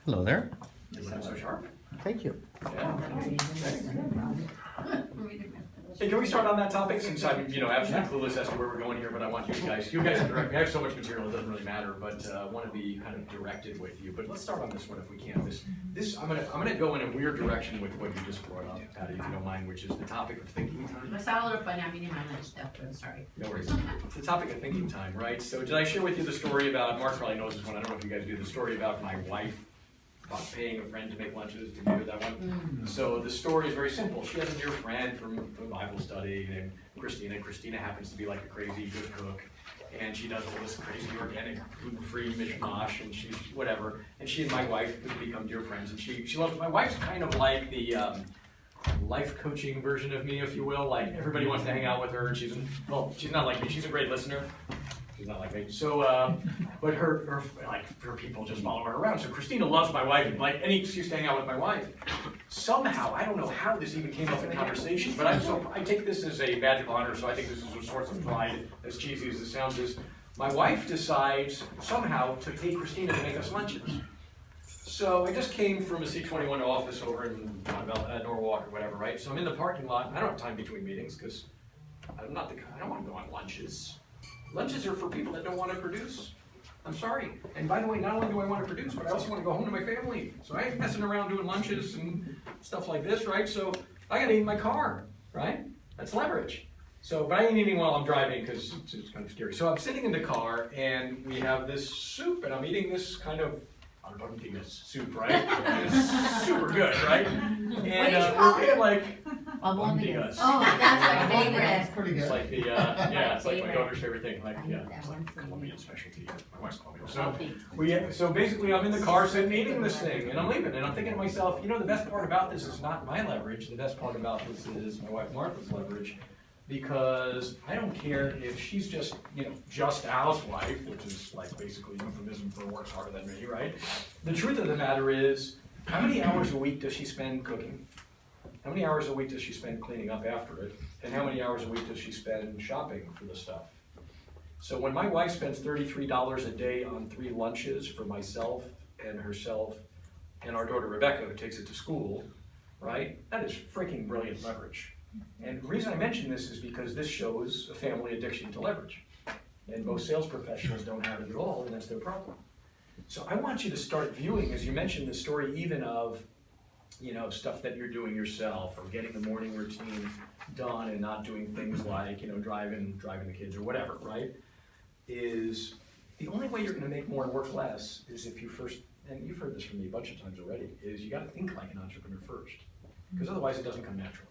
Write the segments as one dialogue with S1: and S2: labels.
S1: Hello there.
S2: You sound so sharp.
S1: Thank you.
S2: Yeah. Hey, can we start on that topic since I'm, absolutely clueless as to where we're going here, but I want you guys to direct me. I have so much material, it doesn't really matter, but I want to be kind of directed with you. But let's start on this one if we can. I'm gonna go in a weird direction with what you just brought up, Patty, if you don't mind, which is the topic of thinking time.
S3: Basta a little funny, I'm eating my lunch stuff, but I'm sorry.
S2: No worries. It's the topic of thinking time, right? So did I share with you the story about, Mark probably knows this one, I don't know if you guys do, the story about my wife about paying a friend to make lunches. Did you hear that one? So the story is very simple. She has a dear friend from a Bible study named Christina. Christina happens to be like a crazy good cook, and she does all this crazy organic, gluten-free mishmash, and she's whatever. And she and my wife have become dear friends, and she loves. My wife's kind of like the life coaching version of me, if you will. Like everybody wants to hang out with her, and she's not like me. She's a great listener. She's not like me. So, but her people just follow her around. So Christina loves my wife, and like any excuse to hang out with my wife. Somehow, I don't know how this even came up in conversation, but I take this as a badge of honor. So I think this is a source of pride. As cheesy as it sounds, is my wife decides somehow to pay Christina to make us lunches. So I just came from a C21 office over in Norwalk or whatever, right? So I'm in the parking lot. And I don't have time between meetings because I don't want to go on lunches. Lunches are for people that don't want to produce. I'm sorry. And by the way, not only do I want to produce, but I also want to go home to my family. So I ain't messing around doing lunches and stuff like this, right? So I got to eat in my car, right? That's leverage. So, but I ain't eating while I'm driving because it's kind of scary. So I'm sitting in the car and we have this soup and I'm eating this kind of soup, right? It's super good, right? And we're paying like albondigas.
S3: Oh, that's my favorite.
S1: That's pretty good.
S2: It's like the it's like my daughter's favorite thing. Like it's like Colombian specialty. My wife's Colombian. So basically, I'm in the car sitting eating this thing, and I'm leaving, and I'm thinking to myself, the best part about this is not my leverage. The best part about this is my wife Martha's leverage. Because I don't care if she's just a housewife, which is like basically euphemism for works harder than me, right? The truth of the matter is, how many hours a week does she spend cooking? How many hours a week does she spend cleaning up after it? And how many hours a week does she spend shopping for the stuff? So when my wife spends $33 a day on 3 lunches for myself and herself and our daughter Rebecca, who takes it to school, right? That is freaking brilliant leverage. And the reason I mention this is because this shows a family addiction to leverage. And most sales professionals don't have it at all, and that's their problem. So I want you to start viewing, as you mentioned, the story even of, stuff that you're doing yourself or getting the morning routine done and not doing things like, driving the kids or whatever, right? Is the only way you're going to make more and work less is if you first, and you've heard this from me a bunch of times already, is you got to think like an entrepreneur first. Because otherwise it doesn't come naturally.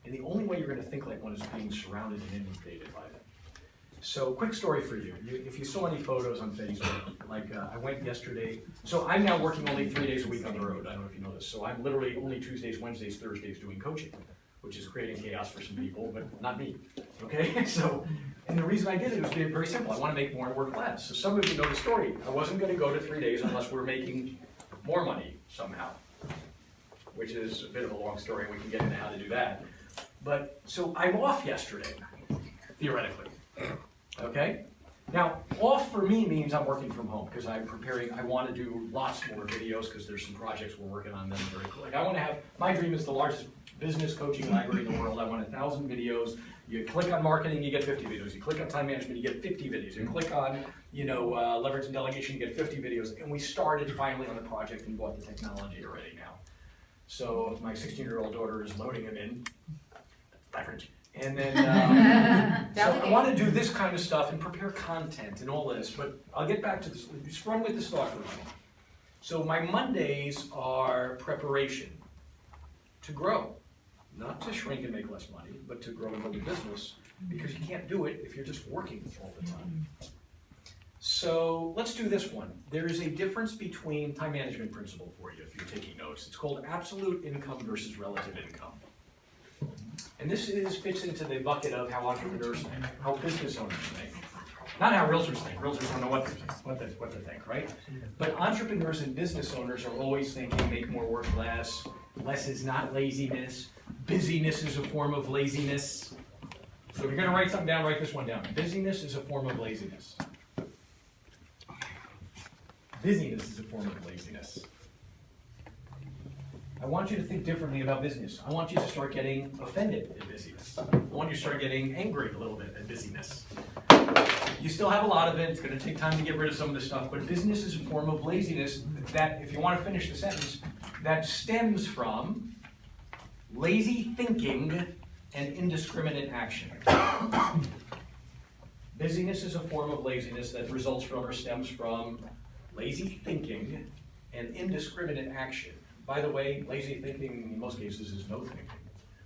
S2: And the only way you're going to think like one is being surrounded and inundated by them. So, quick story for you. If you saw any photos on Facebook, I went yesterday. So I'm now working only 3 days a week on the road. I don't know if you know this. So I'm literally only Tuesdays, Wednesdays, Thursdays doing coaching, which is creating chaos for some people, but not me. Okay? So, and the reason I did it was very simple. I want to make more and work less. So some of you know the story. I wasn't going to go to 3 days unless we're making more money somehow, which is a bit of a long story, and we can get into how to do that. But, so I'm off yesterday, theoretically, okay? Now, off for me means I'm working from home because I want to do lots more videos because there's some projects we're working on that are very cool. I want to have, my dream is the largest business coaching library in the world. I want 1,000 videos. You click on marketing, you get 50 videos. You click on time management, you get 50 videos. You click on, leverage and delegation, you get 50 videos. And we started finally on the project and bought the technology already now. So my 16-year-old daughter is loading them in. Leverage. And then, so I want to do this kind of stuff and prepare content and all this, but I'll get back to this. Just run with this thought for a moment. So my Mondays are preparation to grow, not to shrink and make less money, but to grow and build a business, because you can't do it if you're just working all the time. So let's do this one. There is a difference between time management principle for you if you're taking notes. It's called absolute income versus relative income. And this fits into the bucket of how entrepreneurs think, how business owners think. Not how realtors think. Realtors don't know what to think, right? But entrepreneurs and business owners are always thinking make more, work less. Less is not laziness. Busyness is a form of laziness. So if you're going to write something down, write this one down. Busyness is a form of laziness. Busyness is a form of laziness. I want you to think differently about business. I want you to start getting offended at busyness. I want you to start getting angry a little bit at busyness. You still have a lot of it. It's going to take time to get rid of some of this stuff, but business is a form of laziness that, if you want to finish the sentence, that stems from lazy thinking and indiscriminate action. Busyness is a form of laziness that results from or stems from lazy thinking and indiscriminate action. By the way, lazy thinking in most cases is no thinking.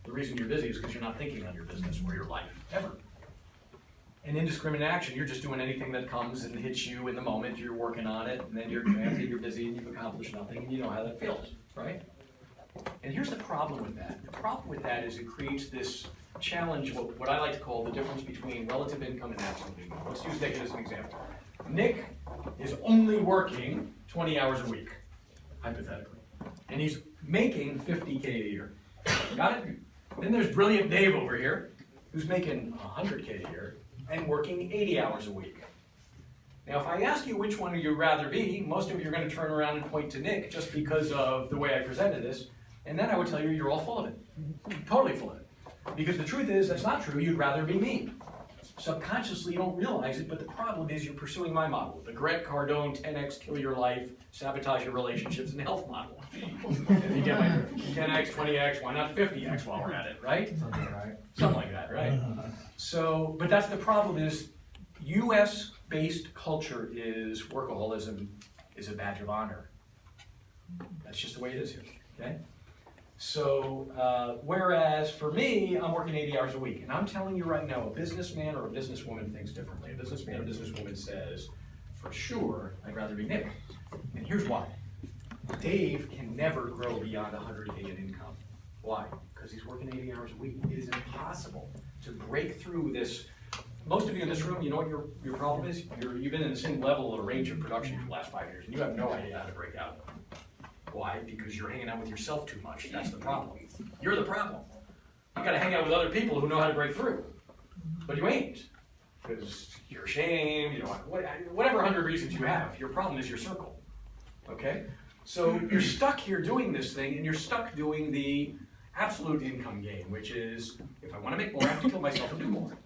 S2: The reason you're busy is because you're not thinking on your business or your life, ever. And indiscriminate action, you're just doing anything that comes and hits you in the moment, you're working on it, and then you're cramped and you're busy and you've accomplished nothing, and you know how that feels, right? And here's the problem with that. The problem with that is it creates this challenge, what I like to call the difference between relative income and absolute income. Let's use Nick as an example. Nick is only working 20 hours a week, hypothetically, and he's making $50K a year. Got it? Then there's brilliant Dave over here, who's making $100K a year and working 80 hours a week. Now, if I ask you which one you'd rather be, most of you are going to turn around and point to Nick just because of the way I presented this, and then I would tell you you're all full of it. Totally full of it. Because the truth is, that's not true. You'd rather be me. Subconsciously, you don't realize it, but the problem is you're pursuing my model, the Grant Cardone 10x kill your life, sabotage your relationships, and health model. If you get my 10x, 20x, why not 50x while we're at it, right? Something like that, right? So, but that's the problem is US-based culture is workaholism is a badge of honor. That's just the way it is here, okay? So, whereas for me, I'm working 80 hours a week, and I'm telling you right now, a businessman or a businesswoman thinks differently. A businessman or businesswoman says, for sure, I'd rather be Nick. And here's why. Dave can never grow beyond 100K in income. Why? Because he's working 80 hours a week. It is impossible to break through this. Most of you in this room, you know what your problem is? You've been in the same level or range of production for the last 5 years, and you have no idea how to break out. Why? Because you're hanging out with yourself too much. That's the problem. You're the problem. You gotta hang out with other people who know how to break through. But you ain't. Because you're ashamed, you know, whatever 100 reasons you have, your problem is your circle. Okay? So you're stuck here doing this thing, and you're stuck doing the absolute income game, which is, if I want to make more, I have to kill myself and do more.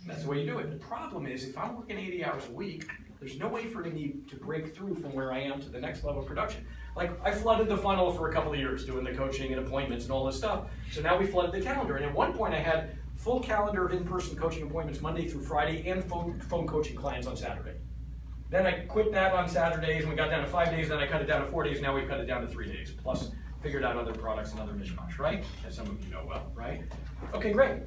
S2: That's the way you do it. The problem is, if I'm working 80 hours a week, there's no way for me to break through from where I am to the next level of production. Like, I flooded the funnel for a couple of years doing the coaching and appointments and all this stuff. So now we flooded the calendar. And at one point I had full calendar of in-person coaching appointments Monday through Friday and phone coaching clients on Saturday. Then I quit that on Saturdays and we got down to 5 days, then I cut it down to 4 days, now we've cut it down to 3 days, plus figured out other products and other mishmash, right? As some of you know well, right? Okay, great.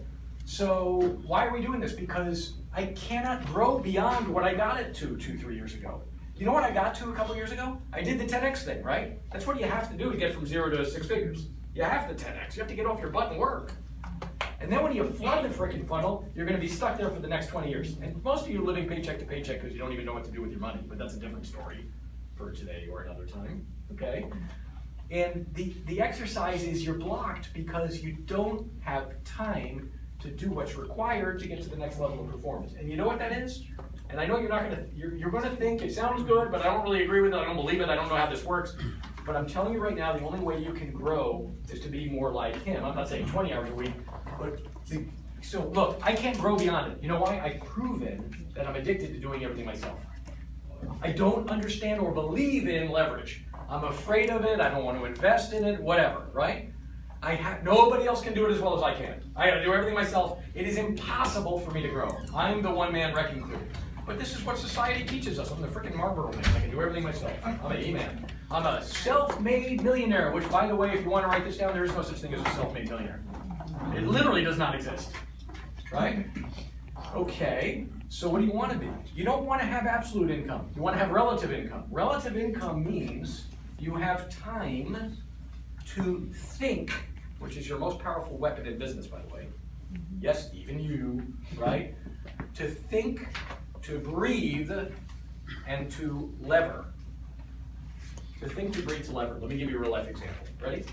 S2: So why are we doing this? Because I cannot grow beyond what I got it to 2-3 years ago. You know what I got to a couple years ago? I did the 10x thing, right? That's what you have to do to get from 0 to 6 figures. You have the 10x. You have to get off your butt and work. And then when you flood the freaking funnel, you're going to be stuck there for the next 20 years. And most of you are living paycheck to paycheck because you don't even know what to do with your money. But that's a different story for today or another time. Okay? And the exercise is you're blocked because you don't have time to do what's required to get to the next level of performance. And you know what that is? And I know you're not going to, you're going to think it sounds good, but I don't really agree with it, I don't believe it, I don't know how this works. But I'm telling you right now, the only way you can grow is to be more like him. I'm not saying 20 hours a week, but so look, I can't grow beyond it. You know why? I've proven that I'm addicted to doing everything myself. I don't understand or believe in leverage. I'm afraid of it, I don't want to invest in it, whatever, right? Nobody else can do it as well as I can. I gotta do everything myself. It is impossible for me to grow. I'm the one-man wrecking crew. But this is what society teaches us. I'm the freaking Marlboro man. I can do everything myself. I'm an E-man. I'm a self-made millionaire, which, by the way, if you want to write this down, there is no such thing as a self-made millionaire. It literally does not exist. Right? Okay, so what do you want to be? You don't want to have absolute income. You want to have relative income. Relative income means you have time to think, which is your most powerful weapon in business, by the way. Yes, even you, right? To think, to breathe, and to lever. To think, to breathe, to lever. Let me give you a real life example. Ready?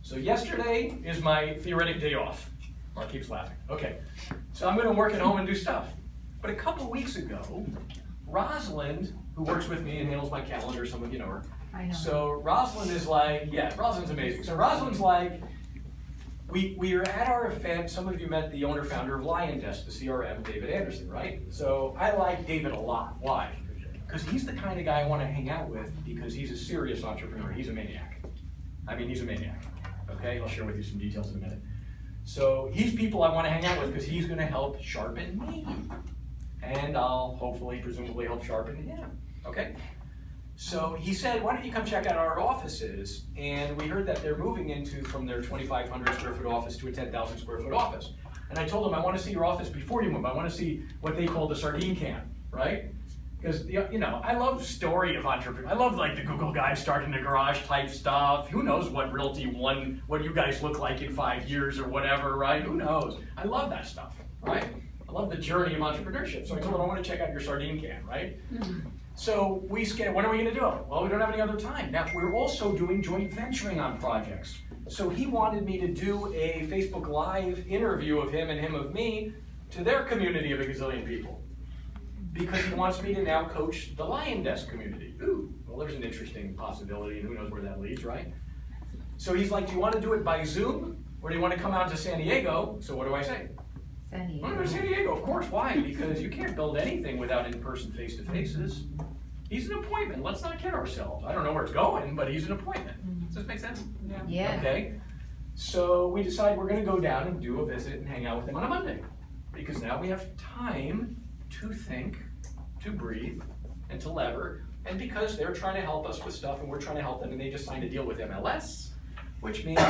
S2: So yesterday is my theoretic day off. Mark keeps laughing. Okay, so I'm going to work at home and do stuff. But a couple weeks ago, Rosalind, who works with me and handles my calendar, some of you know her,
S3: I know.
S2: So Rosalind is like, yeah, Rosalind's amazing. So Rosalind's like, we are at our event. Some of you met the owner founder of Lion Desk, the CRM, David Anderson, right? So I like David a lot. Why? Because he's the kind of guy I want to hang out with because he's a serious entrepreneur. He's a maniac. I mean, he's a maniac. Okay, I'll share with you some details in a minute. So he's people I want to hang out with because he's going to help sharpen me. And I'll hopefully, presumably help sharpen him. Okay? So he said, why don't you come check out our offices? And we heard that they're moving from their 2,500 square foot office to a 10,000 square foot office. And I told him, I want to see your office before you move. I want to see what they call the sardine can, right? Because, you know, I love story of entrepreneurs. I love like the Google guys starting the garage type stuff. Who knows what Realty One, what you guys look like in 5 years or whatever, right? Who knows? I love that stuff, right? I love the journey of entrepreneurship. So I told him, I want to check out your sardine can, right? Mm-hmm. So we said, when are we going to do it? Well, we don't have any other time. Now, we're also doing joint venturing on projects. So he wanted me to do a Facebook Live interview of him and him of me to their community of a gazillion people. Because he wants me to now coach the Lion Desk community. Ooh, well, there's an interesting possibility, and who knows where that leads, right? So he's like, do you want to do it by Zoom, or do you want to come out to San Diego? So what do I say?
S3: San Diego.
S2: I'm going to San Diego, of course. Why? Because you can't build anything without in-person face-to-faces. He's an appointment. Let's not kid ourselves. I don't know where it's going, but he's an appointment. Does this make sense?
S3: Yeah. Yes.
S2: Okay. So we decide we're going to go down and do a visit and hang out with him on a Monday. Because now we have time to think, to breathe, and to lever. And because they're trying to help us with stuff and we're trying to help them, and they just signed a deal with MLS, which means,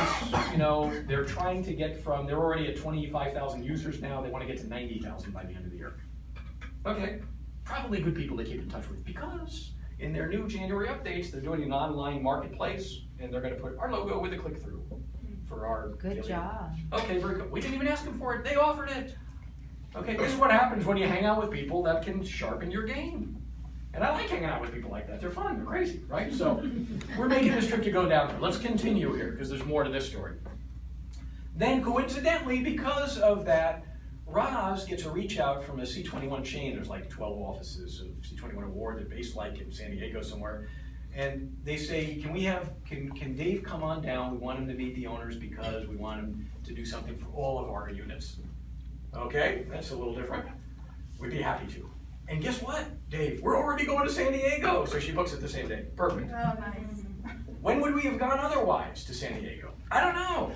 S2: you know, they're trying to get from, they're already at 25,000 users now, they want to get to 90,000 by the end of the year. Okay, probably good people to keep in touch with because in their new January updates, they're doing an online marketplace and they're going to put our logo with a click-through for our
S3: Good job.
S2: Okay, very good. We didn't even ask them for it, they offered it. Okay, this is what happens when you hang out with people that can sharpen your game. And I like hanging out with people like that. They're fun, they're crazy, right? So we're making this trip to go down there. Let's continue here because there's more to this story. Then coincidentally, because of that, Roz gets a reach out from a C21 chain. There's like 12 offices of C21 Award. They're based like in San Diego somewhere. And they say, can Dave come on down? We want him to meet the owners because we want him to do something for all of our units. Okay, that's a little different. We'd be happy to. And guess what, Dave? We're already going to San Diego. So she books it the same day. Perfect.
S1: Oh, nice.
S2: When would we have gone otherwise to San Diego? I don't know,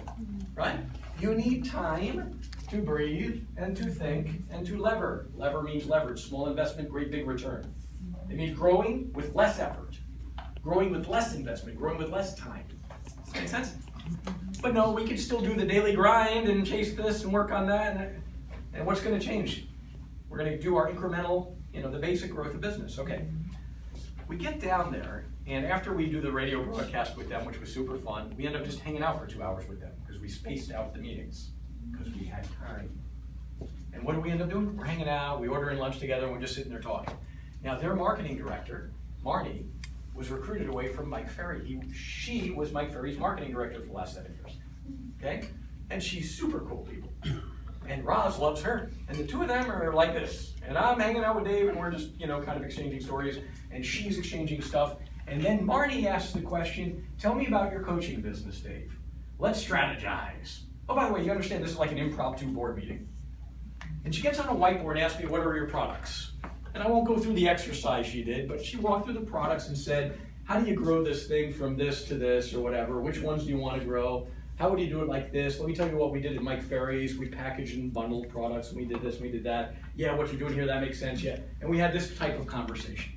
S2: right? You need time to breathe and to think and to lever. Lever means leverage, small investment, great big return. It means growing with less effort, growing with less investment, growing with less time. Does that make sense? But no, we can still do the daily grind and chase this and work on that. And what's going to change? We're going to do our incremental, the basic growth of business. Okay. We get down there, and after we do the radio broadcast with them, which was super fun, we end up just hanging out for 2 hours with them because we spaced out the meetings because we had time. And what do we end up doing? We're hanging out, we ordering lunch together, and we're just sitting there talking. Now, their marketing director, Marnie, was recruited away from Mike Ferry. She was Mike Ferry's marketing director for the last 7 years. Okay? And she's super cool people. And Roz loves her. And the two of them are like this. And I'm hanging out with Dave and we're just, kind of exchanging stories. And she's exchanging stuff. And then Marnie asks the question, tell me about your coaching business, Dave. Let's strategize. Oh, by the way, you understand this is like an impromptu board meeting. And she gets on a whiteboard and asks me, what are your products? And I won't go through the exercise she did, but she walked through the products and said, how do you grow this thing from this to this or whatever? Which ones do you want to grow? How would you do it like this? Let me tell you what we did at Mike Ferry's. We packaged and bundled products, and we did this, and we did that. Yeah, what you're doing here, that makes sense, yeah. And we had this type of conversation,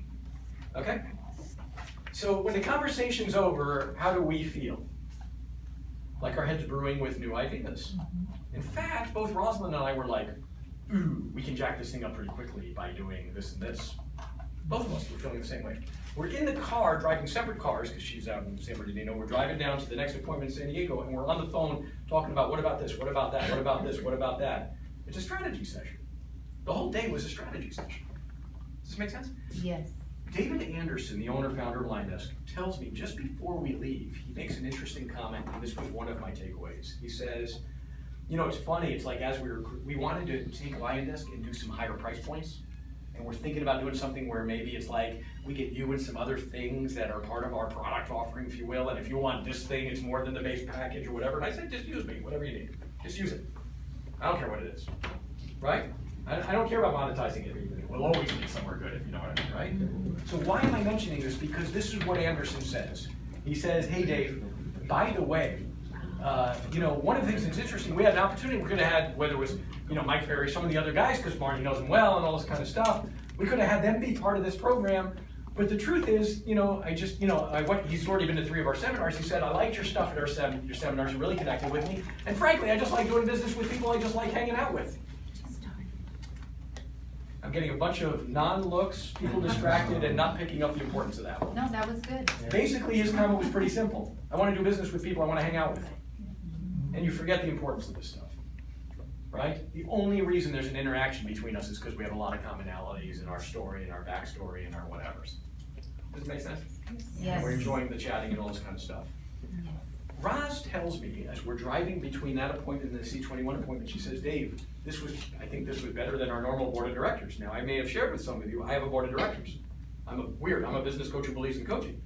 S2: okay? So when the conversation's over, how do we feel? Like our heads brewing with new ideas. In fact, both Rosalind and I were like, ooh, we can jack this thing up pretty quickly by doing this and this. Both of us were feeling the same way. We're in the car, driving separate cars, because she's out in San Bernardino. We're driving down to the next appointment in San Diego, and we're on the phone talking about what about this, what about that, what about this, what about that. It's a strategy session. The whole day was a strategy session. Does this make sense?
S3: Yes.
S2: David Anderson, the owner, founder of Lion Desk, tells me just before we leave, he makes an interesting comment, and this was one of my takeaways. He says, it's funny, it's like as we wanted to take Lion Desk and do some higher price points, and we're thinking about doing something where maybe it's like we get you and some other things that are part of our product offering, if you will, and if you want this thing, it's more than the base package or whatever. And I said, just use me, whatever you need. Just use it. I don't care what it is, right? I don't care about monetizing it even. It will always be somewhere good, if you know what I mean, right? So why am I mentioning this? Because this is what Anderson says. He says, hey Dave, by the way, one of the things that's interesting, we had an opportunity, we could have had, whether it was, Mike Ferry, some of the other guys, because Marty knows them well and all this kind of stuff, we could have had them be part of this program. But the truth is, he's already been to 3 of our seminars. He said, I liked your stuff at your seminars, you really connected with me. And frankly, I just like doing business with people I just like hanging out with. I'm getting a bunch of non-looks, people distracted, and not picking up the importance of that one.
S3: No, that was good.
S2: Basically, his comment was pretty simple. I want to do business with people I want to hang out with. And you forget the importance of this stuff, right? The only reason there's an interaction between us is because we have a lot of commonalities in our story and our backstory and our whatevers. Does it make sense?
S3: Yes.
S2: We're enjoying the chatting and all this kind of stuff.
S3: Yes.
S2: Roz tells me, as we're driving between that appointment and the C21 appointment, she says, Dave, I think this was better than our normal board of directors. Now, I may have shared with some of you, I have a board of directors. I'm a business coach who believes in coaching.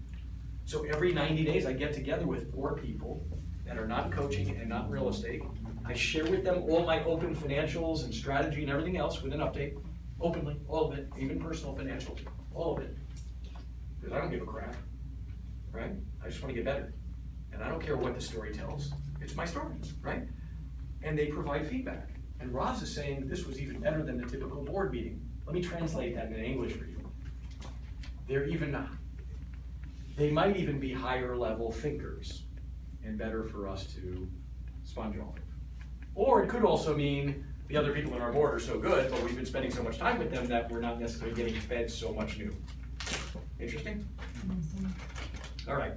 S2: So every 90 days, I get together with 4 people that are not coaching and not real estate. I share with them all my open financials and strategy and everything else with an update, openly, all of it, even personal financials, all of it. Because I don't give a crap, right? I just want to get better. And I don't care what the story tells. It's my story, right? And they provide feedback. And Roz is saying this was even better than the typical board meeting. Let me translate that in English for you. They might even be higher level thinkers and better for us to sponge off of. Or it could also mean the other people in our board are so good, but we've been spending so much time with them that we're not necessarily getting fed so much new. Interesting? All right.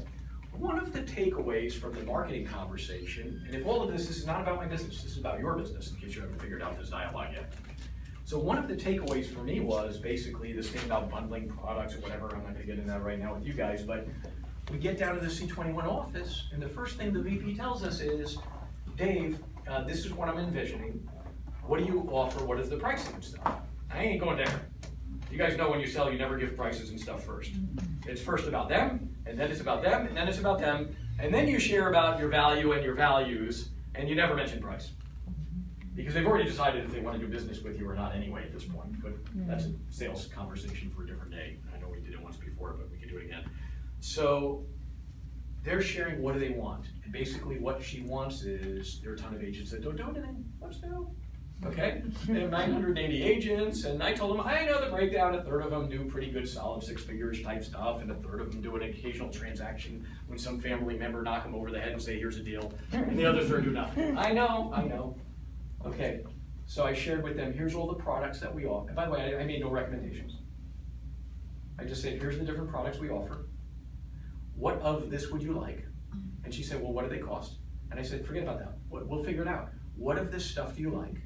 S2: One of the takeaways from the marketing conversation, and if all of this is not about my business, this is about your business, in case you haven't figured out this dialogue yet. So one of the takeaways for me was basically this thing about bundling products or whatever. I'm not going to get into that right now with you guys, but we get down to the C21 office, and the first thing the VP tells us is, Dave, this is what I'm envisioning. What do you offer? What is the pricing and stuff? I ain't going there. You guys know when you sell, you never give prices and stuff first. It's first about them, and then it's about them, and then it's about them, and then you share about your value and your values, and you never mention price. Because they've already decided if they want to do business with you or not anyway at this point, but that's a sales conversation for a different day. I know we did it once before, but we can do it again. So they're sharing what do they want, and basically what she wants is, there are a ton of agents that don't do anything. What's new? Okay, they have 980 agents, and I told them, I know the breakdown, 1/3 of them do pretty good solid 6-figures type stuff, and 1/3 of them do an occasional transaction when some family member knock them over the head and say, here's a deal, and the other 1/3 do nothing. I know. Okay, so I shared with them, here's all the products that we offer. And by the way, I made no recommendations. I just said, here's the different products we offer. What of this would you like? And she said, well, what do they cost? And I said, forget about that. We'll figure it out. What of this stuff do you like?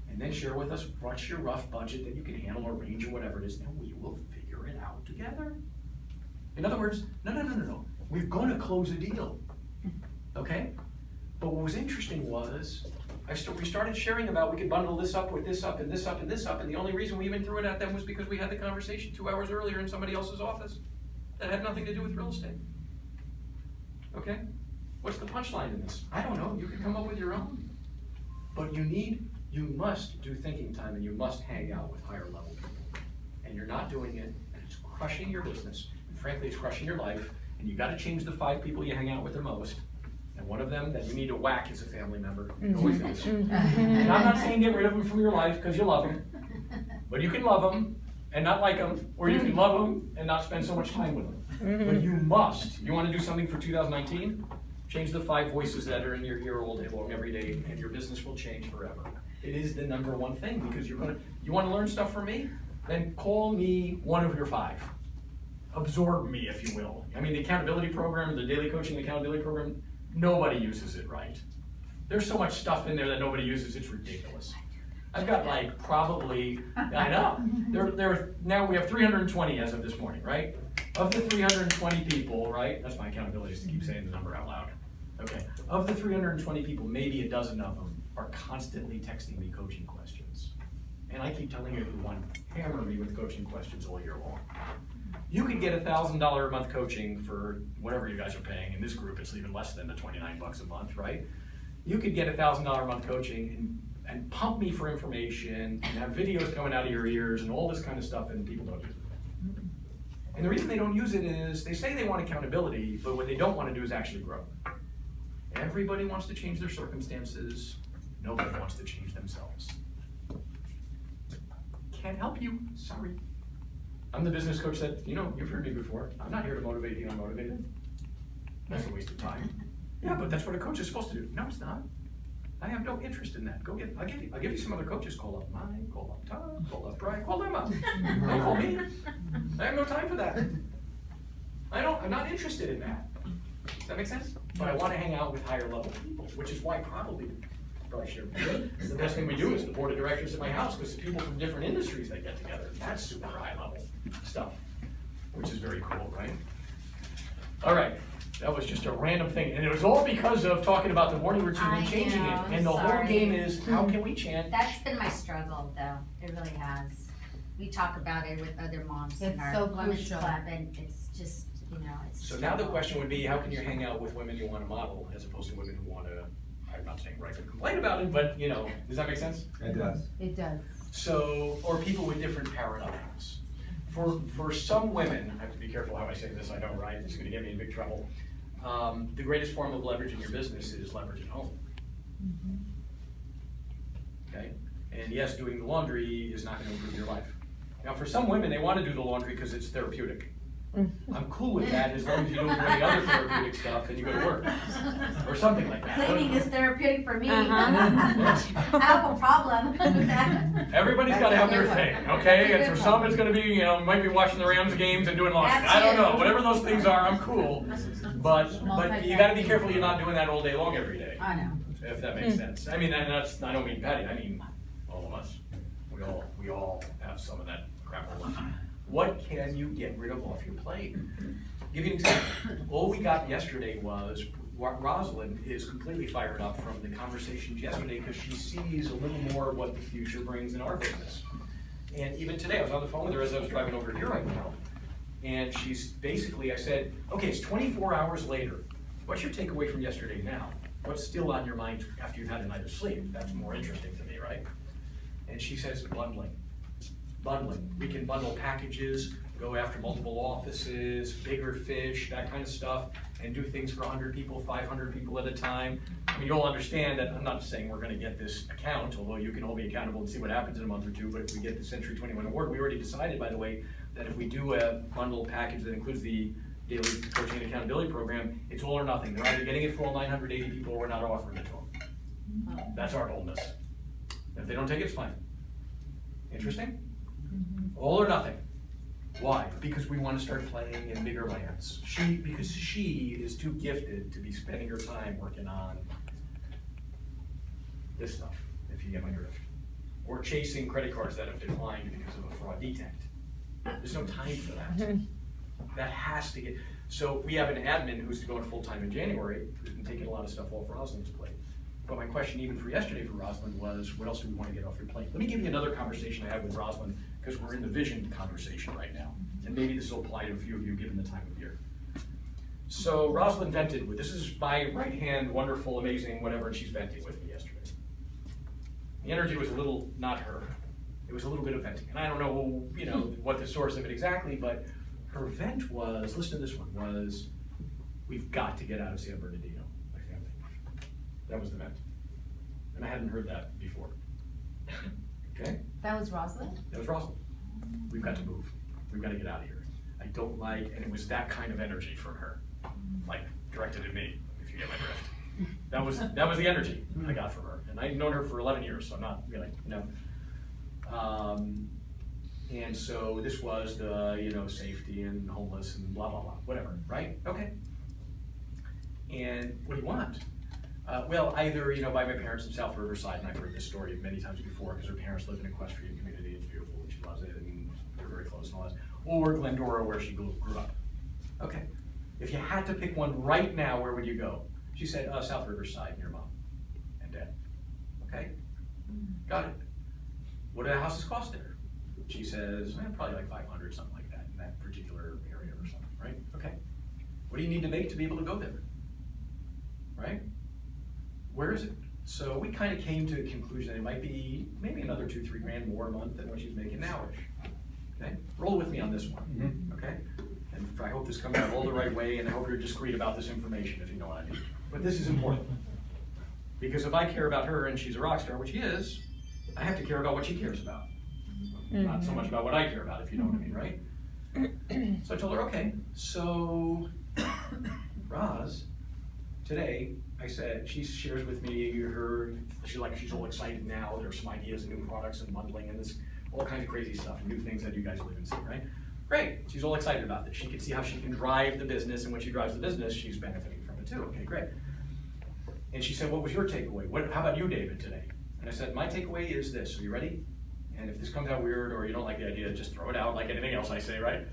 S2: And then share with us what's your rough budget that you can handle or range or whatever it is, and we will figure it out together. In other words, no. We're going to close a deal, okay? But what was interesting was, we started sharing about we could bundle this up with this up and this up and this up, and the only reason we even threw it at them was because we had the conversation 2 hours earlier in somebody else's office that had nothing to do with real estate. Okay? What's the punchline in this? I don't know. You can come up with your own. But you must do thinking time, and you must hang out with higher level people. And you're not doing it, and it's crushing your business, and frankly, it's crushing your life, and you got to change the 5 people you hang out with the most. And one of them that you need to whack is a family member. It always is. And I'm not saying get rid of them from your life because you love them, but you can love them and not like them, or you can love them and not spend so much time with them. But you must. You want to do something for 2019? Change the 5 voices that are in your ear all day long every day, and your business will change forever. It is the #1 thing, because you want to learn stuff from me? Then call me one of your 5. Absorb me, if you will. I mean, the accountability program, the daily coaching accountability program, nobody uses it right. There's so much stuff in there that nobody uses, it's ridiculous. I've got probably, I know, now we have 320 as of this morning, right? Of the 320 people, right? That's my accountability, is to keep saying the number out loud. Okay, of the 320 people, maybe a dozen of them are constantly texting me coaching questions. and I keep telling everyone, hammer me with coaching questions all year long. You could get $1,000 a month coaching for whatever you guys are paying. In this group, it's even less than the 29 bucks a month, right? You could get $1,000 a month coaching and pump me for information and have videos coming out of your ears and all this kind of stuff, and people don't use it. And the reason they don't use it is they say they want accountability, but what they don't want to do is actually grow. Everybody wants to change their circumstances. Nobody wants to change themselves. Can't help you, sorry. I'm the business coach that, you've heard me before. I'm not here to motivate the unmotivated. That's a waste of time. Yeah, but that's what a coach is supposed to do. No, it's not. I have no interest in that. I'll give you some other coaches. Call up mine, call up Todd, call up Brian, call them up. Don't call me. I have no time for that. I'm not interested in that. Does that make sense? But I want to hang out with higher level people, which is why probably share. The best thing we do is the board of directors at my house, because people from different industries that get together. That's super high level stuff, which is very cool, right? All right, that was just a random thing, and it was all because of talking about the morning routine and changing it. And the whole game is, how can we chant?
S1: That's been my struggle, though. It really has. We talk about it with other moms in
S3: It's
S1: our
S3: so
S1: women's
S3: crucial.
S1: club, and it's just, it's.
S2: So now the question would be, how can you hang out with women you want to model as opposed to women who want to, I'm not saying write and complain about it, but does that make sense?
S4: It does.
S3: It does.
S2: So, or people with different paradigms. For some women, I have to be careful how I say this, I know, right? It's gonna get me in big trouble. The greatest form of leverage in your business is leverage at home. Okay? And yes, doing the laundry is not gonna improve your life. Now for some women, they wanna do the laundry because it's therapeutic. I'm cool with that as long as you don't do any other therapeutic stuff and you go to work. Or something like that.
S1: Cleaning is therapeutic for me.
S3: Uh-huh.
S1: I have a problem with that.
S2: Everybody's got to have their thing, okay? And for some, it's going to be, might be watching the Rams games and doing laundry.
S1: That's
S2: I don't
S1: it.
S2: know. Whatever those things are, I'm cool. But you got to be careful you're not doing that all day long every day.
S1: I know.
S2: If that makes sense. I mean, that's I don't mean Patty. I mean all of us. We all have some of that crap all the time. What can you get rid of off your plate? Give you an example. All we got yesterday was Rosalind is completely fired up from the conversations yesterday because she sees a little more of what the future brings in our business. And even today, I was on the phone with her as I was driving over here right now. And she's basically, I said, okay, it's 24 hours later. What's your takeaway from yesterday now? What's still on your mind after you've had a night of sleep? That's more interesting to me, right? And she says bundling. Bundling. We can bundle packages, go after multiple offices, bigger fish, that kind of stuff, and do things for 100 people, 500 people at a time. I mean, you'll understand that I'm not saying we're going to get this account, although you can all be accountable and see what happens in a month or two, but if we get the Century 21 award, we already decided, by the way, that if we do a bundle package that includes the daily coaching and accountability program, it's all or nothing. They're either getting it for all 980 people or we're not offering it to them. That's our boldness. If they don't take it, it's fine. Interesting? All or nothing. Why? Because we want to start playing in bigger lands. Because she is too gifted to be spending her time working on this stuff, if you get my drift. Or chasing credit cards that have declined because of a fraud detect. There's no time for that. That has to get, so we have an admin who's going full-time in January, who's been taking a lot of stuff off Rosalind's plate. But my question even for yesterday for Rosalind was, what else do we want to get off your plate? Let me give you another conversation I had with Rosalind, because we're in the vision conversation right now. And maybe this will apply to a few of you given the time of year. So Rosalind vented with, this is my right hand, wonderful, amazing, whatever, and she's venting with me yesterday. The energy was a little, not her, it was a little bit of venting. And I don't know, what the source of it exactly, but her vent was, listen to this one, was, we've got to get out of San Bernardino, my family. That was the vent. And I hadn't heard that before. Okay?
S3: That was Rosalind?
S2: That was Rosalind. We've got to move. We've got to get out of here. I don't like, and it was that kind of energy from her, like directed at me, if you get my drift. That was the energy I got from her. And I've known her for 11 years, so I'm not really, and so this was the, safety and homeless and blah, blah, blah, whatever, right? Okay. And what do you want? Well, either, by my parents in South Riverside, and I've heard this story many times before because her parents live in an equestrian community, it's beautiful, and she loves it, and they're very close and all that. Or Glendora, where she grew up. Okay. If you had to pick one right now, where would you go? She said, South Riverside, near mom and dad. Okay? Got it. what do the houses cost there? She says, probably like 500, something like that, in that particular area or something, right? Okay. What do you need to make to be able to go there? Right? Where is it? So we kind of came to the conclusion that it might be maybe another 2-3 grand more a month than what she's making now-ish. Okay? Roll with me on this one. Okay? And I hope this comes out all the right way, and I hope you're discreet about this information, if you know what I mean. But this is important. Because if I care about her and she's a rock star, which she is, I have to care about what she cares about. Not so much about what I care about, if you know what I mean, right? So I told her, okay, so Roz, today, I said, she shares with me she's all excited now. There's some ideas and new products and bundling and this, all kinds of crazy stuff, and new things that you guys live and see, right? Great, she's all excited about this. She can see how she can drive the business, and when she drives the business, she's benefiting from it too. Okay, great. And she said, what was your takeaway? How about you, David, today? And I said, my takeaway is this. Are you ready? And if this comes out weird or you don't like the idea, just throw it out like anything else I say, right?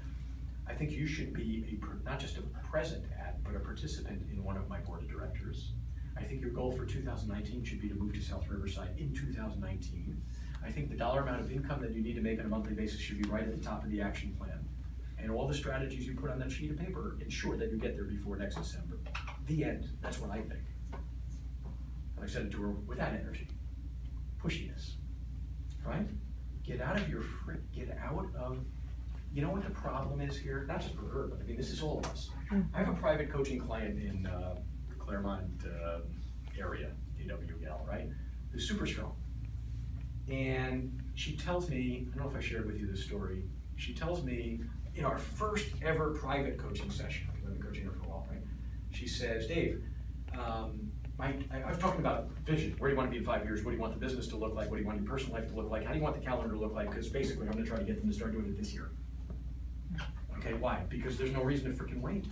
S2: I think you should be not just a present at, but a participant in one of my board of directors. I think your goal for 2019 should be to move to South Riverside in 2019. I think the dollar amount of income that you need to make on a monthly basis should be right at the top of the action plan. And all the strategies you put on that sheet of paper ensure that you get there before next December. The end. That's what I think. And I said it to her with that energy. Pushiness. Right? Get out of, you know what the problem is here? Not just for her, but I mean, this is all of us. I have a private coaching client in Claremont area, AWL, right? Who's super strong. And she tells me, I don't know if I shared with you this story, she tells me in our first ever private coaching session, I've been coaching her for a while, right? She says, Dave, I was talking about vision. Where do you want to be in 5 years? What do you want the business to look like? What do you want your personal life to look like? How do you want the calendar to look like? Because basically, I'm going to try to get them to start doing it this year. Okay, why? Because there's no reason to freaking wait.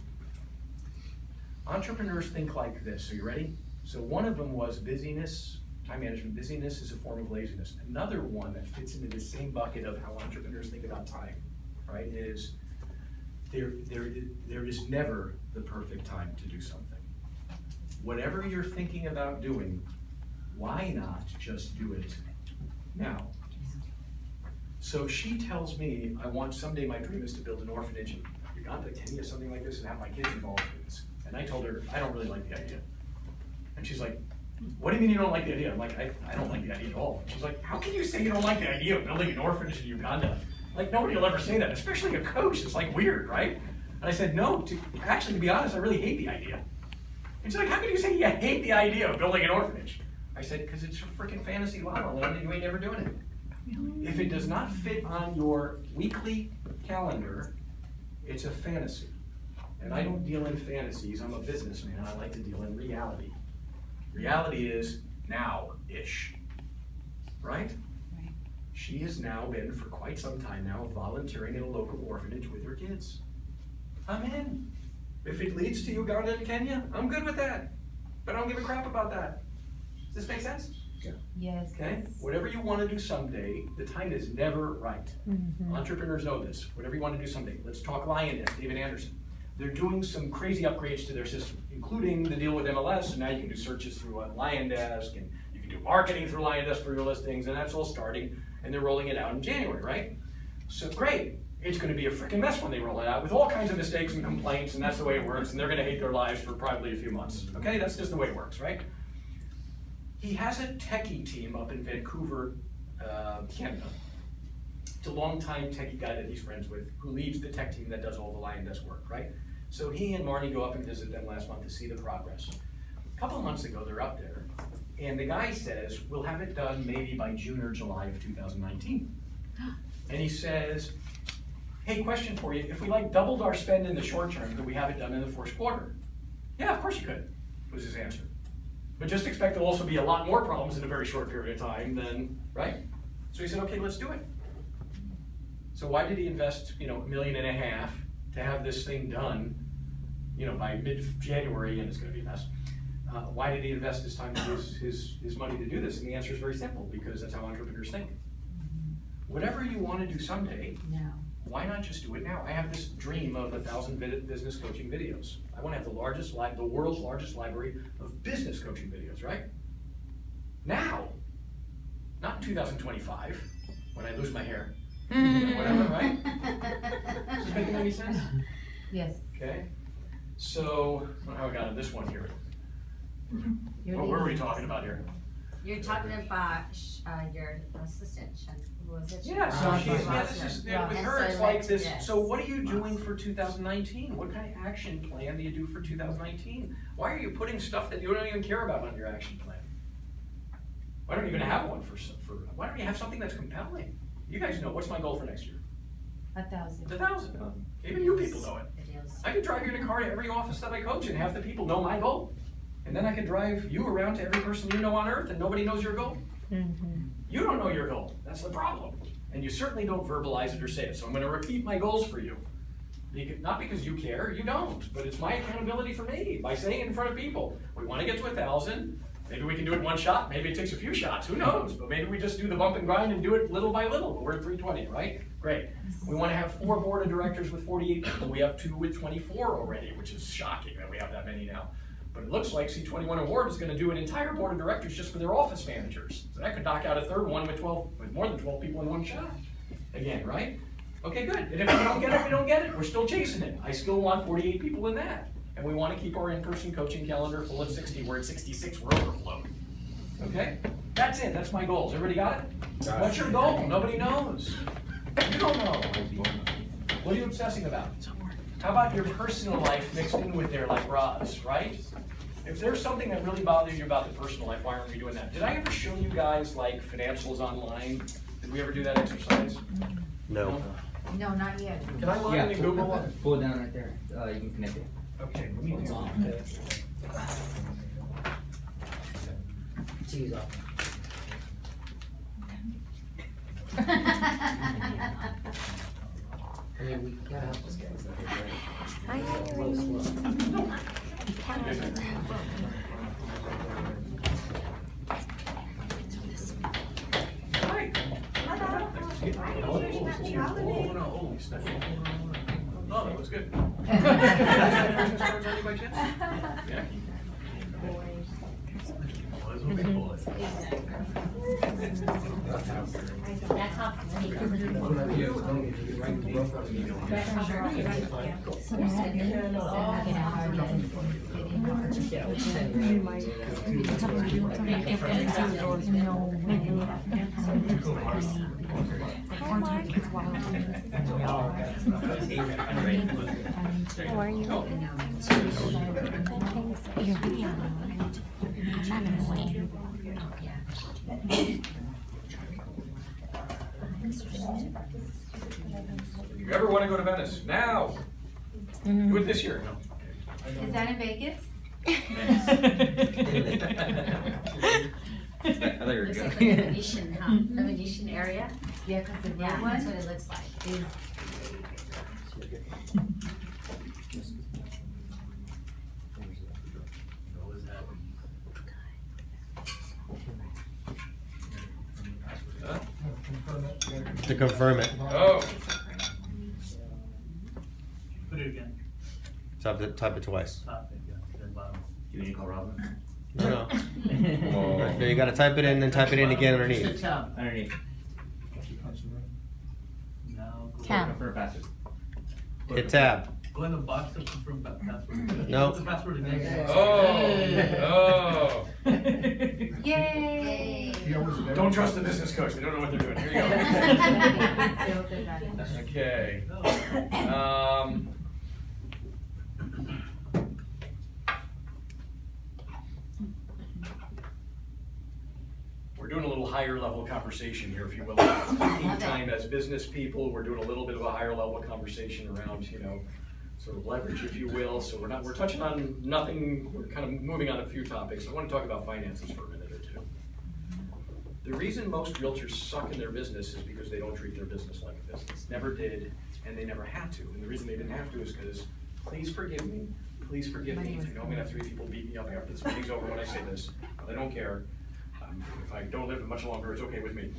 S2: Entrepreneurs think like this. Are you ready? So one of them was busyness, time management. Busyness is a form of laziness. Another one that fits into the same bucket of how entrepreneurs think about time, right, is there is never the perfect time to do something. Whatever you're thinking about doing, why not just do it now? So she tells me, someday my dream is to build an orphanage in Uganda, Kenya, something like this, and have my kids involved in this. And I told her, I don't really like the idea. And she's like, what do you mean you don't like the idea? I'm like, I don't like the idea at all. She's like, how can you say you don't like the idea of building an orphanage in Uganda? Like, nobody will ever say that, especially a coach. It's like weird, right? And I said, no, actually, to be honest, I really hate the idea. And she's like, how can you say you hate the idea of building an orphanage? I said, because it's a freaking fantasy la la land and you ain't never doing it. If it does not fit on your weekly calendar, it's a fantasy. And I don't deal in fantasies. I'm a businessman. I like to deal in reality. Reality is now-ish, right? She has now been, for quite some time now, volunteering in a local orphanage with her kids. I'm in. If it leads to Uganda and Kenya, I'm good with that. But I don't give a crap about that. Does this make sense?
S3: Yeah. Yes.
S2: Okay? Whatever you want to do someday, the time is never right. Entrepreneurs know this. Whatever you want to do someday. Let's talk Lioness, David Anderson. They're doing some crazy upgrades to their system, including the deal with MLS, and now you can do searches through LionDesk, and you can do marketing through LionDesk for your listings, and that's all starting, and they're rolling it out in January, right? So great. It's going to be a freaking mess when they roll it out with all kinds of mistakes and complaints, and that's the way it works, and they're going to hate their lives for probably a few months. Okay, that's just the way it works, right? He has a techie team up in Vancouver, Canada. It's a longtime techie guy that he's friends with who leads the tech team that does all the LionDesk work, right? So he and Marty go up and visit them last month to see the progress. A couple of months ago, they're up there, and the guy says, we'll have it done maybe by June or July of 2019. And he says, hey, question for you. If we doubled our spend in the short term, could we have it done in the first quarter? Yeah, of course you could, was his answer. But just expect there'll also be a lot more problems in a very short period of time than, right? So he said, okay, let's do it. So why did he invest, $1.5 million to have this thing done, by mid-January, and it's going to be a mess? Why did he invest his time and his money to do this? And the answer is very simple, because that's how entrepreneurs think. Whatever you want to do someday, why not just do it now? I have this dream of 1,000 business coaching videos. I want to have the world's largest library of business coaching videos, right? Now, not in 2025. when I lose my hair. Whatever, right? Is this making any sense?
S3: Yes.
S2: Okay. So, how I got on this one here.
S3: You're
S2: What were we talking about here?
S1: You're talking about your assistant, who was it?
S2: Yeah, so
S3: Ross,
S2: she's,
S3: Ross,
S2: yeah, this is,
S3: Ross.
S2: with
S1: And
S2: her,
S1: so
S2: it's like
S1: let's
S2: this,
S1: do this.
S2: so what are you doing for 2019? What kind of action plan do you do for 2019? Why are you putting stuff that you don't even care about on your action plan? Why don't you even have one why don't you have something that's compelling? You guys know, what's my goal for next year?
S3: 1,000.
S2: 1,000. Even you people know it.
S1: It is.
S2: I can drive you in a car to every office that I coach and half the people know my goal. And then I can drive you around to every person you know on earth and nobody knows your goal. You don't know your goal, that's the problem. And you certainly don't verbalize it or say it. So I'm gonna repeat my goals for you. Not because you care, you don't, but it's my accountability for me by saying it in front of people. We wanna get to 1,000, maybe we can do it in one shot, maybe it takes a few shots, who knows? But maybe we just do the bump and grind and do it little by little, but we're at 320, right? Great. We wanna have 4 board of directors with 48 people, we have 2 with 24 already, which is shocking that we have that many now. But it looks like C21 Award is gonna do an entire board of directors just for their office managers. So that could knock out a third one with more than 12 people in one shot. Again, right? Okay, good. And if we don't get it, we don't get it. We're still chasing it. I still want 48 people in that. And we wanna keep our in-person coaching calendar full at 60. We're at 66, we're overflowed. Okay? That's it, that's my goals. Everybody got it? What's your goal? Nobody knows. You don't know. What are you obsessing about? How about your personal life mixed in with there like Roz, right? If there's something that really bothers you about the personal life, why aren't we doing that? Did I ever show you guys like financials online? Did we ever do that exercise?
S4: No.
S3: No, not yet.
S2: Can I log
S5: Yeah,
S2: into Google?
S5: pull down right there. You can connect it.
S2: Okay, let me do that.
S5: Cheese off. I mean, we gotta help those guys.
S2: Hi. Oh, that was good. Yeah.
S6: How are you? Your video.
S2: If you ever want to go to Venice, now. Do it this year.
S3: Is that in Vegas?
S5: I thought you were
S1: Looks
S5: good.
S1: like the Venetian, huh? The Venetian area?
S3: Yeah, because the
S1: Yeah,
S3: red
S1: that's
S3: one
S1: what it looks like.
S3: is.
S2: Huh?
S4: To confirm it,
S2: Oh,
S7: Put it again.
S4: type it twice.
S7: Top it, yeah, then bottom.
S5: You need to call Robin?
S4: No, no, you gotta type it in, then type it in again underneath.
S5: Underneath.
S7: Now go.
S6: Tab.
S5: Confirm password.
S4: Hit tab.
S7: Go in the box to confirm password.
S4: No.
S7: Put the password again.
S2: oh.
S3: Yay!
S2: Don't trust the business coach, they don't know what they're doing. Here you go. Okay. We're doing a little higher level conversation here, if you will. Taking time as business people, we're doing a little bit of a higher level conversation around, you know, sort of leverage, if you will. So we're touching on nothing, we're kind of moving on a few topics. I want to talk about finances for a minute or two. The reason most realtors suck in their business is because they don't treat their business like a business. Never did, and they never had to. And the reason they didn't have to is because, please forgive me. I know I'm gonna have 3 people beat me up after this meeting's over when I say this, but I don't care. If I don't live much longer, it's okay with me.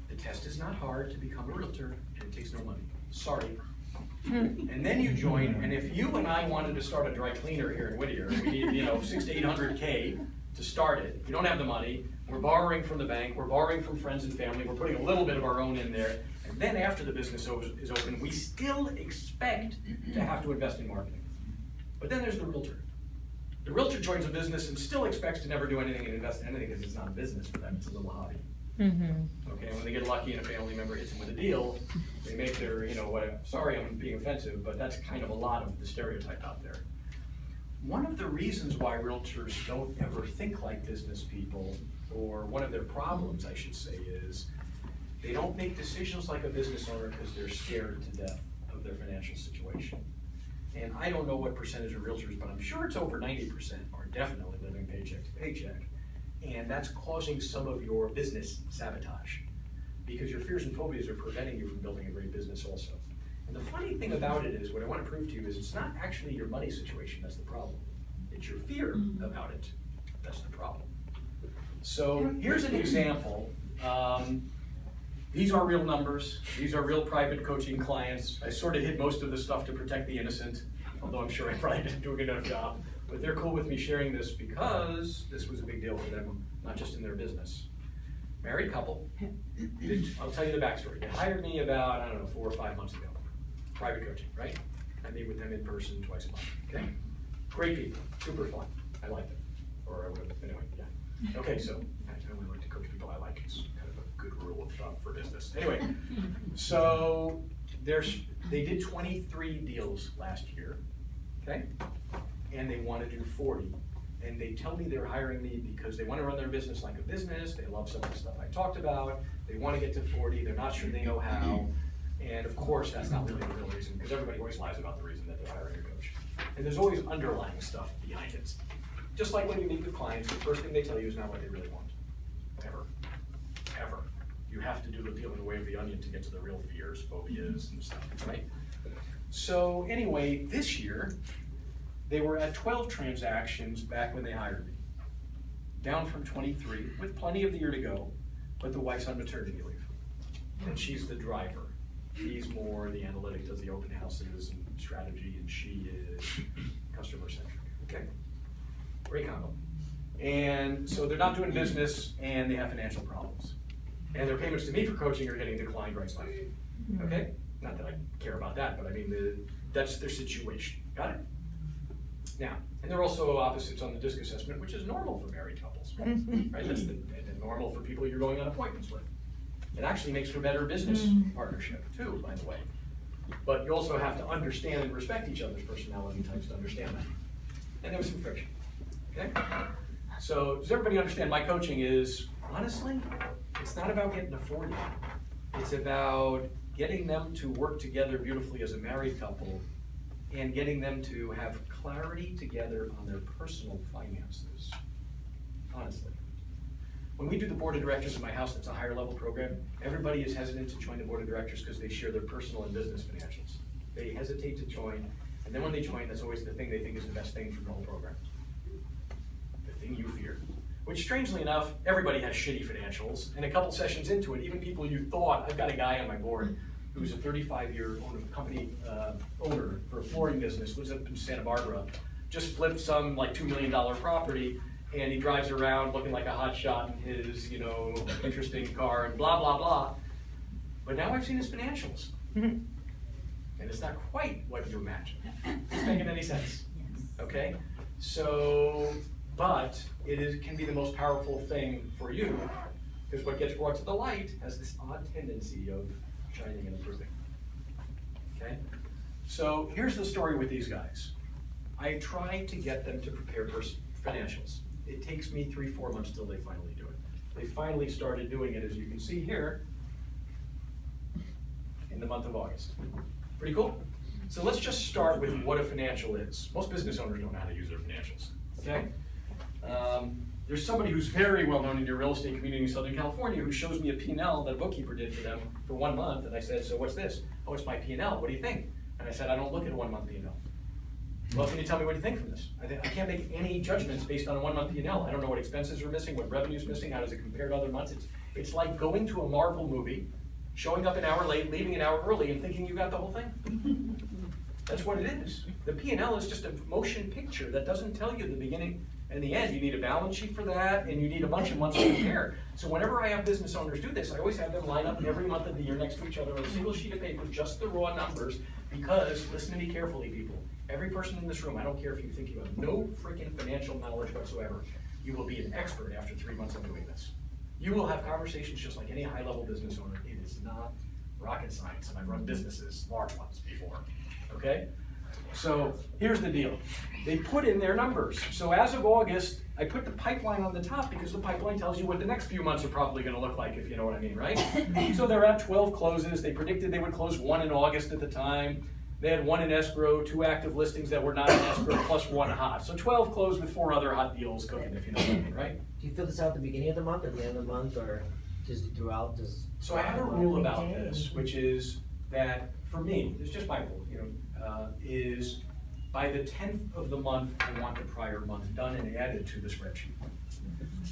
S2: The test is not hard to become a realtor, and it takes no money. Sorry. And then you join, and if you and I wanted to start a dry cleaner here in Whittier, we need, 600 to 800K to start it. You don't have the money, We're borrowing from the bank, we're borrowing from friends and family, we're putting a little bit of our own in there, and then after the business is open, we still expect to have to invest in marketing. But then there's the realtor. The realtor joins a business and still expects to never do anything and invest in anything because it's not a business for them, it's a little hobby. Okay, when they get lucky and a family member hits them with a deal, they make their, sorry I'm being offensive, but that's kind of a lot of the stereotype out there. One of the reasons why realtors don't ever think like business people, or one of their problems, I should say, is they don't make decisions like a business owner because they're scared to death of their financial situation. And I don't know what percentage of realtors, but I'm sure it's over 90% are definitely living paycheck to paycheck. And that's causing some of your business sabotage because your fears and phobias are preventing you from building a great business also. And the funny thing about it is, what I want to prove to you is it's not actually your money situation that's the problem. It's your fear about it that's the problem. So here's an example. These are real numbers. These are real private coaching clients. I sort of hid most of the stuff to protect the innocent, although I'm sure I probably didn't do a good enough job. But they're cool with me sharing this because this was a big deal for them, not just in their business. Married couple. I'll tell you the backstory. They hired me about, 4 or 5 months ago. Private coaching, right? I meet with them in person twice a month, okay? Great people, super fun. I like them. Or I would have, anyway, yeah. Okay, so I only like to coach people I like. It's kind of a good rule of thumb for business. Anyway, so they did 23 deals last year, okay? And they want to do 40. And they tell me they're hiring me because they want to run their business like a business. They love some of the stuff I talked about. They want to get to 40. They're not sure they know how. And of course, that's not really the real reason because everybody always lies about the reason that they're hiring a coach. And there's always underlying stuff behind it. Just like when you meet with clients, the first thing they tell you is not what they really want. Ever. Ever. You have to do the peel in the way of the onion to get to the real fears, phobias, and stuff, right? So anyway, this year, they were at 12 transactions back when they hired me. Down from 23, with plenty of the year to go, but the wife's on maternity leave. And she's the driver. He's more the analytic, does the open houses and strategy, and she is customer centric, okay? Great combo. And so they're not doing business and they have financial problems. And their payments to me for coaching are getting declined right now, okay? Not that I care about that, but I mean, that's their situation, got it? Now, and they're also opposites on the DISC assessment, which is normal for married couples, right? That's the normal for people you're going on appointments with. It actually makes for better business partnership too, by the way. But you also have to understand and respect each other's personality types to understand that. And there was some friction, okay? So does everybody understand my coaching is, honestly, it's not about getting to 40. It's about getting them to work together beautifully as a married couple and getting them to have clarity together on their personal finances, honestly. When we do the board of directors in my house, that's a higher level program, everybody is hesitant to join the board of directors because they share their personal and business financials. They hesitate to join, and then when they join, that's always the thing they think is the best thing from the whole program. The thing you fear. Which strangely enough, everybody has shitty financials, and a couple sessions into it, even people you thought, I've got a guy on my board who's a 35-year owner for a flooring business, lives up in Santa Barbara, just flipped some like $2 million property, and he drives around looking like a hot shot in his, interesting car and blah, blah, blah. But now I've seen his financials. And it's not quite what you imagine. It's making any sense, okay? So, but can be the most powerful thing for you, because what gets brought to the light has this odd tendency of shining and improving, okay? So here's the story with these guys. I try to get them to prepare financials. It takes me 3-4 months till they finally do it. They finally started doing it, as you can see here, in the month of August. Pretty cool? So let's just start with what a financial is. Most business owners don't know how to use their financials, okay? There's somebody who's very well known in your real estate community in Southern California who shows me a P&L that a bookkeeper did for them for 1 month, and I said, so what's this? Oh, it's my P&L, what do you think? And I said, I don't look at a 1 month P&L. Well, can you tell me what you think from this? I can't make any judgments based on a 1 month P&L. I don't know what expenses are missing, what revenue's missing, how does it compare to other months? It's like going to a Marvel movie, showing up an hour late, leaving an hour early, and thinking you got the whole thing. That's what it is. The P&L is just a motion picture that doesn't tell you the beginning In the end, you need a balance sheet for that, and you need a bunch of months to compare. So whenever I have business owners do this, I always have them line up every month of the year next to each other on a single sheet of paper, just the raw numbers, because, listen to me carefully, people, every person in this room, I don't care if you think you have no freaking financial knowledge whatsoever, you will be an expert after 3 months of doing this. You will have conversations just like any high-level business owner. It is not rocket science, and I've run businesses, large ones, before, okay? So here's the deal. They put in their numbers. So as of August, I put the pipeline on the top because the pipeline tells you what the next few months are probably gonna look like, if you know what I mean, right? So they're at 12 closes. They predicted they would close 1 in August at the time. They had 1 in escrow, 2 active listings that were not in escrow, plus 1 hot. So 12 closed with 4 other hot deals cooking, if you know what I mean, right?
S5: Do you fill this out at the beginning of the month or the end of the month or just throughout this?
S2: So I have a rule about this, which is that for me, it's just my rule, is by the 10th of the month, I want the prior month done and added to the spreadsheet.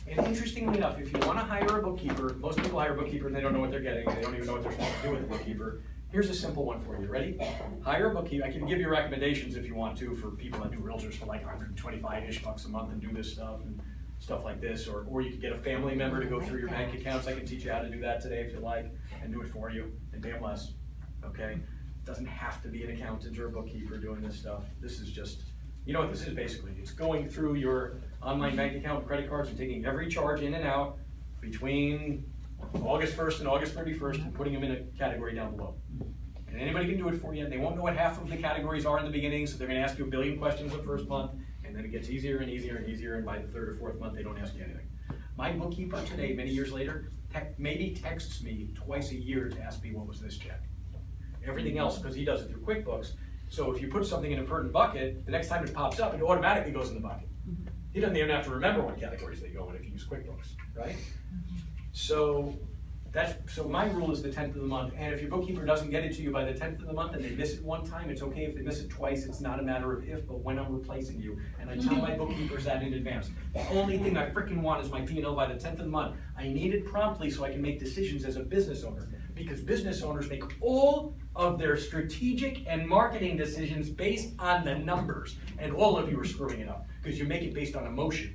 S2: And interestingly enough, if you want to hire a bookkeeper, most people hire a bookkeeper and they don't know what they're getting, and they don't even know what they're supposed to do with a bookkeeper. Here's a simple one for you. Ready? Hire a bookkeeper. I can give you recommendations if you want to for people that do realtors for like 125-ish bucks a month and do this stuff and stuff like this, or you can get a family member to go through your bank accounts. I can teach you how to do that today if you like, and do it for you, and damn less, okay? It doesn't have to be an accountant or a bookkeeper doing this stuff. This is just, you know what this is basically? It's going through your online bank account and credit cards and taking every charge in and out between August 1st and August 31st and putting them in a category down below. And anybody can do it for you, and they won't know what half of the categories are in the beginning, so they're gonna ask you a billion questions the first month, and then it gets easier and easier and easier, and by the 3rd or 4th month, they don't ask you anything. My bookkeeper today, many years later, maybe texts me twice a year to ask me what was this check. Everything else, because he does it through QuickBooks, so if you put something in a pertinent bucket, the next time it pops up, it automatically goes in the bucket. He doesn't even have to remember what categories they go in if you use QuickBooks, right? So my rule is the 10th of the month, and if your bookkeeper doesn't get it to you by the 10th of the month and they miss it one time, it's okay if they miss it twice. It's not a matter of if, but when I'm replacing you. And I tell my bookkeepers that in advance. The only thing I freaking want is my P&L by the 10th of the month. I need it promptly so I can make decisions as a business owner, because business owners make all of their strategic and marketing decisions based on the numbers, and all of you are screwing it up because you make it based on emotion.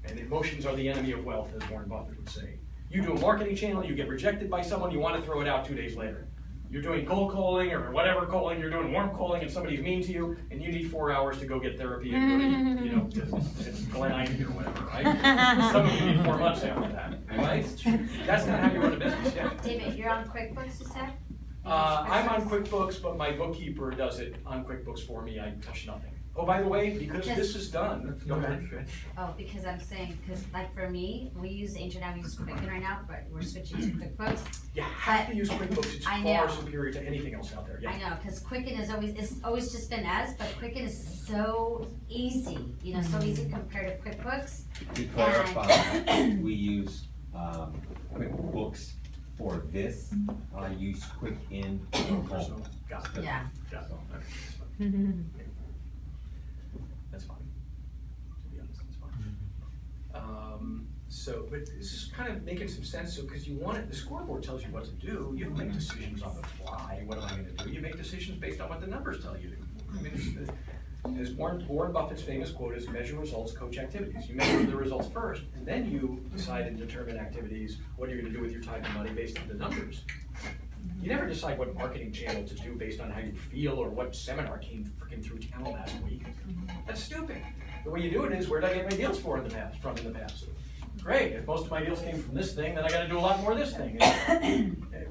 S2: And emotions are the enemy of wealth, as Warren Buffett would say. You do a marketing channel, you get rejected by someone, you want to throw it out 2 days later. You're doing cold calling or whatever calling, you're doing warm calling and somebody's mean to you, and you need 4 hours to go get therapy and go to, to Glen Ivy or whatever, right? Some of you need 4 months after that, right? That's not how you run a business, yeah.
S1: David, you're on QuickBooks, you said?
S2: I'm on QuickBooks, but my bookkeeper does it on QuickBooks for me. I touch nothing. Oh, by the way, because this is done. Go ahead.
S1: Oh, because I'm saying, because like for me, we use Internet, we use Quicken right now, but we're switching to QuickBooks.
S2: You have to use QuickBooks. It's
S1: I
S2: far
S1: know.
S2: superior to anything else out there. Yeah.
S1: I know, because Quicken is always just been us, but Quicken is so easy, so easy compared to QuickBooks.
S8: To clarify, we use QuickBooks for this. I use Quicken for home.
S2: So, got it.
S1: Yeah.
S2: Got it. Okay, that's fine. That's fine. To be honest, that's fine. But this is kind of making some sense. So, because you want it, the scoreboard tells you what to do. You don't make decisions on the fly. What am I going to do? You make decisions based on what the numbers tell you. I mean, as Warren Buffett's famous quote is, measure results, coach activities. You measure the results first, and then you decide and determine activities, what you're going to do with your time and money based on the numbers. You never decide what marketing channel to do based on how you feel or what seminar came freaking through town last week. That's stupid. The way you do it is, where did I get my deals from in the past? Great, if most of my deals came from this thing, then I gotta do a lot more of this thing.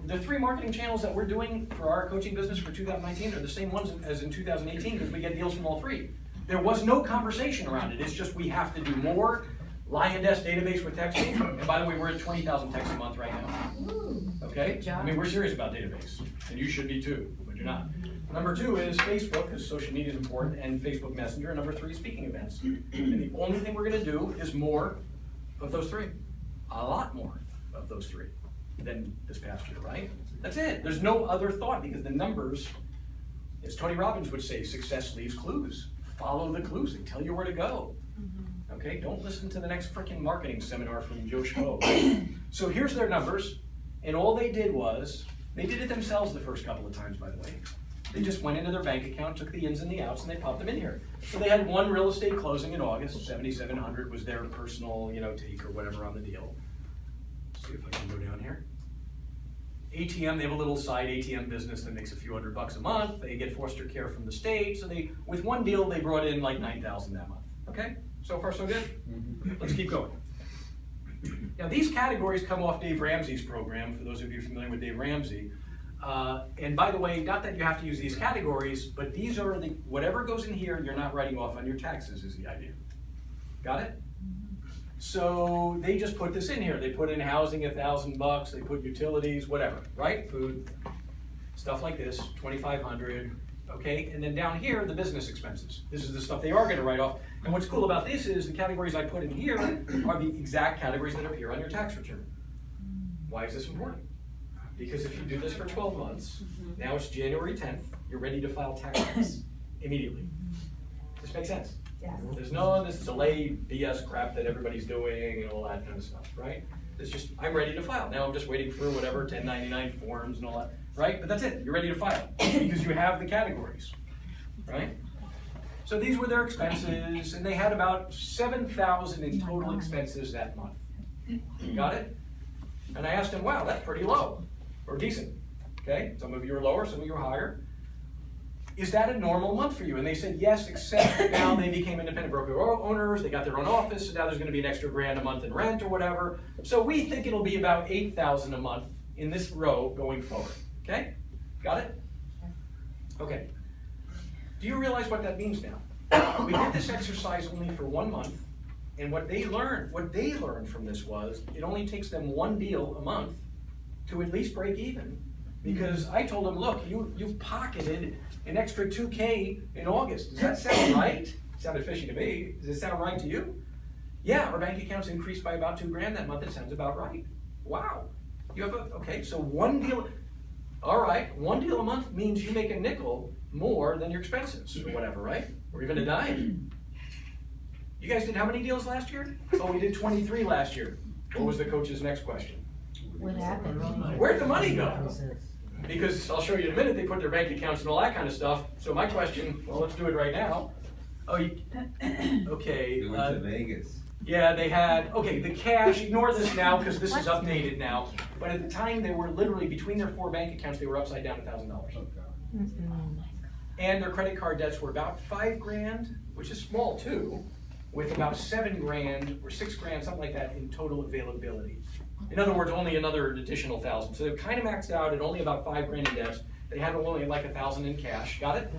S2: The 3 marketing channels that we're doing for our coaching business for 2019 are the same ones as in 2018 because we get deals from all 3. There was no conversation around it. It's just we have to do more. Lion Desk database with texting. And by the way, we're at 20,000 texts a month right now. Okay?
S3: Good job.
S2: I mean, we're serious about database. And you should be too, but you're not. Number 2 is Facebook, because social media is important, and Facebook Messenger. And number 3 is speaking events. And the only thing we're gonna do is more of those 3. A lot more of those 3 than this past year, right? That's it. There's no other thought, because the numbers, as Tony Robbins would say, success leaves clues. Follow the clues. They tell you where to go. Okay, don't listen to the next freaking marketing seminar from Joe Schmo. So here's their numbers, and all they did was, they did it themselves the first couple of times, by the way. They just went into their bank account, took the ins and the outs, and they popped them in here. So they had one real estate closing in August, 7,700 was their personal, take or whatever on the deal. Let's see if I can go down here. ATM, they have a little side ATM business that makes a few $100 a month. They get foster care from the state. So with one deal, they brought in like 9,000 that month. Okay, so far so good? Let's keep going. Now these categories come off Dave Ramsey's program, for those of you familiar with Dave Ramsey. And by the way, not that you have to use these categories, but these are whatever goes in here, you're not writing off on your taxes is the idea. Got it? So they just put this in here. They put in housing, $1,000, they put utilities, whatever, right? Food, stuff like this, 2,500, okay? And then down here, the business expenses. This is the stuff they are gonna write off. And what's cool about this is the categories I put in here are the exact categories that appear on your tax return. Why is this important? Because if you do this for 12 months, now it's January 10th, you're ready to file taxes immediately. This makes sense?
S6: Yes.
S2: There's no this delay BS crap that everybody's doing and all that kind of stuff, right? It's just, I'm ready to file. Now I'm just waiting for whatever 1099 forms and all that, right? But that's it, you're ready to file because you have the categories, right? So these were their expenses, and they had about 7,000 in total expenses that month. Got it? And I asked them, wow, that's pretty low, or decent, okay? Some of you are lower, some of you are higher. Is that a normal month for you? And they said, yes, except that now they became independent broker owners, they got their own office, so now there's gonna be an extra grand a month in rent or whatever. So we think it'll be about 8,000 a month in this row going forward, okay? Got it? Okay. Do you realize what that means now? We did this exercise only for 1 month, and what they learned from this was, it only takes them one deal a month to at least break even. Because I told them, look, you've pocketed an extra 2K in August. Does that sound right? It sounded fishy to me. Does it sound right to you? Yeah, our bank accounts increased by about $2 grand that month. It sounds about right. Wow. You have okay, so one deal, all right, one deal a month means you make a nickel more than your expenses or whatever, right? Or even a dime. You guys did how many deals last year? Oh, we did 23 last year. What was the coach's next question?
S3: What happened?
S2: Where'd the money go? Because I'll show you in a minute, they put their bank accounts and all that kind of stuff. So my question, well, let's do it right now. Oh, okay.
S8: They went to Vegas.
S2: Yeah, they had, okay, the cash, ignore this now because this is updated now. But at the time, they were literally, between their 4 bank accounts, they were upside down $1,000. And their credit card debts were about 5 grand, which is small too, with about 7 grand or 6 grand, something like that in total availability. In other words, only another additional 1,000. So they're kind of maxed out at only about 5 grand in debts. They had only like 1,000 in cash. Got it?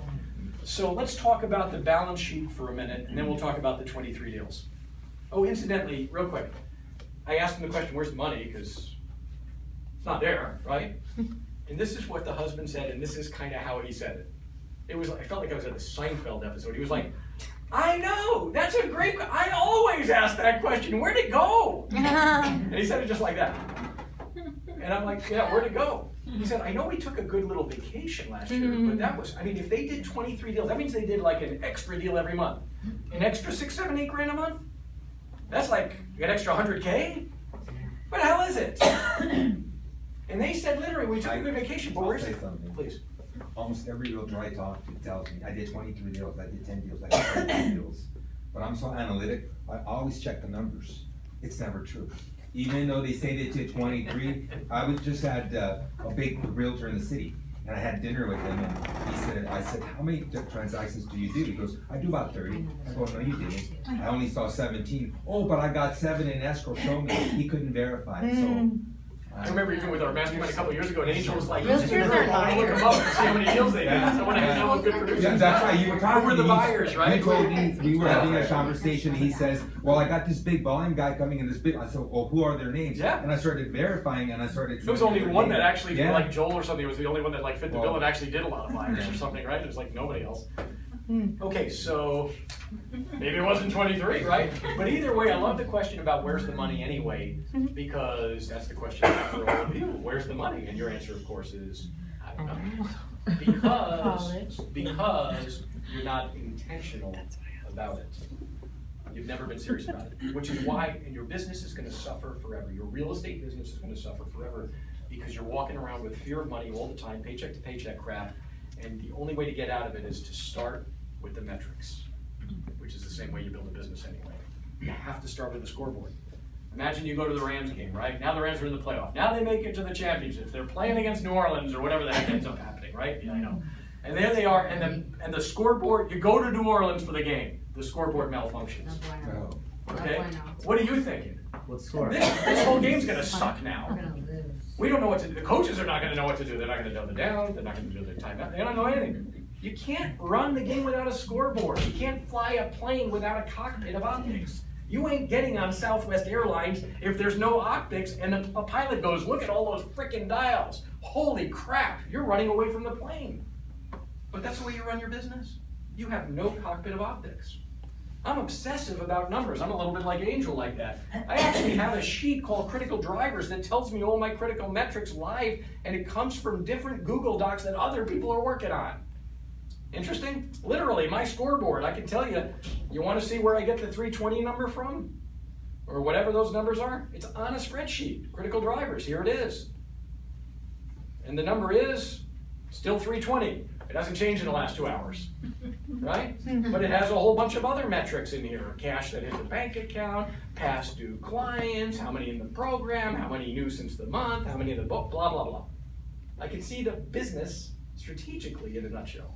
S2: So let's talk about the balance sheet for a minute, and then we'll talk about the 23 deals. Oh, incidentally, real quick, I asked them the question, where's the money? Because it's not there, right? And this is what the husband said, and this is kind of how he said it. I felt like I was at a Seinfeld episode. He was like, I know, that's a great, I always ask that question, where'd it go? And he said it just like that. And I'm like, yeah, where'd it go? He said, I know we took a good little vacation last year, but that was, I mean, if they did 23 deals, that means they did like an extra deal every month. An extra 6, 7, 8 grand a month? That's like an extra 100K? What the hell is it? And they said literally, we took a good vacation, but where's it? Please.
S9: Almost every realtor I talk to tells me, I did 23 deals, I did 10 deals, I did 10 deals. But I'm so analytic, I always check the numbers. It's never true. Even though they say they did 23, I just had a big realtor in the city, and I had dinner with him, and I said, how many transactions do you do? He goes, I do about 30. I go, no, you didn't. I only saw 17. Oh, but I got 7 in escrow, show me. He couldn't verify it, so.
S2: I remember even with our mastermind a couple of years ago, and Angel was like,
S3: Realtors are
S2: look them up and see how many deals they did. So when I know what good producers
S9: Yeah, that's right. You were talking.
S2: We're the buyers, right?
S9: You told me we were having a conversation. He says, "Well, I got this big volume guy coming in this big." I said, "Well, who are their names?"
S2: Yeah.
S9: And I started verifying, and I started.
S2: There was only one that actually,
S9: Yeah.
S2: like Joel or something, was the only one that like fit the bill
S9: Well,
S2: and actually did a lot of buyers
S9: yeah.
S2: or something, right? It was like nobody else. Okay, so maybe it wasn't 23, right? But either way, I love the question about where's the money anyway, because that's the question I have for all of you. Where's the money? And your answer, of course, is I don't know. Because you're not intentional about it. You've never been serious about it, which is why, and your business is going to suffer forever. Your real estate business is going to suffer forever because you're walking around with fear of money all the time, paycheck to paycheck crap. And the only way to get out of it is to start with the metrics, which is the same way you build a business anyway. You have to start with the scoreboard. Imagine you go to the Rams game, right? Now the Rams are in the playoff. Now they make it to the championship. They're playing against New Orleans or whatever the heck ends up happening, right? Yeah, I know. And there they are, and the scoreboard, you go to New Orleans for the game. The scoreboard malfunctions.
S1: No bueno.
S2: Okay?
S1: No bueno.
S2: What are you thinking?
S5: What score?
S2: This whole game's gonna suck now.
S1: We're gonna lose.
S2: We don't know what to do. The coaches are not gonna know what to do. They're not gonna dumb it down. They're not gonna do their timeout. They don't know anything. You can't run the game without a scoreboard. You can't fly a plane without a cockpit of optics. You ain't getting on Southwest Airlines if there's no optics and a pilot goes, look at all those freaking dials. Holy crap, you're running away from the plane. But that's the way you run your business. You have no cockpit of optics. I'm obsessive about numbers. I'm a little bit like Angel like that. I actually have a sheet called Critical Drivers that tells me all my critical metrics live, and it comes from different Google Docs that other people are working on. Interesting? Literally, my scoreboard, I can tell you, you want to see where I get the 320 number from? Or whatever those numbers are? It's on a spreadsheet. Critical Drivers, here it is. And the number is still 320. It hasn't changed in the last 2 hours, right? But it has a whole bunch of other metrics in here. Cash that hit the bank account, past due clients, how many in the program, how many new since the month, how many in the book, blah, blah, blah. I can see the business strategically in a nutshell.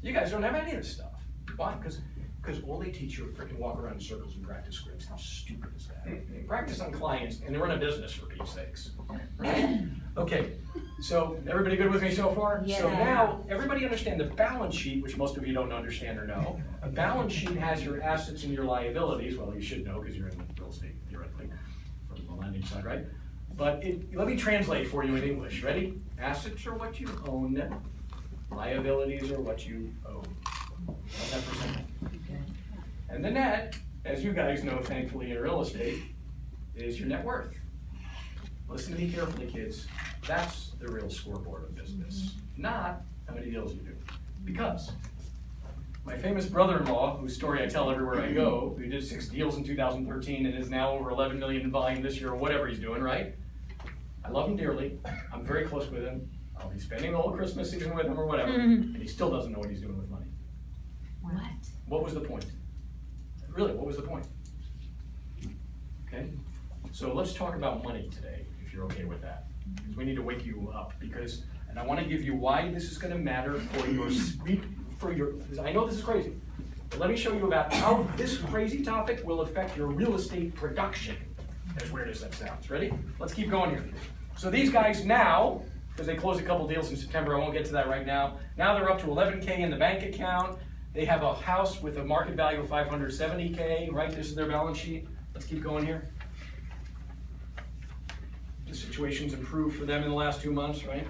S2: You guys don't have any of this stuff. Why? Because all they teach you is freaking walk around in circles and practice scripts. How stupid is that? Practice on clients and they run a business for Pete's sakes. Right? Okay, so everybody good with me so far?
S3: Yeah.
S2: So now, everybody understand the balance sheet, which most of you don't understand or know. A balance sheet has your assets and your liabilities. Well, you should know because you're in real estate, theoretically, from the lending side, right? But let me translate for you in English. Ready? Assets are what you own. Liabilities are what you owe. How's that for simple? And the net, as you guys know, thankfully, in real estate, is your net worth. Listen to me carefully, kids. That's the real scoreboard of business, not how many deals you do. Because my famous brother-in-law, whose story I tell everywhere I go, who did 6 deals in 2013 and is now over 11 million in volume this year or whatever he's doing, right? I love him dearly. I'm very close with him. I'll be spending the whole Christmas season with him or whatever, and he still doesn't know what he's doing with money.
S1: What?
S2: What was the point? Really, what was the point? Okay, so let's talk about money today, if you're okay with that. Because we need to wake you up, and I want to give you why this is going to matter for your, I know this is crazy, but let me show you about how this crazy topic will affect your real estate production, as weird as that sounds. Ready? Let's keep going here. So these guys now, because they closed a couple deals in September, I won't get to that right now. Now they're up to 11K in the bank account. They have a house with a market value of 570K, right? This is their balance sheet. Let's keep going here. The situation's improved for them in the last 2 months, right?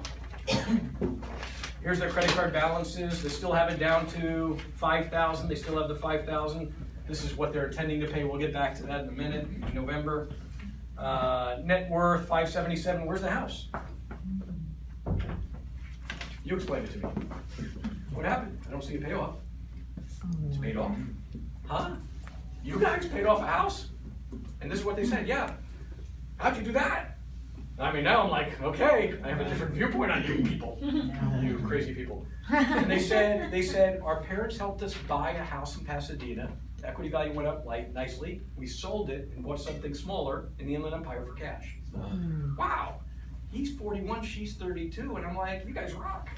S2: Here's their credit card balances. They still have it down to 5,000. They still have the 5,000. This is what they're intending to pay. We'll get back to that in a minute, in November. Net worth, 577. Where's the house? You explain it to me. What happened? I don't see a payoff. It's paid off. Huh? You guys paid off a house? And this is what they said, yeah. How'd you do that? I mean, now I'm like, okay, I have a different viewpoint on you people. You crazy people. And they said, our parents helped us buy a house in Pasadena. Equity value went up nicely. We sold it and bought something smaller in the Inland Empire for cash. Wow. He's 41, she's 32, and I'm like, you guys rock.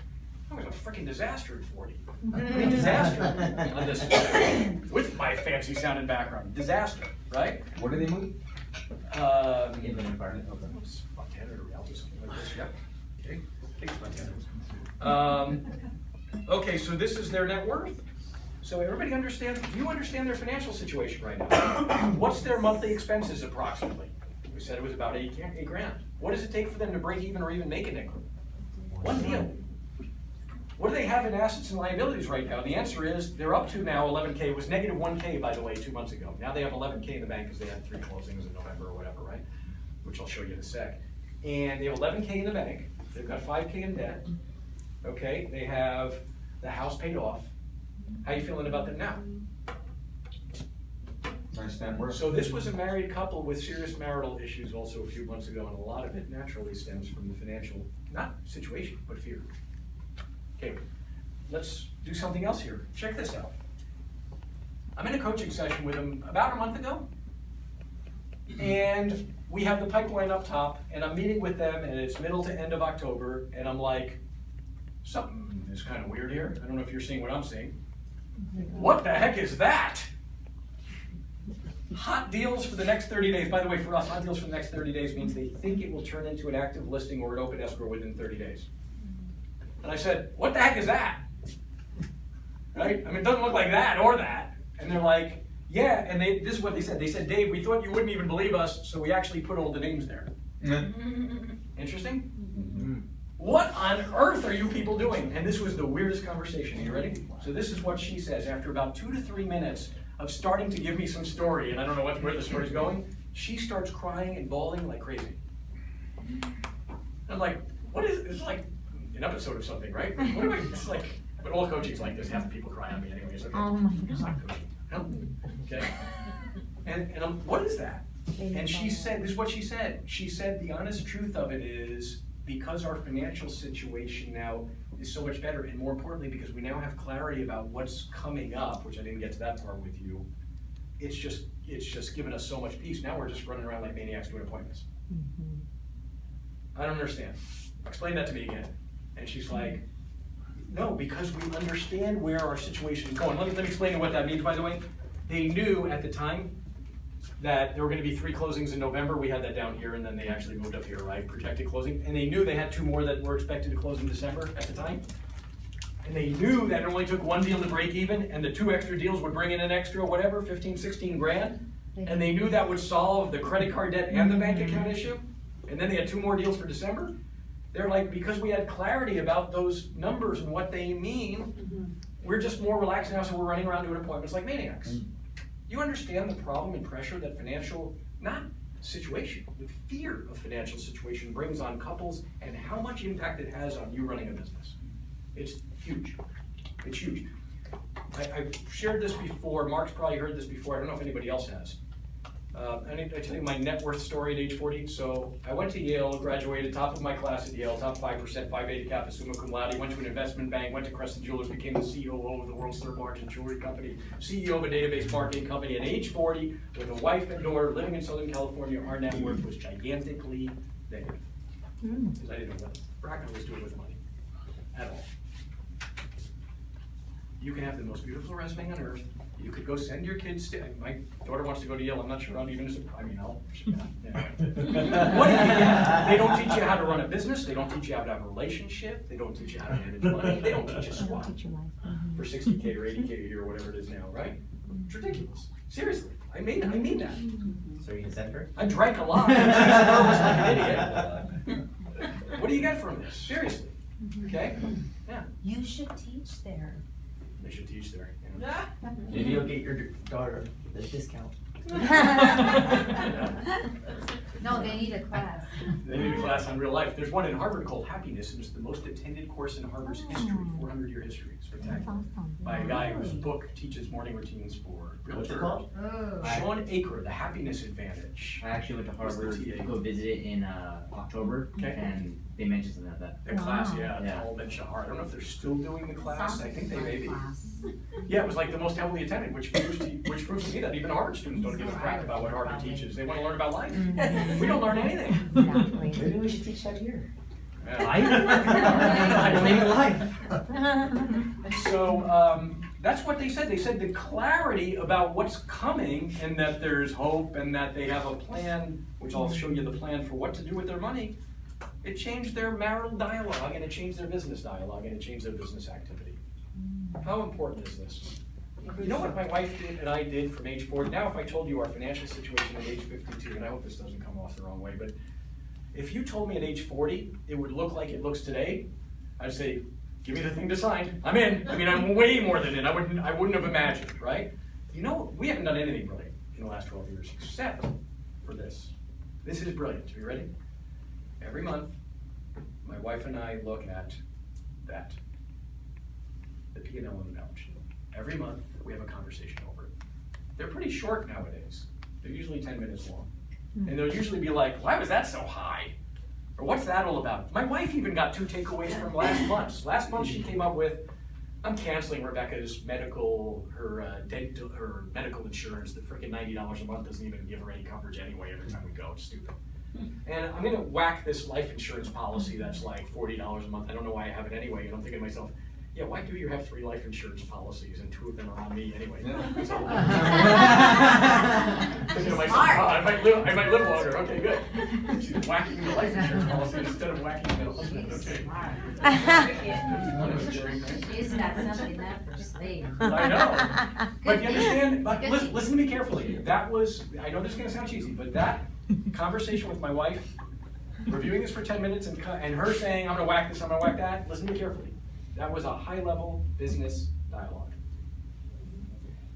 S2: I was a freaking disaster at 40. I mean, disaster on this with my fancy sounding background. Disaster, right?
S9: Where did they move?
S5: Inland Empire. Okay.
S2: Montana or Rialto, something like this. Yeah. Okay. I think it's Montana. Okay, so this is their net worth. So everybody understands. Do you understand their financial situation right now? What's their monthly expenses approximately? We said it was about $8 grand. What does it take for them to break even or even make an income? One deal. What do they have in assets and liabilities right now? The answer is they're up to now 11K. It was negative 1K, by the way, 2 months ago. Now they have 11K in the bank because they had 3 closings in November or whatever, right? Which I'll show you in a sec. And they have 11K in the bank. They've got 5K in debt. Okay, they have the house paid off. How you feeling about them now?
S9: Nice net worth.
S2: So this was a married couple with serious marital issues also a few months ago, and a lot of it naturally stems from the financial, not situation, but fear. Okay, let's do something else here. Check this out. I'm in a coaching session with him about a month ago, and we have the pipeline up top, and I'm meeting with them, and it's middle to end of October, and I'm like, something is kind of weird here. I don't know if you're seeing what I'm seeing. What the heck is that? Hot deals for the next 30 days. By the way, for us, hot deals for the next 30 days means they think it will turn into an active listing or an open escrow within 30 days. And I said, what the heck is that? Right? I mean, it doesn't look like that or that. And they're like, yeah, and this is what they said. They said, Dave, we thought you wouldn't even believe us, so we actually put all the names there. Interesting? What on earth are you people doing? And this was the weirdest conversation. Are you ready? So this is what she says after about 2 to 3 minutes of starting to give me some story, and I don't know where the story's going. She starts crying and bawling like crazy. I'm like, what is this? Is like an episode of something, right? What am I? It's like, but all coaching's like this. Half the people cry on me anyway. So
S6: Oh my
S2: it's not coaching. No? Okay. And I'm, what is that? And she said, this is what she said. She said the honest truth of it is, because our financial situation now is so much better, and more importantly, because we now have clarity about what's coming up, which I didn't get to that part with you, it's just given us so much peace. Now we're just running around like maniacs doing appointments. I don't understand. Explain that to me again. And she's like, no, because we understand where our situation is going. Let me explain what that means, by the way. They knew at the time that there were going to be 3 closings in November. We had that down here, and then they actually moved up here, right? Projected closing. And they knew they had 2 more that were expected to close in December at the time. And they knew that it only took 1 deal to break even, and the 2 extra deals would bring in an extra, whatever, 15, 16 grand. And they knew that would solve the credit card debt and the bank account issue. And then they had 2 more deals for December. They're like, because we had clarity about those numbers and what they mean, we're just more relaxed now, so we're running around doing appointments like maniacs. You understand the problem and pressure that financial, not situation, the fear of financial situation brings on couples, and how much impact it has on you running a business. It's huge. It's huge. I've shared this before. Mark's probably heard this before. I don't know if anybody else has. I tell you my net worth story at age 40. So I went to Yale, graduated, top of my class at Yale, top 5%, 580 Kappa, summa cum laude. Went to an investment bank, went to Crescent Jewelers, became the COO of the world's 3rd largest jewelry company, CEO of a database marketing company. At age 40, with a wife and daughter, living in Southern California, our net worth was gigantically negative. Because I didn't know what Bracknell was doing with money at all. You can have the most beautiful resume on earth. You could go send your kids to, my daughter wants to go to Yale, I'm not sure I'm even, I mean, I'll, yeah. What do you get? They don't teach you how to run a business, they don't teach you how to have a relationship, they don't teach you how to manage money, they don't teach you squat for 60K or 80K a year or whatever it is now, right? It's ridiculous. Seriously, I mean that.
S4: So you can send her?
S2: I drank a lot, and she's nervous like an idiot. What do you get from this? Seriously, okay? Yeah.
S6: You should teach there.
S2: They should teach there. Yeah.
S5: Maybe you'll get your daughter the discount.
S3: No, they need a class.
S2: They need a class on real life. There's one in Harvard called Happiness, and it's the most attended course in Harvard's history, 400-year history. Spectacular. By a guy whose book teaches morning routines for real
S5: What's it
S2: terms.
S5: called?
S3: Oh.
S2: Sean Aker, The Happiness Advantage.
S10: I actually went to
S2: Who's the
S10: Harvard
S2: TA?
S10: to go visit it in October,
S2: Okay.
S10: and they mentioned something like that.
S2: The class, yeah,
S10: Yeah.
S2: Talbot Shahar. I don't know if they're still doing the class.
S1: Sounds
S2: I
S1: like
S2: think
S1: a
S2: they
S1: fun
S2: may be.
S1: class.
S2: Yeah, it was like the most heavily attended, which proves to me that even Harvard students don't give a crap about what Harvard teaches. They want to learn about life. We don't learn anything.
S5: Maybe we should teach that here.
S2: So that's what they said. They said the clarity about what's coming and that there's hope and that they have a plan, which I'll show you the plan for what to do with their money. It changed their marital dialogue, and it changed their business dialogue, and it changed their business activity. How important is this? You know what my wife did and I did from age 40? Now if I told you our financial situation at age 52, and I hope this doesn't come off the wrong way, but if you told me at age 40 it would look like it looks today, I'd say, give me the thing to sign. I'm in. I mean, I'm way more than in. I wouldn't have imagined, right? You know, we haven't done anything brilliant in the last 12 years except for this. This is brilliant. Are you ready? Every month, my wife and I look at that, the P&L on the balance sheet. Every month, we have a conversation over it. They're pretty short nowadays. They're usually 10 minutes long. And they'll usually be like, why was that so high? Or what's that all about? My wife even got 2 takeaways from last month. Last month she came up with, I'm canceling Rebecca's medical, her dental, her medical insurance. The freaking $90 a month doesn't even give her any coverage anyway every time we go. It's stupid. And I'm gonna whack this life insurance policy that's like $40 a month. I don't know why I have it anyway. And I'm thinking to myself, yeah, why do you have 3 life insurance policies and 2 of them are on me anyway? So, thinking to myself, oh, I might live longer. Okay, good. She's whacking the life insurance policy instead of whacking the husband. Okay.
S1: She's got something that for sleep.
S2: I know. But you understand, but listen to me carefully. That was, I know this is gonna sound cheesy, but that conversation with my wife, reviewing this for 10 minutes and her saying, I'm gonna whack this, I'm gonna whack that, listen to me carefully. That was a high-level business dialogue.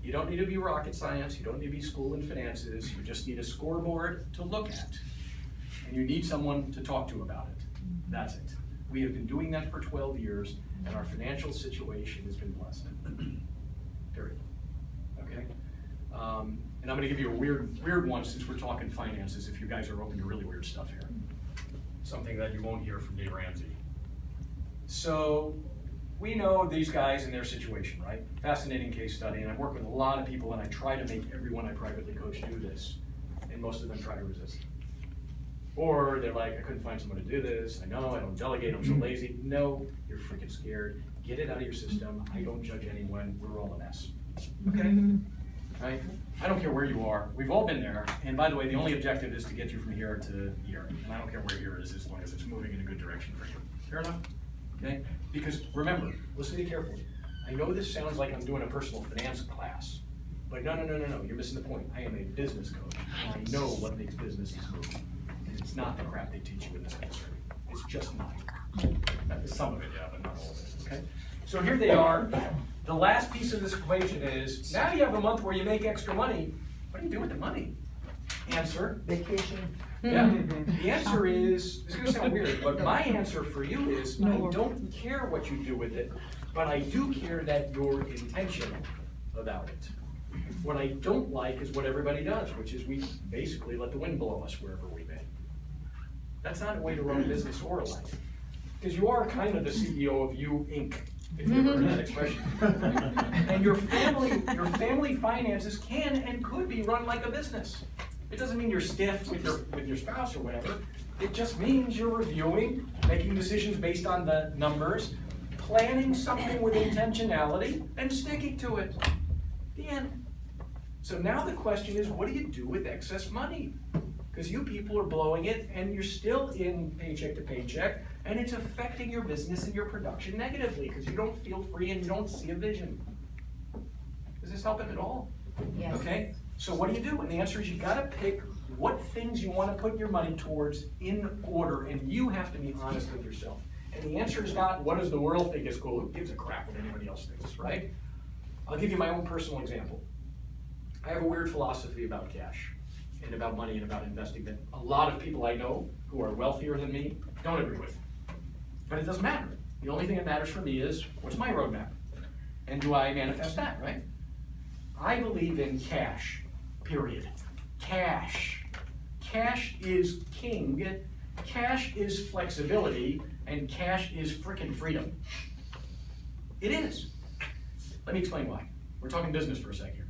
S2: You don't need to be rocket science, you don't need to be school in finances, you just need a scoreboard to look at. And you need someone to talk to about it. That's it. We have been doing that for 12 years, and our financial situation has been blessed. Period. Okay? And I'm gonna give you a weird one since we're talking finances, if you guys are open to really weird stuff here. Something that you won't hear from Dave Ramsey. So, we know these guys and their situation, right? Fascinating case study, and I work with a lot of people and I try to make everyone I privately coach do this, and most of them try to resist. Or they're like, I couldn't find someone to do this, I know, I don't delegate, I'm so lazy. No, you're freaking scared. Get it out of your system. I don't judge anyone, we're all a mess. Okay? Right? I don't care where you are, we've all been there, and by the way, the only objective is to get you from here to here, and I don't care where here is as long as it's moving in a good direction for you. Fair enough? Okay? Because remember, listen to me carefully. I know this sounds like I'm doing a personal finance class, but no, you're missing the point. I am a business coach. I know what makes businesses move. And it's not the crap they teach you in this industry. It's just not. Some of it, yeah, but not all of it, okay? So here they are. The last piece of this equation is, now you have a month where you make extra money. What do you do with the money? Answer.
S5: Vacation.
S2: Yeah, the answer is, it's gonna sound weird, but my answer for you is, I don't care what you do with it, but I do care that you're intentional about it. What I don't like is what everybody does, which is we basically let the wind blow us wherever we may. That's not a way to run a business or a life. Because you are kind of the CEO of You Inc., if you've ever heard that expression. And your family finances can and could be run like a business. It doesn't mean you're stiff with your spouse or whatever. It just means you're reviewing, making decisions based on the numbers, planning something with intentionality, and sticking to it. The end. So now the question is, what do you do with excess money? Because you people are blowing it, and you're still in paycheck to paycheck, and it's affecting your business and your production negatively, because you don't feel free and you don't see a vision. Is this helping at all?
S1: Yes.
S2: Okay? So what do? And the answer is you gotta pick what things you wanna put your money towards in order, and you have to be honest with yourself. And the answer is not, what does the world think is cool? Who gives a crap what anybody else thinks, right? I'll give you my own personal example. I have a weird philosophy about cash, and about money, and about investing that a lot of people I know who are wealthier than me don't agree with. But it doesn't matter. The only thing that matters for me is, what's my roadmap? And do I manifest that, right? I believe in cash. Period. Cash. Cash is king. Cash is flexibility, and cash is frickin' freedom. It is. Let me explain why. We're talking business for a second here.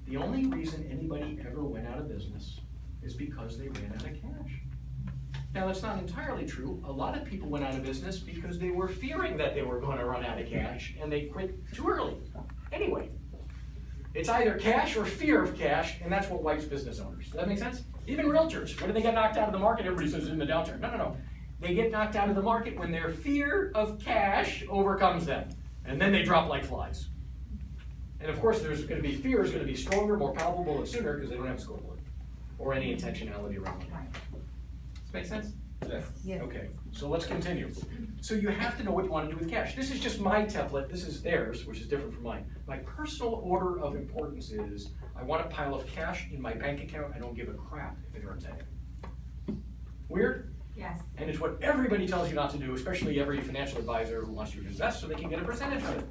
S2: The only reason anybody ever went out of business is because they ran out of cash. Now, that's not entirely true. A lot of people went out of business because they were fearing that they were going to run out of cash, and they quit too early. Anyway. It's either cash or fear of cash, and that's what wipes business owners. Does that make sense? Even realtors, when do they get knocked out of the market? Everybody says it's in the downturn. No. They get knocked out of the market when their fear of cash overcomes them, and then they drop like flies. And of course, fear is going to be stronger, more palpable, and sooner because they don't have a scoreboard or any intentionality around it. Does that make sense?
S5: Yes.
S2: Okay, so let's continue. So you have to know what you want to do with cash. This is just my template. This is theirs, which is different from mine. My personal order of importance is I want a pile of cash in my bank account. I don't give a crap if it earns anything. Weird?
S1: Yes.
S2: And it's what everybody tells you not to do, especially every financial advisor who wants you to invest so they can get a percentage of it.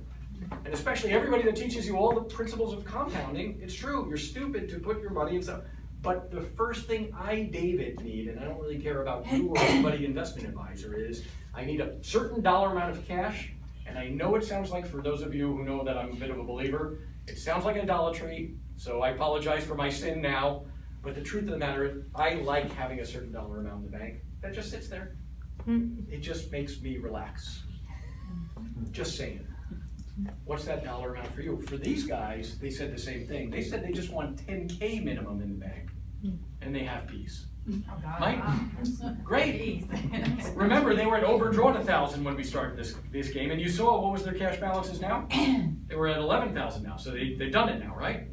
S2: And especially everybody that teaches you all the principles of compounding. It's true, you're stupid to put your money in stuff. But the first thing I, David, need, and I don't really care about you or anybody investment advisor, is I need a certain dollar amount of cash And I know it sounds like, for those of you who know that I'm a bit of a believer, it sounds like idolatry, so I apologize for my sin now. But the truth of the matter is, I like having a certain dollar amount in the bank that just sits there. It just makes me relax. Just saying. What's that dollar amount for you? For these guys, they said the same thing. They said they just want 10K minimum in the bank, and they have peace. Right? Great. Remember, they were at overdrawn 1,000 when we started this game, and you saw what was their cash balances now? They were at 11,000 now, so they've done it now, right?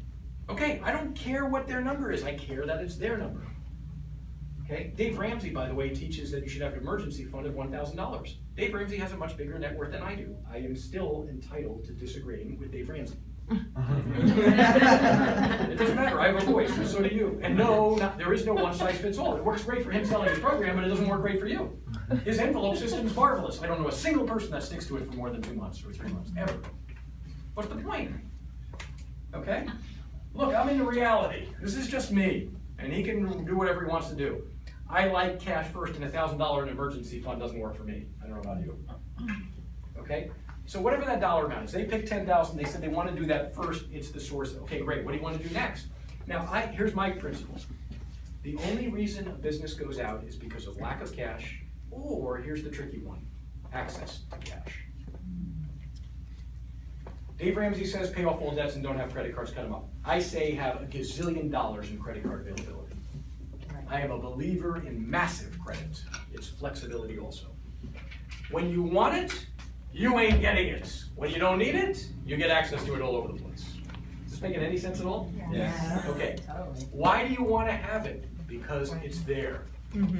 S2: Okay, I don't care what their number is. I care that it's their number. Okay, Dave Ramsey, by the way, teaches that you should have an emergency fund of $1,000. Dave Ramsey has a much bigger net worth than I do. I am still entitled to disagreeing with Dave Ramsey. It doesn't matter, I have a voice, and so do you. And no, there is no one size fits all. It works great for him selling his program, but it doesn't work great for you. His envelope system is marvelous. I don't know a single person that sticks to it for more than 2 months or 3 months, ever. What's the point? Okay? Look, I'm into reality. This is just me, and he can do whatever he wants to do. I like cash first, and $1,000 in emergency fund doesn't work for me. I don't know about you. Okay? So whatever that dollar amount is, they picked 10,000, they said they want to do that first, it's the source. Okay, great, what do you want to do next? Now, here's my principle. The only reason a business goes out is because of lack of cash, or here's the tricky one, access to cash. Dave Ramsey says pay off all debts and don't have credit cards, cut them up. I say have a gazillion dollars in credit card availability. I am a believer in massive credit. It's flexibility also. When you want it, you ain't getting it. When you don't need it, you get access to it all over the place. Is this making any sense at all?
S3: Yes.
S2: Okay. Why do you want to have it? Because it's there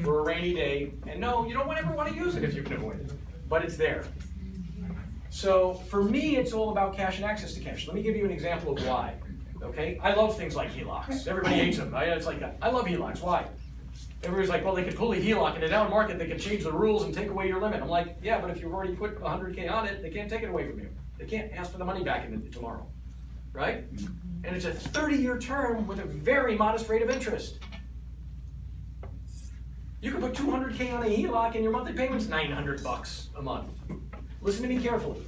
S2: for a rainy day. And no, you don't ever want to use it if you can avoid it. But it's there. So for me, it's all about cash and access to cash. Let me give you an example of why. Okay? I love things like HELOCs. Everybody hates them. It's like I love HELOCs. Why? Everybody's like, well, they could pull a HELOC in a down market, they could change the rules and take away your limit. I'm like, yeah, but if you've already put 100K on it, they can't take it away from you. They can't ask for the money back tomorrow, right? And it's a 30-year term with a very modest rate of interest. You can put 200K on a HELOC and your monthly payment's $900 a month. Listen to me carefully.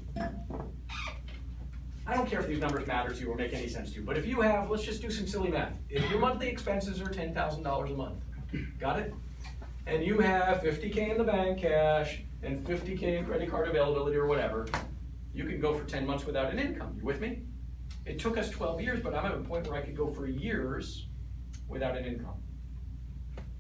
S2: I don't care if these numbers matter to you or make any sense to you, but if you have, let's just do some silly math. If your monthly expenses are $10,000 a month, got it? And you have 50K in the bank cash and 50K in credit card availability or whatever, you can go for 10 months without an income. You with me? It took us 12 years, but I'm at a point where I could go for years without an income.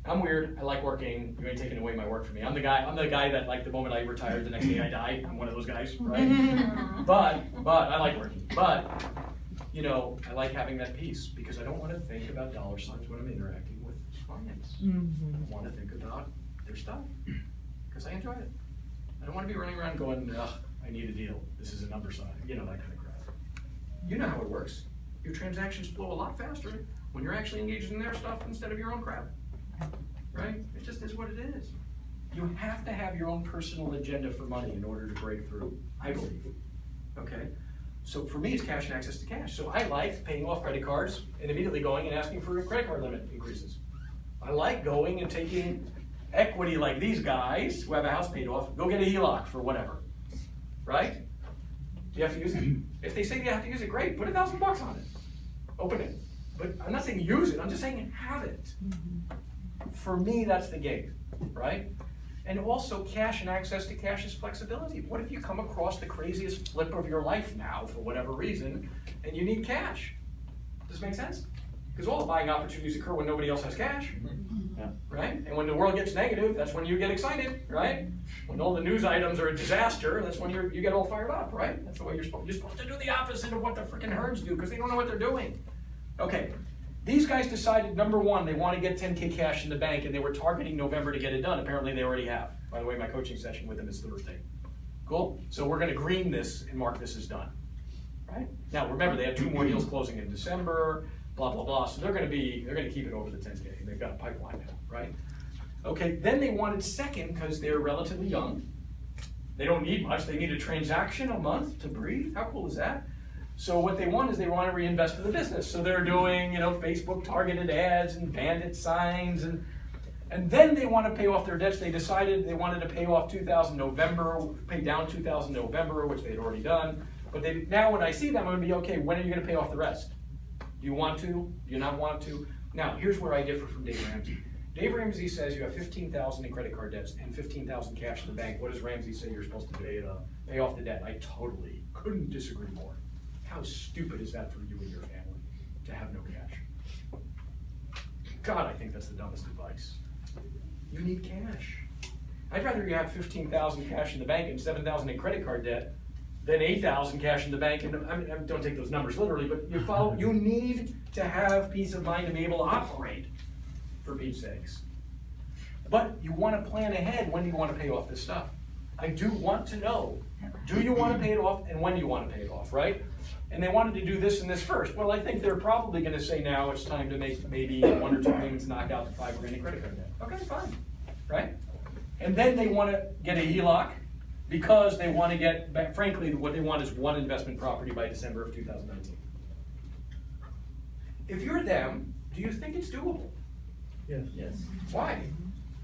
S2: I'm weird. I like working. You ain't taking away my work from me. I'm the guy that, like, the moment I retire, the next day I die. I'm one of those guys, right? But I like working. But, you know, I like having that peace because I don't want to think about dollar signs when I'm interacting with clients. I want to think about their stuff because I enjoy it. I don't want to be running around going, ugh, I need a deal. This is a number sign. You know, that kind of crap. You know how it works. Your transactions flow a lot faster when you're actually engaged in their stuff instead of your own crap. Right? It just is what it is. You have to have your own personal agenda for money in order to break through, I believe. Okay? So for me, it's cash and access to cash. So I like paying off credit cards and immediately going and asking for credit card limit increases. I like going and taking equity like these guys who have a house paid off, go get a HELOC for whatever. Right? You have to use it. If they say you have to use it, great, put $1,000 on it. Open it. But I'm not saying use it, I'm just saying have it. For me, that's the game, right? And also, cash and access to cash is flexibility. What if you come across the craziest flip of your life now, for whatever reason, and you need cash? Does this make sense? Because all the buying opportunities occur when nobody else has cash, right? And when the world gets negative, that's when you get excited, right? When all the news items are a disaster, that's when you get all fired up, right? That's the way you're supposed to do the opposite of what the freaking herds do, because they don't know what they're doing. Okay. These guys decided, number one, they want to get 10K cash in the bank, and they were targeting November to get it done. Apparently, they already have. By the way, my coaching session with them is Thursday. Cool? So we're going to green this and mark this as done. Right? Now, remember, they have 2 more deals closing in December, blah, blah, blah. So they're going to keep it over the 10K. They've got a pipeline now, right? Okay, then they wanted second because they're relatively young. They don't need much. They need a transaction a month to breathe. How cool is that? So what they want is they want to reinvest in the business. So they're doing, Facebook targeted ads and bandit signs and And then they want to pay off their debts. They decided they wanted to pay off 2000 November, pay down 2000 November, which they had already done. But now when I see them, I'm going to be, okay, when are you going to pay off the rest? Do you want to? Do you not want to? Now, here's where I differ from Dave Ramsey. Dave Ramsey says you have 15,000 in credit card debts and 15,000 cash in the bank. What does Ramsey say you're supposed to do? Pay off the debt. I totally couldn't disagree more. How stupid is that for you and your family to have no cash? God, I think that's the dumbest advice. You need cash. I'd rather you have 15,000 cash in the bank and 7,000 in credit card debt than 8,000 cash in the bank. And I mean, don't take those numbers literally, but you follow. You need to have peace of mind to be able to operate, for Pete's sakes. But you want to plan ahead. When do you want to pay off this stuff? I do want to know. Do you want to pay it off, and when do you want to pay it off, right? And they wanted to do this and this first. Well, I think they're probably going to say now it's time to make maybe 1 or 2 payments, knock out the $5,000 in credit card debt. Okay, fine, right? And then they want to get a HELOC because they want to get back. Frankly, what they want is 1 investment property by December of 2019. If you're them, do you think it's doable?
S7: Yes.
S2: Why?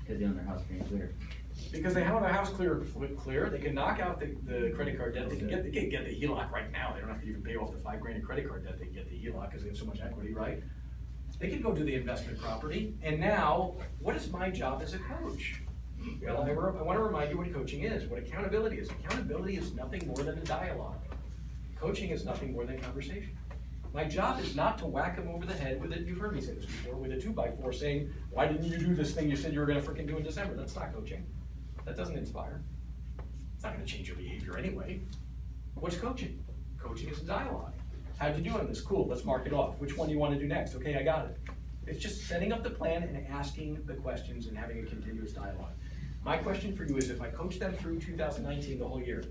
S10: Because they own their house free and clear.
S2: Because they have their house clear, they can knock out the credit card debt, they can get the HELOC right now, they don't have to even pay off the $5,000 in credit card debt, they can get the HELOC because they have so much equity, right? They can go do the investment property, and now, what is my job as a coach? Well, I want to remind you what coaching is, what accountability is. Accountability is nothing more than a dialogue. Coaching is nothing more than conversation. My job is not to whack them over the head with it, you've heard me say this before, with a 2x4 saying, why didn't you do this thing you said you were going to freaking do in December? That's not coaching. That doesn't inspire. It's not going to change your behavior anyway. What's coaching? Coaching is a dialogue. How'd you do on this? Cool, let's mark it off. Which one do you want to do next? Okay, I got it. It's just setting up the plan and asking the questions and having a continuous dialogue. My question for you is, if I coach them through 2019, the whole year,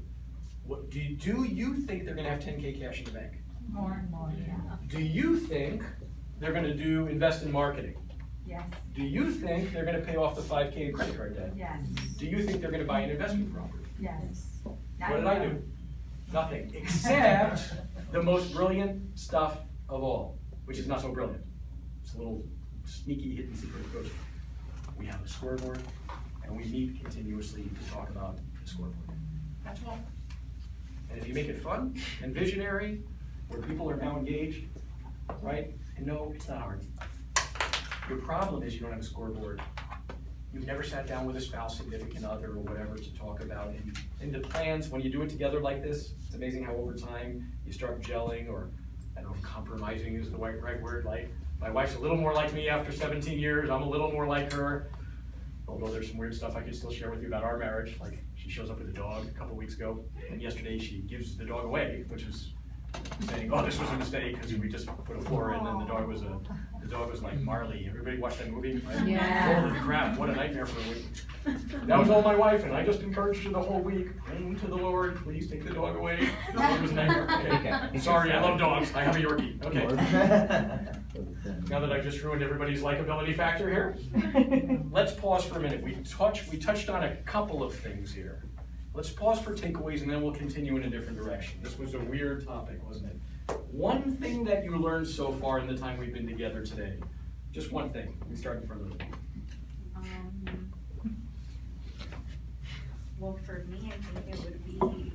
S2: what do you think they're going to have 10K cash in the bank?
S3: More and more, yeah.
S2: Do you think they're going to invest in marketing?
S3: Yes.
S2: Do you think they're going to pay off the $5,000 in credit card debt?
S3: Yes.
S2: Do you think they're going to buy an investment property?
S3: Yes.
S2: What did I do? Nothing, except the most brilliant stuff of all, which is not so brilliant. It's a little sneaky hidden secret of coaching. We have a scoreboard, and we meet continuously to talk about the scoreboard. That's all. And if you make it fun and visionary, where people are now engaged, right? And no, it's not hard. Your problem is you don't have a scoreboard. You've never sat down with a spouse, significant other, or whatever to talk about it. And the plans, when you do it together like this, it's amazing how over time you start gelling, or I don't know if compromising is the right word. Like, my wife's a little more like me after 17 years, I'm a little more like her. Although there's some weird stuff I could still share with you about our marriage. Like, she shows up with a dog a couple weeks ago, and yesterday she gives the dog away, which was saying, oh, this was a mistake because we just put a floor in, and the dog was like Marley. Everybody watched that movie? Right?
S3: Yeah.
S2: Holy crap, what a nightmare for a week. That was all my wife, and I just encouraged her the whole week, praying to the Lord, please take the dog away. The dog was a nightmare. Okay. Sorry, I love dogs. I have a Yorkie. Okay. Now that I've just ruined everybody's likability factor here, let's pause for a minute. We touched on a couple of things here. Let's pause for takeaways, and then we'll continue in a different direction. This was a weird topic, wasn't it? One thing that you learned so far in the time we've been together today. Just one thing. We start in front of the
S6: Well, for me, I think it would be,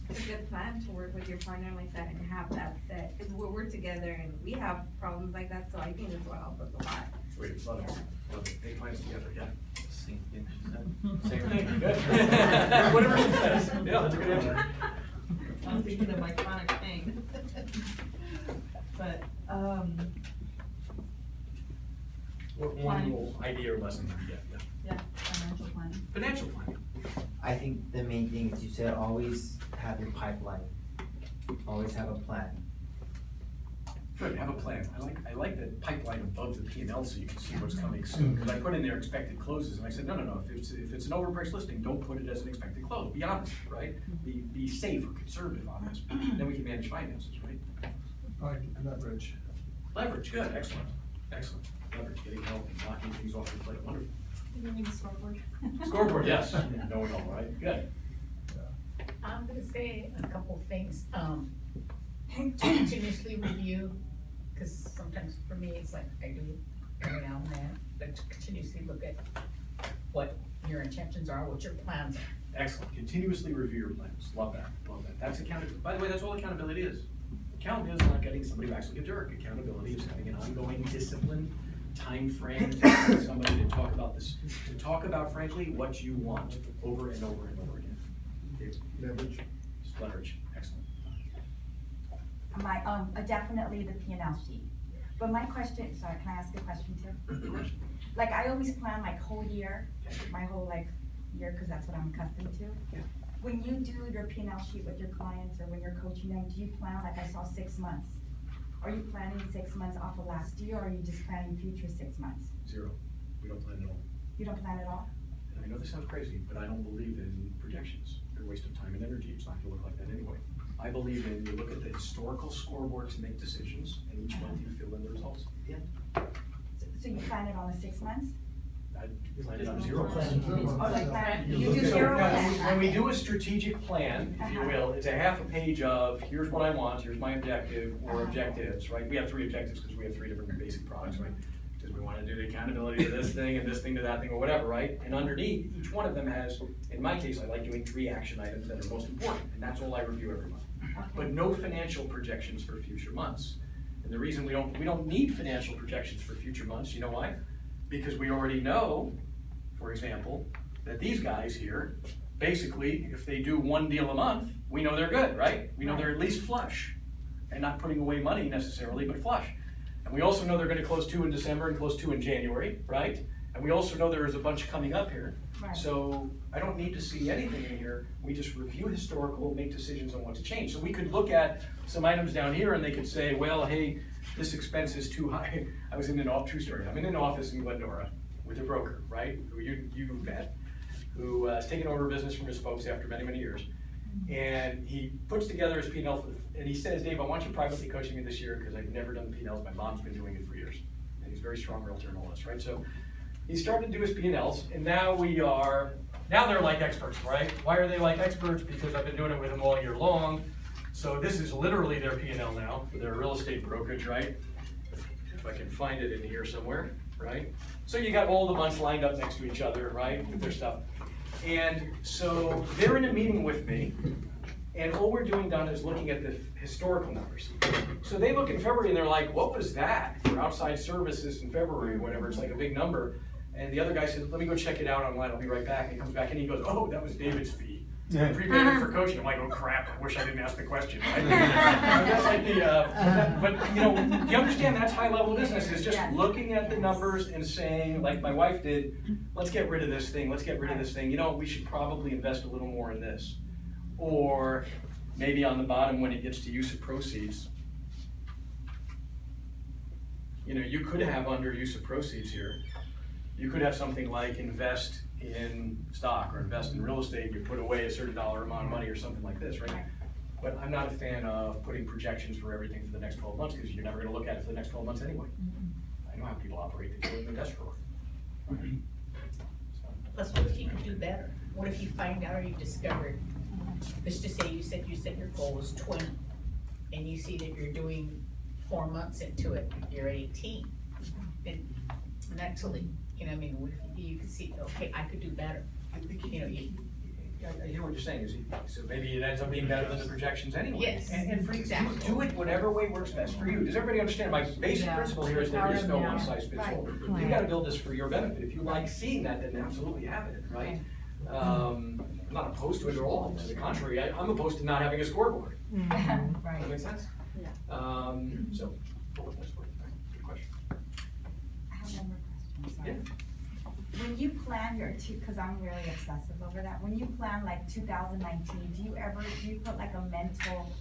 S6: it's a good plan to work with your partner like that and have that set. Because we're together and we have problems like that, so I think this will help us a lot.
S2: Sweet, love it. Make plans together, yeah.
S7: Same thing she said.
S2: Same thing, good. Whatever she says. Yeah, that's a good answer.
S3: I'm thinking of iconic thing. But,
S2: What one little idea or lesson did you get? Yeah.
S3: yeah, financial planning.
S2: Financial planning.
S5: I think the main thing is you said always have a pipeline, always have a plan.
S2: Good, have a plan. I like the pipeline above the P&L so you can see what's coming soon. Because I put in there expected closes, and I said, no. If it's an overpriced listing, don't put it as an expected close. Be honest, right? Be safe or conservative on this. Then we can manage finances, right?
S11: Leverage.
S2: Leverage, good, excellent. Leverage, getting help and knocking things off the plate, wonderful.
S3: You mean scoreboard?
S2: Scoreboard, yes. Know it all, right? Good.
S12: I'm gonna say a couple things, continuously review, because sometimes for me, it's like I do every now and then, but to continuously look look at what your intentions are, what your plans are.
S2: Excellent. Continuously review your plans. Love that. Love that. That's accountability. By the way, that's all accountability is. Accountability is not getting somebody who acts like a jerk. Accountability is having an ongoing discipline, time frame, to have somebody to talk about this, to talk about, frankly, what you want over and over and over again. Leverage. Leverage. Excellent.
S11: Definitely the P&L sheet. But my question, sorry, can I ask a question too? Like, I always plan like whole year, my whole like year, because that's what I'm accustomed to. When you do your P&L sheet with your clients or when you're coaching them, do you plan, like I saw 6 months? Are you planning 6 months off of last year, or are you just planning future 6 months?
S2: Zero. We don't plan at all.
S11: You don't plan at all?
S2: And I know this sounds crazy, but I don't believe in projections. They're a waste of time and energy. It's not gonna look like that anyway. I believe in, you look at the historical scoreboard to make decisions, and each month you fill in the results. Yeah.
S11: So you plan it on the 6 months?
S2: I plan it on 0
S11: Oh, like plan, you do
S2: So,
S11: 0
S2: now,
S11: plan?
S2: when we do a strategic plan, if you will, it's a half a page of, here's what I want, here's my objective, or objectives, right? We have 3 objectives because we have 3 different basic products, right? Because we wanna do the accountability to this thing and this thing to that thing or whatever, right? And underneath, each one of them has, in my case, I like doing 3 action items that are most important, and that's all I review every month. But no financial projections for future months. And the reason we don't need financial projections for future months, you know why? Because we already know, for example, that these guys here, basically, if they do 1 deal a month, we know they're good, right? We know they're at least flush, and not putting away money necessarily, but flush. And we also know they're gonna close 2 in December and close 2 in January, right? And we also know there's a bunch coming up here.
S11: Right.
S2: So I don't need to see anything in here. We just review historical, make decisions on what to change. So we could look at some items down here and they could say, well, hey, this expense is too high. I was in true story. I'm in an office in Glendora with a broker, right? Who you met, who has taken over a business from his folks after many, many years. And he puts together his P&L and he says, Dave, I want you privately coaching me this year because I've never done the P&Ls. My mom's been doing it for years. And he's a very strong realtor and all this, right? So he started to do his P&Ls, and now they're like experts, right? Why are they like experts? Because I've been doing it with them all year long. So this is literally their P&L now for their real estate brokerage, right? If I can find it in here somewhere, right? So you got all the months lined up next to each other, right, with their stuff. And so they're in a meeting with me, and all we're doing, Donna, is looking at the historical numbers. So they look in February and they're like, what was that for outside services in February, whatever, it's like a big number. And the other guy says, let me go check it out online, I'll be right back. And he comes back and he goes, oh, that was David's fee. Prepayment for coaching. I'm like, oh crap, I wish I didn't ask the question. Right? That's like but you know, you understand that's high level business, is just looking at the numbers and saying, like my wife did, let's get rid of this thing, let's get rid of this thing. You know, we should probably invest a little more in this. Or maybe on the bottom when it gets to use of proceeds, you know, you could have under use of proceeds here, you could have something like invest in stock or invest in real estate, you put away a certain dollar amount of money or something like this, right? But I'm not a fan of putting projections for everything for the next 12 months because you're never gonna look at it for the next 12 months anyway. I know how people operate, they do it in the escrow.
S12: Plus, what if you could do better? What if you find out or you discovered, let's just say you said your goal was 20, and you see that you're doing 4 months into it, you're 18. And actually, you know, I mean, what if you could see, okay, I could do better. You know,
S2: I hear what you're saying, so maybe it ends up being better than the projections anyway.
S12: Yes,
S2: and for
S12: exactly.
S2: do it whatever way works best for you. Does everybody understand? My basic principle here is there is no one size fits all. You've got to build this for your benefit. If you like seeing that, then absolutely have it, right? I'm not opposed to it at all. To the contrary, I'm opposed to not having a scoreboard.
S11: Right.
S2: Does that make sense?
S11: Yeah.
S2: So, good question.
S11: I have one more question, sorry. When you plan your because I'm really obsessive over that, when you plan like 2019, do you put like a mental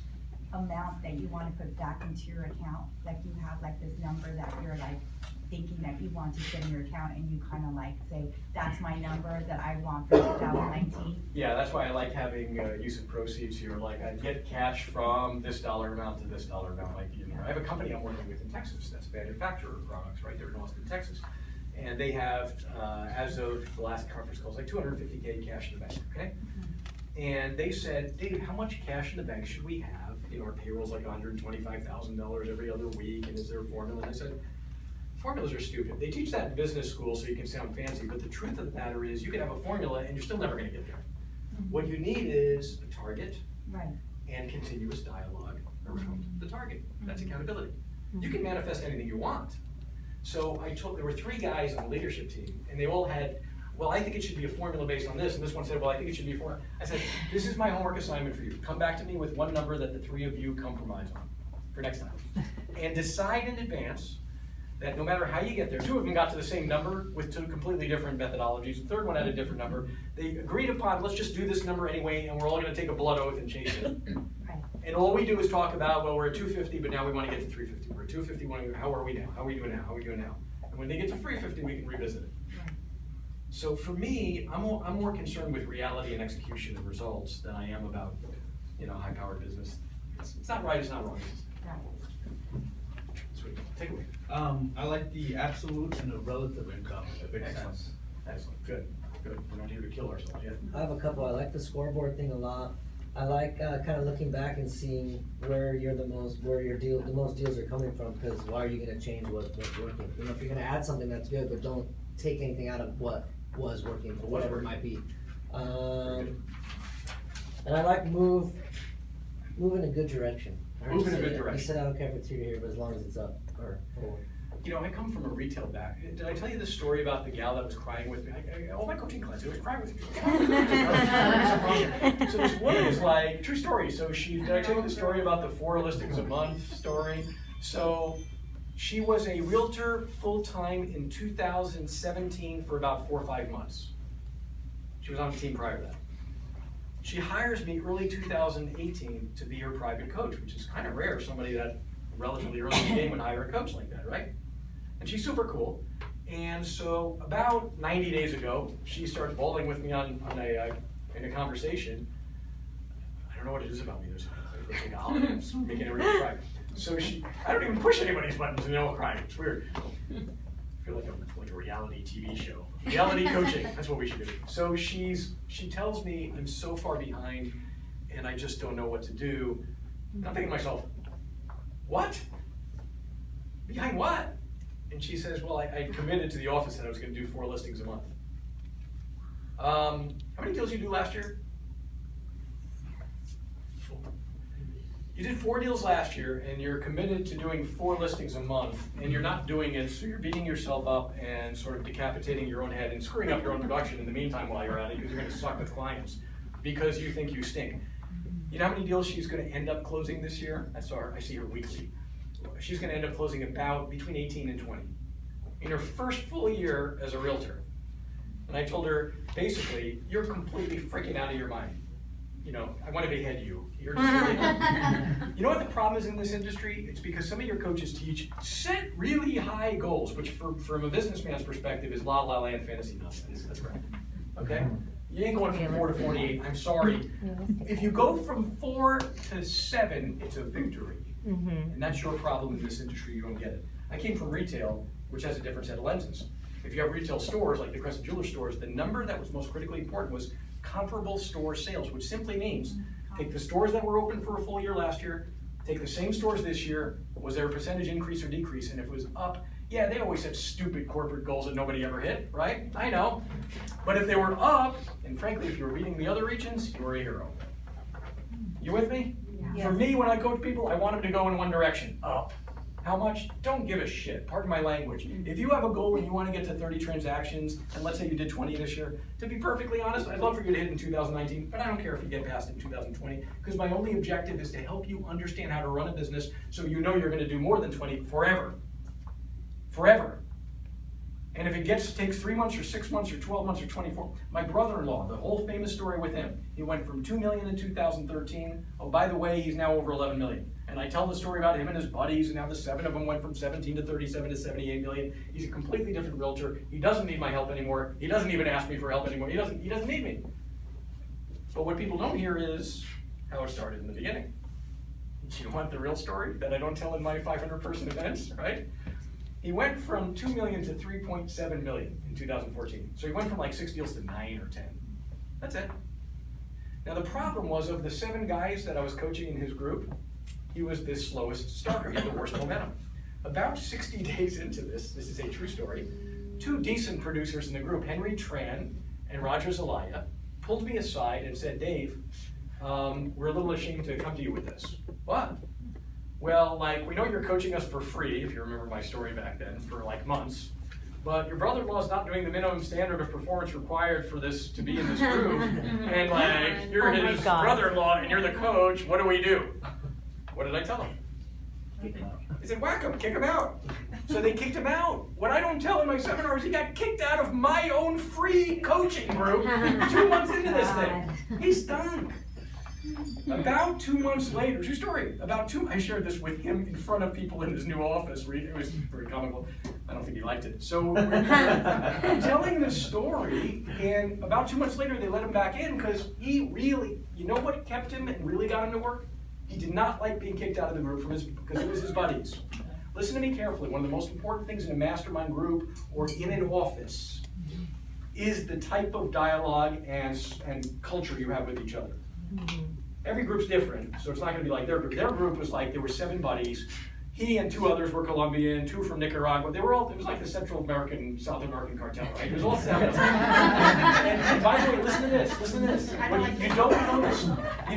S11: amount that you want to put back into your account? Like you have like this number that you're like thinking that you want to sit in your account and you kind of like say, that's my number that I want for 2019?
S2: Yeah, that's why I like having use of proceeds here. Like I get cash from this dollar amount to this dollar amount. Like, you know, I have a company I'm working with in Texas that's a manufacturer of products right there in Austin, Texas. And they have, as of the last conference call, it's like $250K cash in the bank, okay? And they said, Dave, how much cash in the bank should we have? You know, our payroll's like $125,000 every other week, and is there a formula? And I said, formulas are stupid. They teach that in business school so you can sound fancy, but the truth of the matter is you can have a formula and you're still never gonna get there. What you need is a target
S11: Right.
S2: and continuous dialogue around the target. That's accountability. You can manifest anything you want. So there were 3 guys on the leadership team, and they all had, well, I think it should be a formula based on this, and this one said, well, I think it should be a formula. I said, this is my homework assignment for you. Come back to me with one number that the 3 of you compromise on for next time. And decide in advance that no matter how you get there, 2 of them got to the same number with 2 completely different methodologies. The 3rd one had a different number. They agreed upon, let's just do this number anyway, and we're all gonna take a blood oath and chase it.
S11: Right.
S2: And all we do is talk about, well, we're at 250, but now we wanna get to 350. We're at 250, how are we now? How are we doing now? How are we doing now? And when they get to 350, we can revisit it.
S11: Right.
S2: So for me, I'm more concerned with reality and execution and results than I am about, high-powered business. It's not right, it's not wrong. Sweet, take it away.
S7: I like the absolute and the relative income, it makes
S2: Excellent.
S7: sense.
S2: Excellent, good. We're not here to kill ourselves yet.
S13: I have a couple. I like the scoreboard thing a lot. I like kind of looking back and seeing where the most deals are coming from. Because why are you going to change what's working? If you're going to add something, that's good, but don't take anything out of what was working or whatever it might be. And I like move in a good direction.
S2: Move in a good direction.
S13: You said I don't care if it's here, but as long as it's up or forward.
S2: I come from a retail background. Did I tell you this story about the gal that was crying with me? All my coaching classes, was crying with me. So this woman is like, true story. So did I tell you the story about the 4 listings a month story? So she was a realtor full-time in 2017 for about 4 or 5 months. She was on the team prior to that. She hires me early 2018 to be her private coach, which is kind of rare. Somebody that relatively early in the game would hire a coach like that, right? And she's super cool. And so about 90 days ago, she starts bawling with me in a conversation. I don't know what it is about me. There's like a holiday, I'm making everybody cry. So I don't even push anybody's buttons and they all cry. It's weird. I feel like a reality TV show. Reality coaching, that's what we should do. So she tells me I'm so far behind and I just don't know what to do. And I'm thinking to myself, what? Behind what? And she says, well, I committed to the office that I was gonna do 4 listings a month. How many deals did you do last year? 4. You did 4 deals last year and you're committed to doing 4 listings a month and you're not doing it, so you're beating yourself up and sort of decapitating your own head and screwing up your own production in the meantime while you're at it because you're gonna suck with clients because you think you stink. You know how many deals she's gonna end up closing this year? I see her weekly. She's gonna end up closing about between 18 and 20 in her first full year as a realtor. And I told her, basically, you're completely freaking out of your mind. I want to behead you. You're just really You know what the problem is in this industry? It's because some of your coaches teach set really high goals, which from a businessman's perspective is la la land fantasy nonsense. That's right. Okay? You ain't going from 4 to 48. I'm sorry. If you go from 4 to 7, it's a victory. And that's your problem in this industry. You don't get it. I came from retail, which has a different set of lenses. If you have retail stores, like the Crescent Jeweler stores, the number that was most critically important was comparable store sales, which simply means take the stores that were open for a full year last year, take the same stores this year, was there a percentage increase or decrease? And if it was up, yeah, they always set stupid corporate goals that nobody ever hit, right? I know. But if they were up, and frankly, if you were beating the other regions, you were a hero. You with me?
S11: Yes.
S2: For me, when I coach people, I want them to go in one direction, up. How much? Don't give a shit. Pardon my language. If you have a goal and you want to get to 30 transactions, and let's say you did 20 this year, to be perfectly honest, I'd love for you to hit in 2019, but I don't care if you get past it in 2020, because my only objective is to help you understand how to run a business so you know you're going to do more than 20 forever. Forever. And if it takes 3 months or 6 months or 12 months or 24, my brother-in-law, the whole famous story with him, he went from 2 million in 2013. Oh, by the way, he's now over 11 million. And I tell the story about him and his buddies, and now the 7 of them went from 17 to 37 to 78 million. He's a completely different realtor. He doesn't need my help anymore. He doesn't even ask me for help anymore. He doesn't need me. But what people don't hear is how it started in the beginning. You want the real story that I don't tell in my 500-person events, right? He went from 2 million to 3.7 million in 2014. So he went from like 6 deals to 9 or 10. That's it. Now the problem was, of the 7 guys that I was coaching in his group, he was the slowest starter. He had the worst momentum. About 60 days into this is a true story, two decent producers in the group, Henry Tran and Roger Zelaya, pulled me aside and said, Dave, we're a little ashamed to come to you with this. What? Well, like, we know you're coaching us for free, if you remember my story back then, for like months, but your brother-in-law is not doing the minimum standard of performance required for this to be in this group, and like, you're his brother-in-law and you're the coach, what do we do? What did I tell him? He said, whack him, kick him out. So they kicked him out. What I don't tell in my seminars, he got kicked out of my own free coaching group 2 months into this thing. He stunk. About 2 months later, true story, I shared this with him in front of people in his new office. It was very comical. I don't think he liked it. So we're telling the story, and about 2 months later, they let him back in because he really, you know what kept him and really got him to work? He did not like being kicked out of the group because it was his buddies. Listen to me carefully. One of the most important things in a mastermind group or in an office is the type of dialogue and culture you have with each other. Every group's different, so it's not going to be like their group. Their group was like, there were 7 buddies. He and 2 others were Colombian, 2 from Nicaragua. They were all, it was like the Central American, South American cartel, right? It was all 7. and by the way, listen to this. You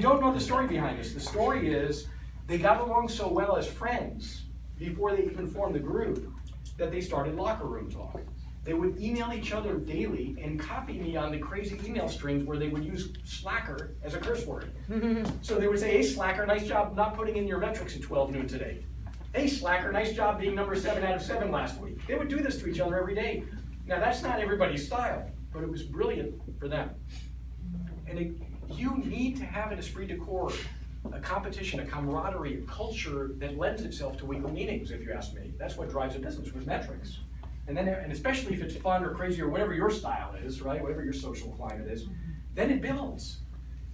S2: don't know the story behind this. The story is, they got along so well as friends before they even formed the group that they started locker room talk. They would email each other daily and copy me on the crazy email strings where they would use slacker as a curse word. So they would say, hey slacker, nice job not putting in your metrics at 12 noon today. Hey slacker, nice job being number 7 out of 7 last week. They would do this to each other every day. Now that's not everybody's style, but it was brilliant for them. And you need to have an esprit de corps, a competition, a camaraderie, a culture that lends itself to weekly meetings, if you ask me. That's what drives a business, with metrics. And especially if it's fun or crazy or whatever your style is, right? Whatever your social climate is, then it builds.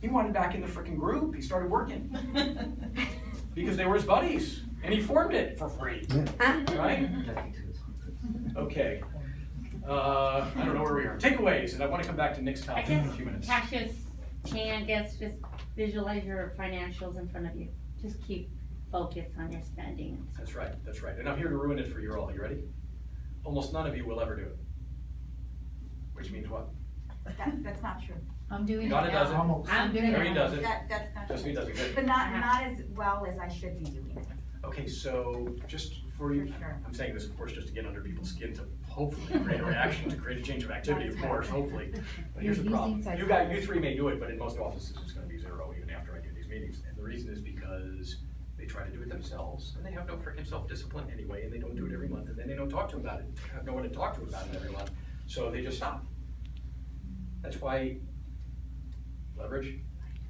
S2: He wanted back in the freaking group. He started working because they were his buddies, and he formed it for free, right? Okay. I don't know where we are. Takeaways, and I want to come back to Nick's topic in a few minutes.
S14: Cassius can just visualize your financials in front of you. Just keep focused on your spending.
S2: That's right. And I'm here to ruin it for you all. You ready? Almost none of you will ever do it. Which means what?
S11: That's not true.
S14: I'm doing
S2: Donna
S14: it
S2: does it.
S14: now. I'm doing
S2: Irene
S14: it.
S2: does it.
S11: That's not
S2: Just
S11: true.
S2: me does it. Good.
S11: But not as well as I should be doing it.
S2: Okay, so just for you,
S11: For sure.
S2: I'm saying this, of course, just to get under people's skin to hopefully create a reaction, to create a change of activity, of course, hopefully. But here's the problem. You 3 may do it, but in most offices it's going to be 0 even after I do these meetings. And the reason is because they try to do it themselves, and they have no freaking self-discipline anyway, and they don't do it every month, and then they don't talk to them about it. They have no one to talk to about it every month, so they just stop. That's why leverage,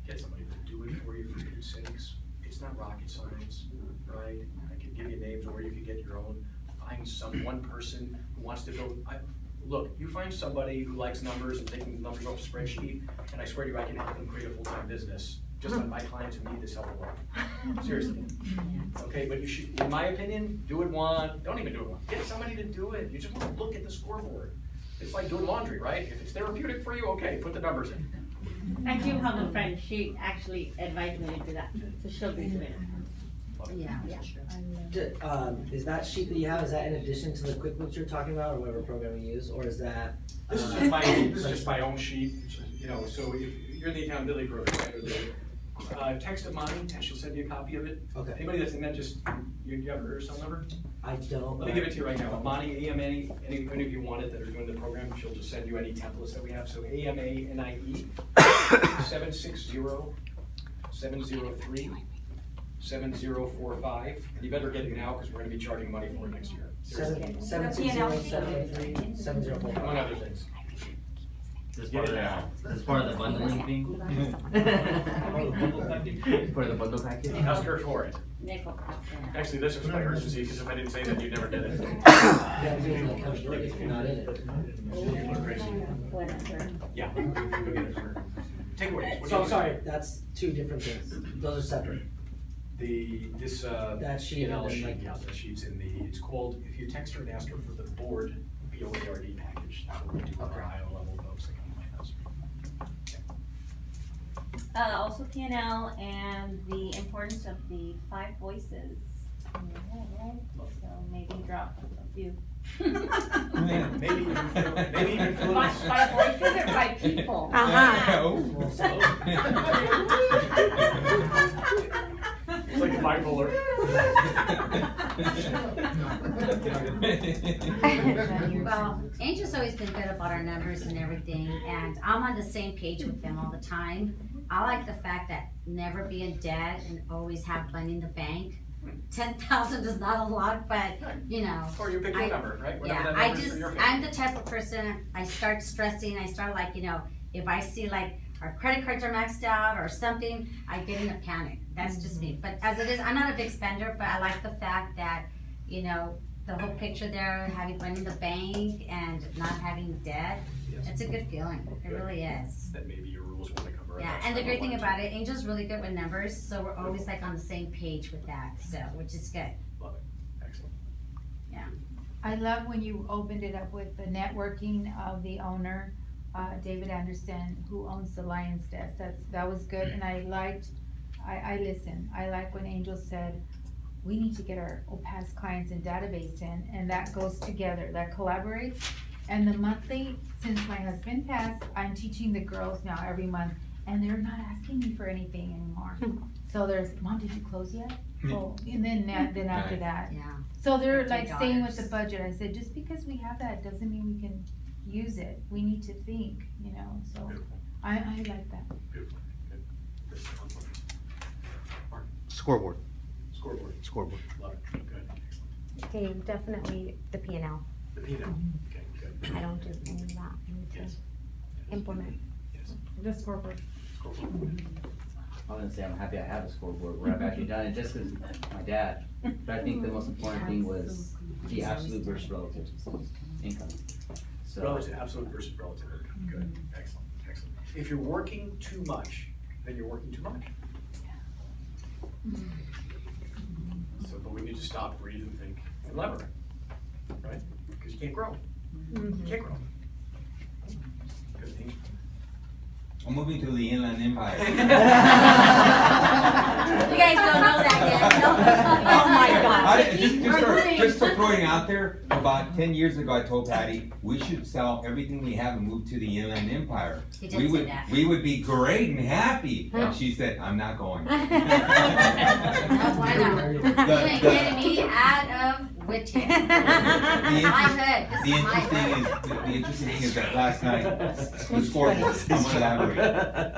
S2: get somebody to do it for you, for goodness sakes. It's not rocket science, right? I can give you names, or you can get your own. Find one person who wants to go. Look, you find somebody who likes numbers and taking numbers off a spreadsheet, and I swear to you, I can help them create a full-time business just on my clients who need this help a lot. Seriously. Okay, but you should, in my opinion, do it one. Don't even do it one. Get somebody to do it. You just want to look at the scoreboard. It's like doing laundry, right? If it's therapeutic for you, okay, put the numbers in.
S14: I do have a friend, she actually advised me to do that, so she'll be doing it.
S1: Yeah.
S13: Is that sheet that you have, is that in addition to the QuickBooks you're talking about, or whatever program you use, or is that?
S2: This is just my own sheet, you know, so if you're in the accountability program, right, text Amani and she'll send you a copy of it.
S13: Okay.
S2: Anybody that's in that, just, you have her cell number?
S13: I don't.
S2: Let me give it to you right now. Amani, AMA, any of you want it that are doing the program, she'll just send you any templates that we have. So AMANIE 760-703-7045. And you better get it now because we're going to be charging money for it next year.
S13: 760-703-7045.
S2: Among other things.
S10: This is part of the bundling thing? For the bundle package?
S2: Ask her for it.
S14: Nickel cost.
S2: Actually, this was my urgency because if I didn't say that, you never did it.
S13: Yeah, if you're not in it.
S14: Whatever.
S2: Yeah, go get it. Takeaways.
S13: So I'm sorry, that's 2 different things. Those are separate.
S2: This
S13: That sheet
S2: P&L
S13: and then,
S2: sheet,
S13: like-
S2: yeah, the sheet's in it's called, if you text her and ask her for the board BOARD package, that's what we do for our higher level folks that come find us.
S15: Also P&L and the importance of the 5 voices.
S14: So maybe drop a few.
S2: Maybe even fill
S14: By voices or by people?
S2: It's like bipolar.
S1: Well, Angel's always been good about our numbers and everything, and I'm on the same page with them all the time. I like the fact that never be in debt and always have plenty in the bank. 10,000 is not a lot, but you know.
S2: Or you pick your number, right? Whatever
S1: Yeah,
S2: that number is for your family.
S1: I'm the type of person, I start stressing, I start like, you know, if I see like our credit cards are maxed out or something, I get in a panic. That's just me. But as it is, I'm not a big spender, but I like the fact that, you know, the whole picture there, having money in the bank and not having debt, it's a good feeling. It really is.
S2: That maybe your rules want to cover it.
S1: Yeah, and the great thing about it, Angel's really good with numbers, so we're always like on the same page with that, so, which is good.
S2: Love it. Excellent.
S1: Yeah.
S15: I love when you opened it up with the networking of the owner, David Anderson, who owns the Lion's Desk. That was good, and I listened. I like when Angel said, we need to get our past clients and database in, and that goes together, that collaborates. And the monthly, since my husband passed, I'm teaching the girls now every month, and they're not asking me for anything anymore. So there's, Mom, did you close yet? Oh, and then after that.
S1: Yeah.
S15: So they're
S1: Like
S15: like
S1: your
S15: staying with
S1: daughters.
S15: the budget. I said, just because we have that doesn't mean we can use it. We need to think, you know, so
S2: Beautiful.
S15: I like that.
S2: Beautiful. Good.
S4: Scoreboard.
S2: Scoreboard.
S4: Scoreboard.
S2: Love it. Good. Excellent.
S16: Okay, definitely the P&L.
S2: The P&L. Okay, good.
S16: I don't do any of that. I need to
S2: Yes.
S16: implement.
S2: Yes.
S15: The scoreboard.
S2: Scoreboard.
S10: I'm gonna say I'm happy I have a scoreboard where I've actually done it just because my dad. But I think the most important thing was the absolute versus relative income. So
S2: Relative, absolute versus relative income. Good. Excellent. Excellent. If you're working too much, then you're working too much. So, but we need to stop, breathe, and think, and lever, right? Because you can't grow. You can't grow. Good thing.
S9: I'm moving to the Inland Empire.
S1: You guys don't know that yet, no?
S16: Oh my God.
S9: Just to throw it out there, about 10 years ago, I told Patty, we should sell everything we have and move to the Inland Empire.
S1: He did say that.
S9: We would be great and happy. And she said, I'm not going.
S1: No, why not? You ain't getting me out of Whittier. My hood, this
S9: The
S1: is my
S9: interesting
S1: hood.
S9: thing is that last night, the scoreboard, I'm gonna elaborate.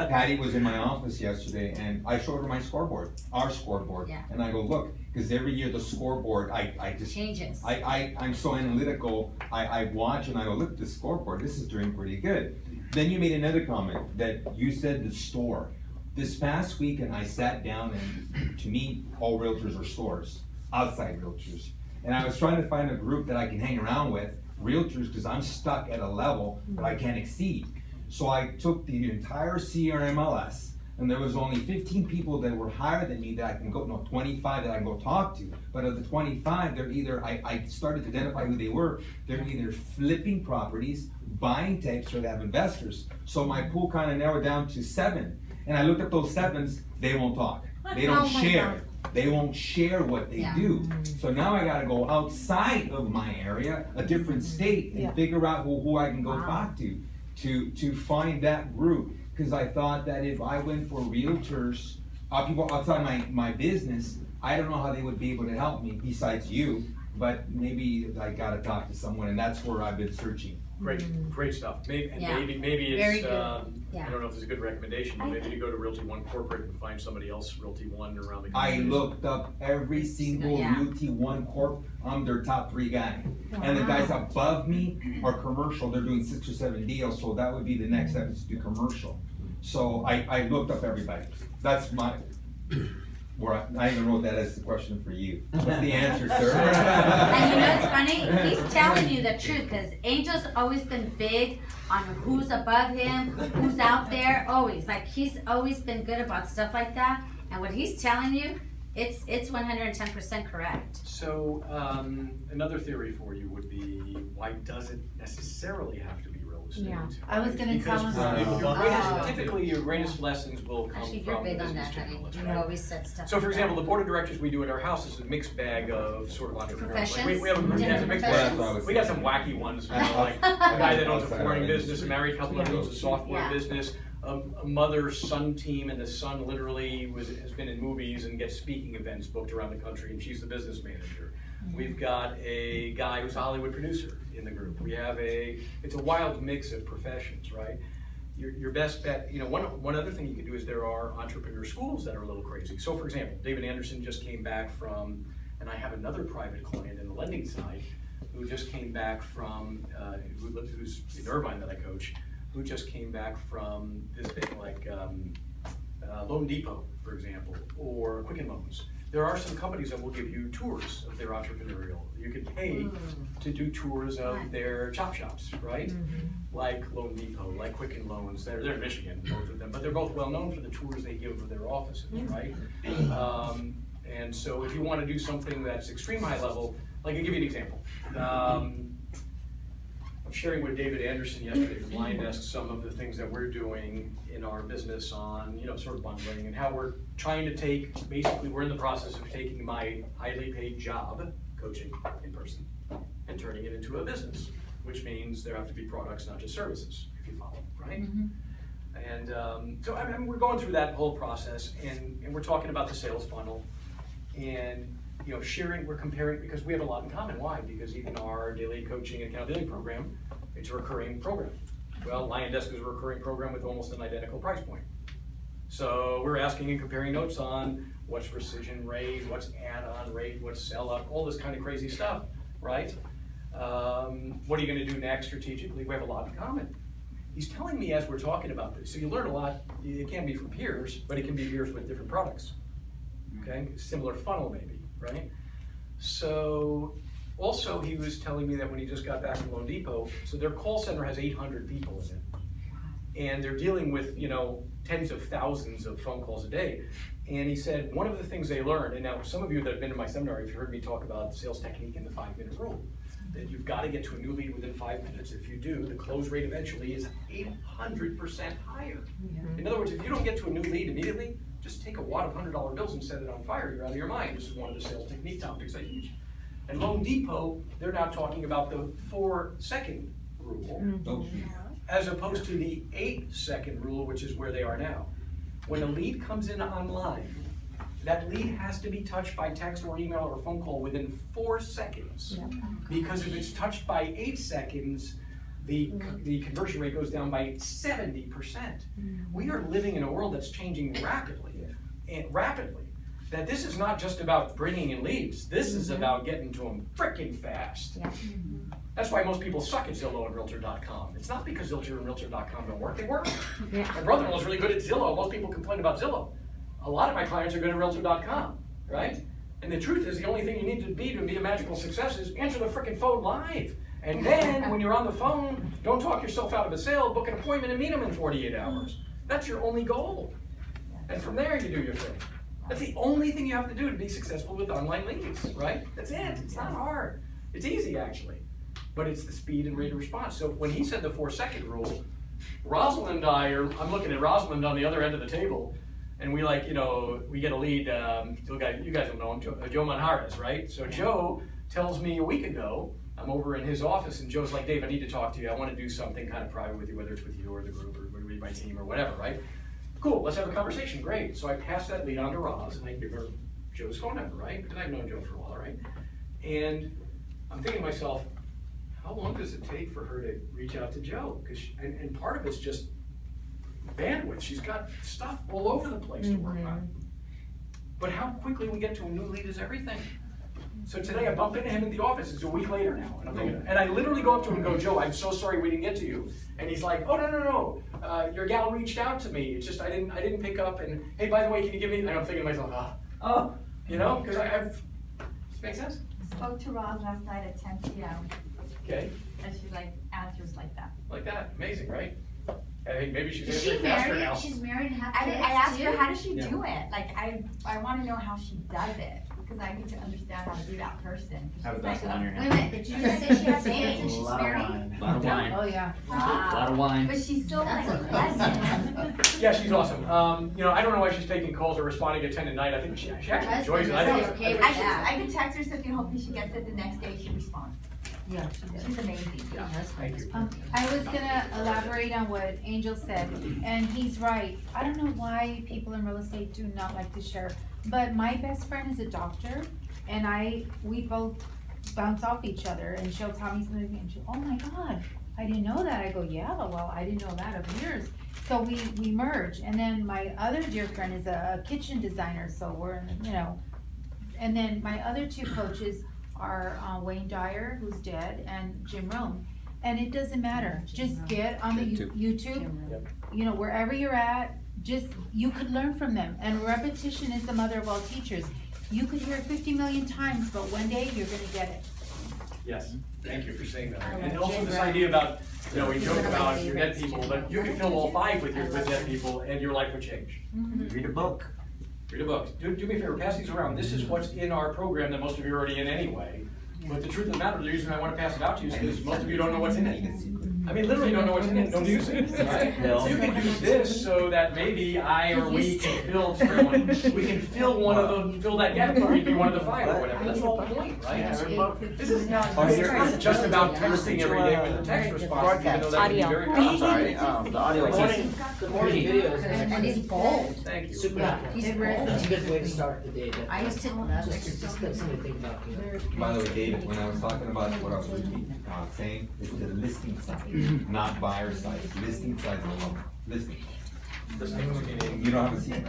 S9: Patty was in my office yesterday and I showed her my scoreboard, our scoreboard.
S1: Yeah.
S9: And I go, look, because every year the scoreboard, I just.
S1: Changes.
S9: I'm so analytical, I watch and I go, look, the scoreboard, this is doing pretty good. Then you made another comment that you said the store. This past weekend, I sat down and to me, all realtors are stores, outside realtors. And I was trying to find a group that I can hang around with, realtors, because I'm stuck at a level that I can't exceed. So I took the entire CRMLS, and there was only 15 people that were higher than me that I can go, no, 25 that I can go talk to. But of the 25, they're either, I started to identify who they were, they're either flipping properties, buying tapes, or they have investors. So my pool kind of narrowed down to 7. And I looked at those 7s, they won't talk. They don't share. They won't share what they do. So now I gotta go outside of my area, a different state, and figure out who I can go talk to find that group. Because I thought that if I went for realtors, people outside my business, I don't know how they would be able to help me besides you, but maybe I gotta talk to someone, and that's where I've been searching.
S2: Great stuff. Maybe
S1: Very
S2: it's,
S1: good.
S2: I don't know if it's a good recommendation, but maybe to go to Realty One Corporate and find somebody else, Realty One around the
S9: I
S2: community.
S9: looked up every single Realty One Corp, I'm their top 3 guy. And the guys above me are commercial, they're doing 6 or 7 deals, so that would be the next step, is to do commercial. So I looked up everybody. That's my, I even wrote that as the question for you. What's the answer, sir?
S1: And you know what's funny? He's telling you the truth, because Angel's always been big on who's above him, who's out there, always. Like, he's always been good about stuff like that. And what he's telling you, it's 110% correct.
S2: So, another theory for you would be, why does it necessarily have to be real estate.
S16: Yeah.
S15: I was gonna tell
S2: Because
S15: him.
S2: your
S15: Oh.
S2: greatest, typically your greatest lessons will come
S1: Actually, you're
S2: from
S1: big on
S2: business
S1: that, honey.
S2: journalists,
S1: You
S2: right?
S1: always set stuff.
S2: So for
S1: like
S2: example,
S1: that.
S2: the board of directors we do at our house is a mixed bag of sort of entrepreneurs. Like we have a group that has a mixed
S1: Different
S2: bag. We got some wacky ones, you know, like a guy that owns a flooring business, a married couple that owns a software
S1: Yeah.
S2: business, a mother-son team, and the son literally has been in movies and gets speaking events booked around the country, and she's the business manager. We've got a guy who's a Hollywood producer in the group. We have it's a wild mix of professions, right? Your best bet, you know, one other thing you can do is there are entrepreneur schools that are a little crazy. So for example, David Anderson just came back from, and I have another private client in the lending side who just came back from, who's in Irvine that I coach, who just came back from visiting like Loan Depot, for example, or Quicken Loans. There are some companies that will give you tours of their entrepreneurial. You can pay to do tours of their chop shops, right? Like Loan Depot, like Quicken Loans. They're in Michigan, both of them, but they're both well known for the tours they give of their offices, right? And so if you want to do something that's extreme high level, like I'll give you an example. I'm sharing with David Anderson yesterday from Lion Desk some of the things that we're doing in our business on, you know, sort of bundling and how we're trying to take, basically we're in the process of taking my highly paid job, coaching in person, and turning it into a business, which means there have to be products, not just services, if you follow, right? And so I mean, we're going through that whole process, and we're talking about the sales funnel, and you know, sharing, we're comparing, because we have a lot in common. Why? Because even our daily coaching and accountability program, it's a recurring program. Well, Lion Desk is a recurring program with almost an identical price point. So we're asking and comparing notes on what's rescission rate, what's add-on rate, what's sell-up, all this kind of crazy stuff, right? What are you gonna do next strategically? We have a lot in common. He's telling me as we're talking about this, so you learn a lot, it can be from peers, but it can be peers with different products, okay? Similar funnel maybe, right? So also he was telling me that when he just got back from Loan Depot, so their call center has 800 people in it. And they're dealing with, you know, tens of thousands of phone calls a day. And he said, one of the things they learned, and now some of you that have been to my seminar, if you heard me talk about the sales technique and the 5-minute rule, that you've got to get to a new lead within 5 minutes. If you do, the close rate eventually is 800% higher. In other words, if you don't get to a new lead immediately, just take a wad of $100 bills and set it on fire. You're out of your mind. This is one of the sales technique topics I teach. And Loan Depot, they're now talking about the 4-second rule, as opposed to the 8-second rule, which is where they are now. When a lead comes in online, that lead has to be touched by text or email or phone call within 4 seconds. Because if it's touched by 8 seconds, the conversion rate goes down by 70%. We are living in a world that's changing rapidly, that this is not just about bringing in leads, this is about getting to them freaking fast. That's why most people suck at Zillow and Realtor.com. It's not because Zillow and Realtor.com don't work, they work. My brother-in-law is really good at Zillow. Most people complain about Zillow. A lot of my clients are good at Realtor.com, right? And the truth is, the only thing you need to be a magical success is answer the freaking phone live. And then, when you're on the phone, don't talk yourself out of a sale, book an appointment and meet them in 48 hours. That's your only goal. And from there, you do your thing. That's the only thing you have to do to be successful with online leads, right? That's it. It's not hard. It's easy, actually. But it's the speed and rate of response. So when he said the 4-second rule, Rosalind and I'm looking at Rosalind on the other end of the table, and we we get a lead, you guys don't know him, Joe Manjares, right? So Joe tells me a week ago, I'm over in his office, and Joe's like, Dave, I need to talk to you. I want to do something kind of private with you, whether it's with you or the group or with my team or whatever, right? Cool, let's have a conversation, great. So I pass that lead on to Roz, and I give her Joe's phone number, right? Because I've known Joe for a while, right? And I'm thinking to myself, how long does it take for her to reach out to Joe? And part of it's just bandwidth. She's got stuff all over the place to work on. But how quickly we get to a new lead is everything. So today I bump into him in the office. It's a week later now. And I literally go up to him and go, Joe, I'm so sorry we didn't get to you. And he's like, oh, no. Your gal reached out to me. It's just I didn't pick up. And hey, by the way, can you give me? And I'm thinking to myself, you know, because I've, does this make sense?
S11: Spoke to Roz last night at 10 p.m.
S2: Okay.
S11: And she answers like that.
S2: Like that. Amazing, right? I think maybe she's
S11: Is she
S2: answering faster
S11: married?
S2: now.
S11: She's married and have kids. I asked her, how does she do it? Like, I want to know how she does it. cause I get to understand how to be that person.
S10: Have a glass of wine in your
S1: Wait a
S10: hand.
S1: minute, did you just say she has kids and she's
S5: A lot of
S1: married?
S5: wine.
S10: A lot of wine.
S15: Oh, yeah.
S10: A lot of wine.
S11: But she's so
S1: That's
S11: like
S1: a
S11: pleasant.
S2: Yeah, she's awesome. You know, I don't know why she's taking calls or responding at 10 at night. I think she actually enjoys it. I think it's,
S1: Okay with
S11: I
S1: that.
S11: could text her something, hoping she gets it the next day, she responds.
S15: Yeah, she did.
S11: She's amazing.
S2: yeah, thank you.
S15: I was gonna elaborate on what Angel said, and he's right. I don't know why people in real estate do not like to share, but my best friend is a doctor, and we both bounce off each other, and she'll tell me something, and she'll, oh my God, I didn't know that. I go, yeah, well, I didn't know that of yours. So we merge, and then my other dear friend is a kitchen designer, so we're in, you know, and then my other two coaches are Wayne Dyer, who's dead, and Jim Rome. And it doesn't matter, just get on the YouTube, you know, wherever you're at, you could learn from them. And repetition is the mother of all teachers. You could hear it 50 million times, but one day you're gonna get it.
S2: Yes, thank you for saying that. And also this idea about, you know, we joke about your dead people, but you can fill all 5 with dead people and your life would change.
S5: Read a book.
S2: Read a book. Do me a favor, pass these around. This is what's in our program that most of you are already in anyway. But the truth of the matter, the reason I want to pass it out to you is because most of you don't know what's in it. I mean, literally don't know what's in it, don't use it, right? So you can use this so that maybe I or we can fill one of them, fill that gap, or you'd be one of the 5 or whatever. That's the whole point, right? This is not just about texting every day with the text response, even though that can be very
S4: I'm sorry, the audio is.
S13: Good morning videos.
S1: And it's bold.
S2: Thank you.
S13: Super.
S1: He's
S13: That's a good way to start the day.
S1: I used to,
S13: Just get something to think about, you know.
S9: By the way, David, when I was talking about what I was saying, it's the listing side, not buyer side, listing side alone, listing. You don't have a seat,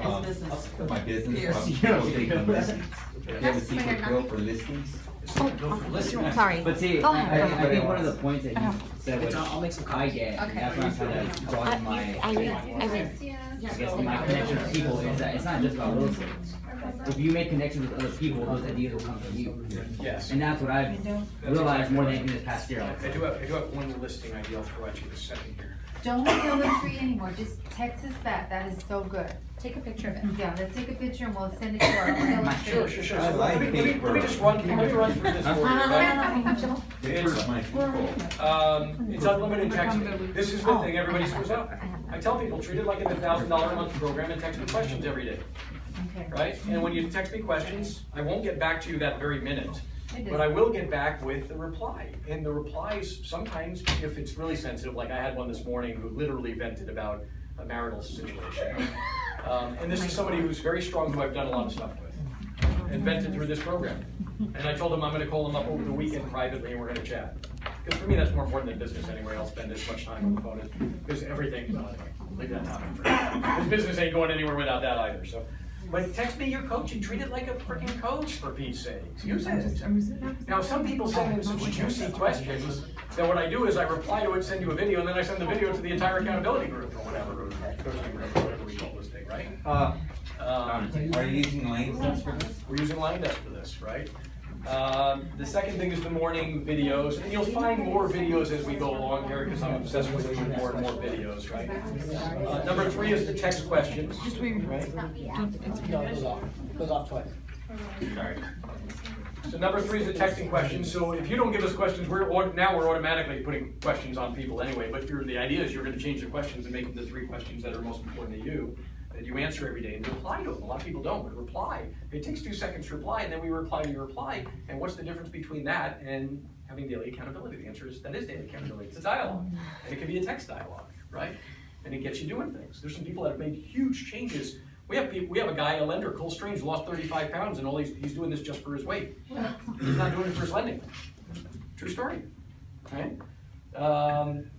S9: my business, people take on listings. You have a secret bill for listings?
S16: Sorry.
S10: But see,
S16: Go ahead, go
S10: I
S16: ahead.
S10: think one of the points that you said, which
S13: I'll make some
S10: I get, and that's what I'm trying to draw in my, I guess my connection with people, is that it's not just about real estate. If you make connections with other people, those ideas will come from you.
S2: Yes.
S10: And that's what I've realized more than anything this past year.
S2: I do have one listing idea I'll throw at you in a second here.
S15: Don't kill the tree anymore, just text us that is so good.
S1: take a picture of it.
S15: Yeah, let's take a picture and we'll send it to our.
S2: Sure. So
S9: I like
S2: let me just run through this for you, right?
S9: Papers, my people.
S2: It's unlimited texting. This is the thing everybody screws up. I tell people, treat it like a $1,000 a month program and text me questions every day.
S15: Okay.
S2: Right? And when you text me questions, I won't get back to you that very minute.
S15: It
S2: But I will get back with the reply. And the replies, sometimes, if it's really sensitive, like I had one this morning who literally vented about a marital situation. And this is somebody who's very strong, who I've done a lot of stuff with, and vented through this program. And I told him I'm gonna call him up over the weekend privately and we're gonna chat. Because for me, that's more important than business anyway. I'll spend as much time on the phone because everything, well, anyway, leave that topic for now. This business ain't going anywhere without that either, so. But text me your coach and treat it like a freaking coach, for Pete's sakes. Use it. Now, some people send in such juicy questions that what I do is I reply to it, send you a video, and then I send the video to the entire accountability group or whatever, whatever we call this thing, right?
S9: Are you using Line Desk for this?
S2: We're using Line Desk for this, right? The second thing is the morning videos, and you'll find more videos as we go along here because I'm obsessed with doing more and more videos, right? Number 3 is the text questions.
S13: Goes off twice.
S2: Alright. So number 3 is the texting questions. So if you don't give us questions, we're automatically putting questions on people anyway. But the idea is you're going to change the questions and make them the 3 questions that are most important to you, that you answer every day and reply to them. A lot of people don't, but reply. It takes 2 seconds to reply, and then we reply to your reply. And what's the difference between that and having daily accountability? The answer is that is daily accountability. It's a dialogue, and it can be a text dialogue, right? And it gets you doing things. There's some people that have made huge changes. We have a guy, a lender, Cole Strange, lost 35 pounds, and he's doing this just for his weight. He's not doing it for his lending. True story, right?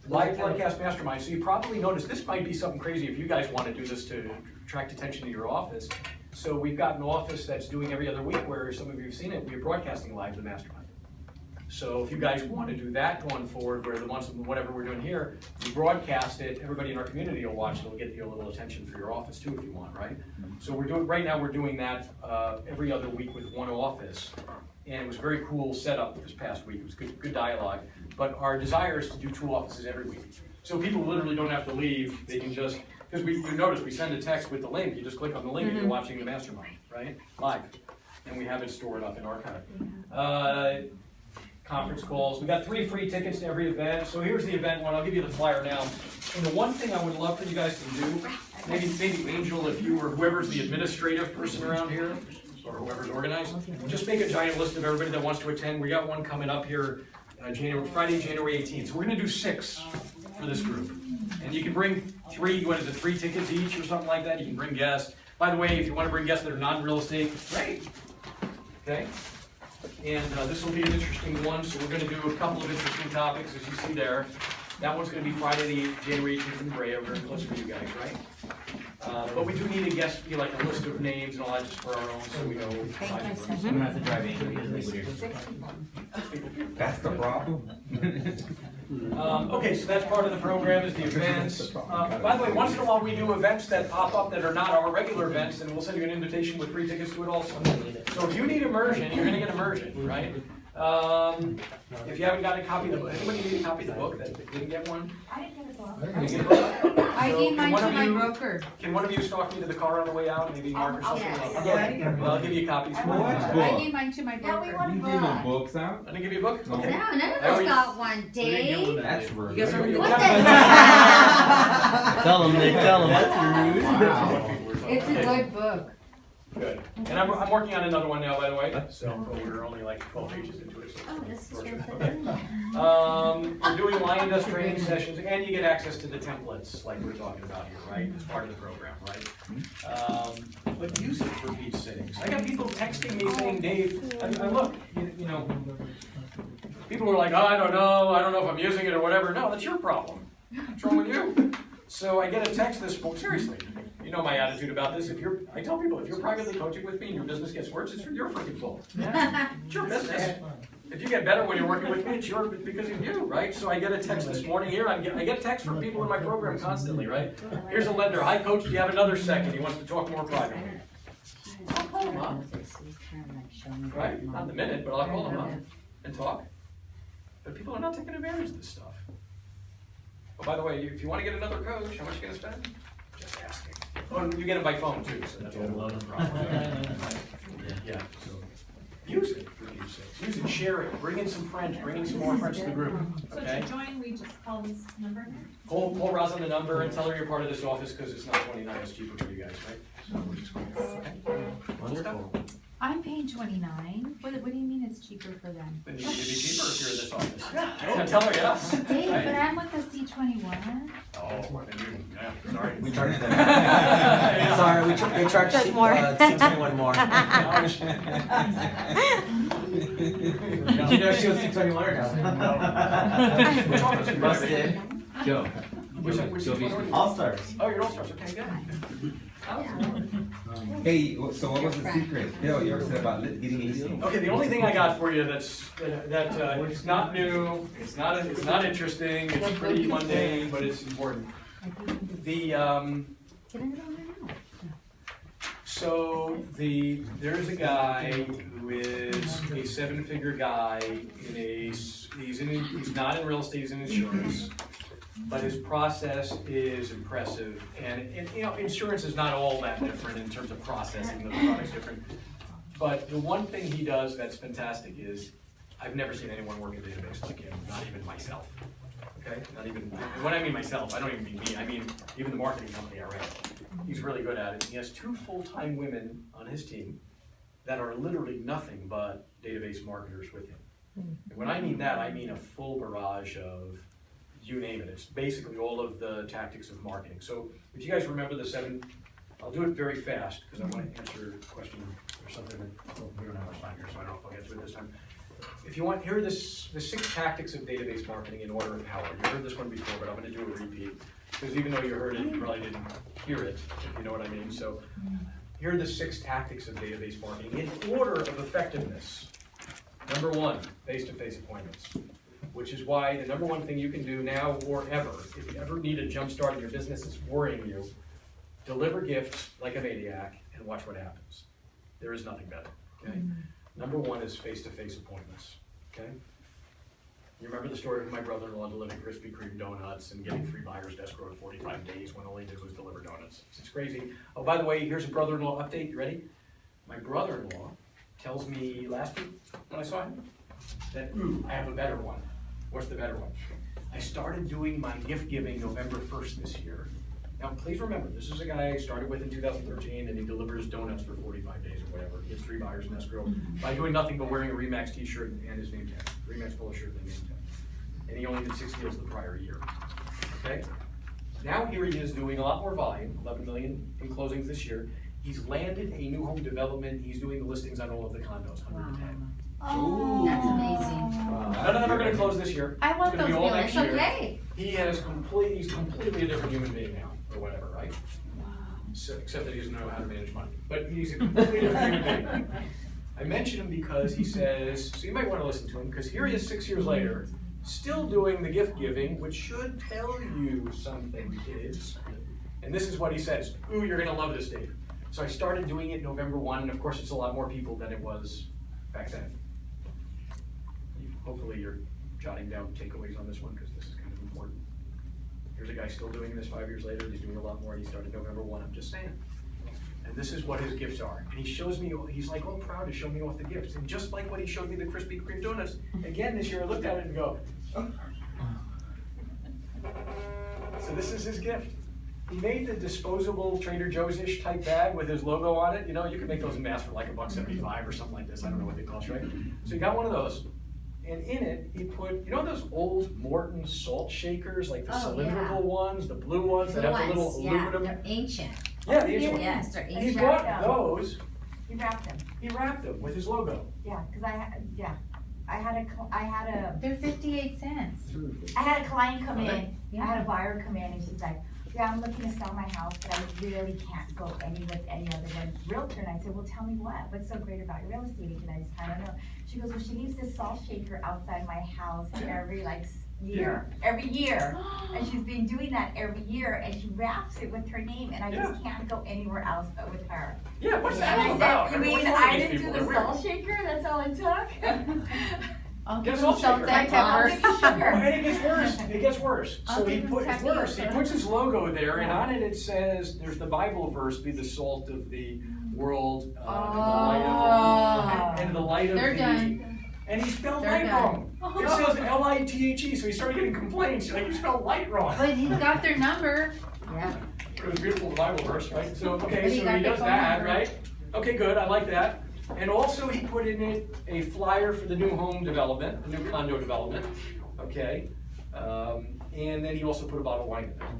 S2: Live broadcast mastermind. So you probably noticed this might be something crazy if you guys want to do this to attract attention to your office. So we've got an office that's doing every other week where some of you have seen it. We're broadcasting live the mastermind. So if you guys want to do that going forward, where whatever we're doing here, we broadcast it, everybody in our community will watch it, it'll get you a little attention for your office too if you want, right? So right now we're doing that every other week with one office. And it was a very cool setup this past week. It was good dialogue. But our desire is to do 2 offices every week. So people literally don't have to leave. They can just, because you notice we send a text with the link. You just click on the link and you're watching the mastermind, right? Live. and we have it stored up in archive. Conference calls. We got 3 free tickets to every event. So here's the event one. I'll give you the flyer now. And the one thing I would love for you guys to do, maybe Angel, if you or whoever's the administrative person around here, or whoever's organized, just make a giant list of everybody that wants to attend. We got one coming up here Friday, January 18th. So we're gonna do 6 for this group. And you can bring 3 tickets each or something like that. You can bring guests. By the way, if you want to bring guests that are non-real estate, great. Okay? And this will be an interesting one, so we're going to do a couple of interesting topics, as you see there. That one's going to be Friday, January 18th in Brea, very close for you guys, right? But we do need a guest, like a list of names and all that, just for our own, so we know.
S10: I'm gonna have to drive in because they would hear.
S9: That's the problem.
S2: Okay, so that's part of the program is the events. By the way, once in a while we do events that pop up that are not our regular events, and we'll send you an invitation with free tickets to it also. So if you need immersion, you're gonna get immersion, right? If you haven't gotten a copy of the book, anybody need a copy of the book that didn't get one?
S11: I didn't get a book.
S2: You didn't get a book?
S15: I
S2: So
S15: gave
S2: can
S15: mine
S2: one
S15: to
S2: of
S15: my
S2: you-
S15: broker.
S2: Can one of you stalk me to the car on the way out, maybe Mark or something?
S11: yes.
S2: Well, I'll give you copies.
S15: I gave mine to my
S11: Now we
S15: broker.
S11: want a
S9: You
S11: book.
S9: giving books out?
S2: I didn't give you a book?
S9: No.
S2: Okay.
S1: No, none of
S2: I
S1: us
S2: already-
S1: got one, Dave.
S9: That's rude.
S2: You guys already
S1: What
S2: got
S1: the
S2: one?
S1: heck?
S4: Tell them, Nick, tell them.
S9: Wow.
S15: It's a good book.
S2: Good. And I'm working on another one now, by the way, so but we're only like 12 pages into it. So
S1: Oh, this is
S2: okay.
S1: really
S2: We're doing Lion Dust training sessions, and you get access to the templates like we're talking about here, right? It's part of the program, right? But use it for Pete's sakes. I got people texting me saying, Dave, I look, you know, people are like, oh, I don't know if I'm using it or whatever. No, that's your problem. What's wrong with you? So I get a text this morning, seriously. You know my attitude about this. I tell people, if you're privately coaching with me and your business gets worse, it's your freaking fault. It's your business. If you get better when you're working with me, it's because of you, right? So I get a text this morning here. I get texts from people in my program constantly, right? Here's a lender. Hi, coach. Do you have another second? He wants to talk more privately. I'll call him up. Right? Not the minute, but I'll call him up and talk. But people are not taking advantage of this stuff. Oh, by the way, if you want to get another coach, how much are you going to spend? Just asking. Oh, and you get it by phone too, so that's a whole other problem. Yeah, so use it for Pete's sake. Use it, share it, bring in some friends, bring in some more friends to the group,
S3: So
S2: okay?
S3: to join, we just call this number?
S2: Call Roz on the number and tell her you're part of this office because it's not 29, it's cheaper for you guys, right? So we're just going to, okay?
S4: Wonderful.
S15: I'm paying $29. What do you mean it's cheaper for them?
S2: Then you should be cheaper if you're in this office. Yeah, tell her yes.
S15: Dave,
S2: Right?
S15: but I'm with the C21.
S2: Oh, then you, yeah, sorry.
S13: We charge them. Sorry, they charge
S16: That's more.
S13: C21 more. Did you know she was C21 now?
S2: Which office are you in?
S13: Busted.
S10: Joe.
S2: Which one are you?
S13: All stars.
S2: Oh, you're All-Stars, okay, good.
S9: Hey, so what was the secret? Bill, you ever said about getting easy?
S2: Okay, the only thing I got for you it's not new, it's not interesting, it's pretty mundane, but it's important. There's a guy who is a 7-figure guy he's not in real estate, he's in insurance. But his process is impressive, and you know, insurance is not all that different in terms of processing, the product's different. But the one thing he does that's fantastic is, I've never seen anyone work a database like him, not even myself. Okay, not even, and when I mean myself, I don't even mean me, I mean even the marketing company I ran. He's really good at it. He has 2 full-time women on his team that are literally nothing but database marketers with him. And when I mean that, I mean a full barrage of, you name it, it's basically all of the tactics of marketing. So if you guys remember the 7, I'll do it very fast because I want to answer a question or something that, well, we don't have much time here, so I don't know if I'll get to it this time. If you want, here are the 6 tactics of database marketing in order of power. You heard this one before, but I'm going to do a repeat because even though you heard it, you probably didn't hear it, if you know what I mean. So here are the 6 tactics of database marketing in order of effectiveness. Number 1, face-to-face appointments. Which is why the number 1 thing you can do now or ever, if you ever need a jump start in your business that's worrying you, deliver gifts like a maniac and watch what happens. There is nothing better, okay? Number 1 is face-to-face appointments, okay? You remember the story of my brother-in-law delivering Krispy Kreme donuts and getting free buyer's escrow in 45 days when all he did was deliver donuts. It's crazy. Oh, by the way, here's a brother-in-law update. You ready? My brother-in-law tells me last week when I saw him that, ooh, I have a better one. What's the better one? I started doing my gift giving November 1st this year. Now, please remember, this is a guy I started with in 2013, and he delivers donuts for 45 days or whatever. He gets 3 buyers in escrow by doing nothing but wearing a Remax t-shirt and his name tag, Remax polo shirt and name tag. And he only did 6 deals the prior year, okay? Now here he is doing a lot more volume, 11 million in closings this year. He's landed a new home development. He's doing the listings on all of the condos, 110.
S1: Oh, that's amazing.
S2: None of them are gonna close this year.
S14: I want
S2: It's gonna be
S14: those
S2: all
S14: feelings.
S2: next year.
S1: Okay.
S2: He's completely a different human being now, or whatever, right? So, except that he doesn't know how to manage money, but he's a completely different human being. I mention him because he says, so you might wanna listen to him, because here he is 6 years later, still doing the gift giving, which should tell you something, kids. And this is what he says, ooh, you're gonna love this, Dave. So I started doing it November 1, and of course it's a lot more people than it was back then. Hopefully you're jotting down takeaways on this one, because this is kind of important. Here's a guy still doing this 5 years later, he's doing a lot more, and he started November 1, I'm just saying. And this is what his gifts are. And he shows me, he's like all proud to show me off the gifts. And just like when he showed me the Krispy Kreme donuts, again this year I looked at it and go, oh. So this is his gift. He made the disposable Trader Joe's-ish type bag with his logo on it. You know, you can make those in mass for like $1.75 or something like this. I don't know what they cost, right? So he got one of those. And in it, he put, you know those old Morton salt shakers, like the cylindrical ones, the blue ones that have the little aluminum?
S1: They're ancient.
S2: Yeah, the ancient ones.
S1: Yes, they're
S2: He
S1: ancient.
S2: bought those,
S11: He wrapped them.
S2: he wrapped them with his logo.
S11: Yeah, cause I had a
S15: They're 58 cents.
S11: I had a client come
S2: Okay.
S11: in, I had a buyer come in and she's like, yeah, I'm looking to sell my house, but I really can't go with any other than realtor. And I said, well, tell me what's so great about your real estate agent? I just kinda know. She goes, well, she leaves this salt shaker outside my house every year. And she's been doing that every year, and she wraps it with her name, and I just can't go anywhere else but with her.
S2: Yeah, what's
S11: And
S2: that all
S11: I
S2: about?
S11: said, you mean
S2: What's wrong with
S11: I
S2: these
S11: didn't do
S2: people?
S11: the
S2: They're
S11: salt shaker? That's all it took?
S15: I'll
S2: Get
S15: give
S2: a
S15: them
S2: salt
S15: salt
S2: shaker.
S15: and peppers.
S2: And it gets worse, it gets worse.
S15: I'll
S2: So he
S15: give
S2: put,
S15: them
S2: it's worse, he
S15: tapioca.
S2: puts his logo there, and on it it says, there's the Bible verse, be the salt of the world, and the light of
S15: They're
S2: the.
S15: done.
S2: And he spelled
S15: They're
S2: light
S15: done.
S2: wrong. It says L-I-T-H-E, so he started getting complaints, like, you spelled light wrong.
S15: But he got their number.
S1: Yeah.
S2: It was a beautiful Bible verse, right? So, okay,
S15: But he
S2: so
S15: got
S2: he
S15: the
S2: does
S15: phone
S2: that,
S15: number.
S2: right? Okay, good, I like that. And also he put in it a flyer for the new home development, the new condo development, okay? And then he also put a bottle of wine in there.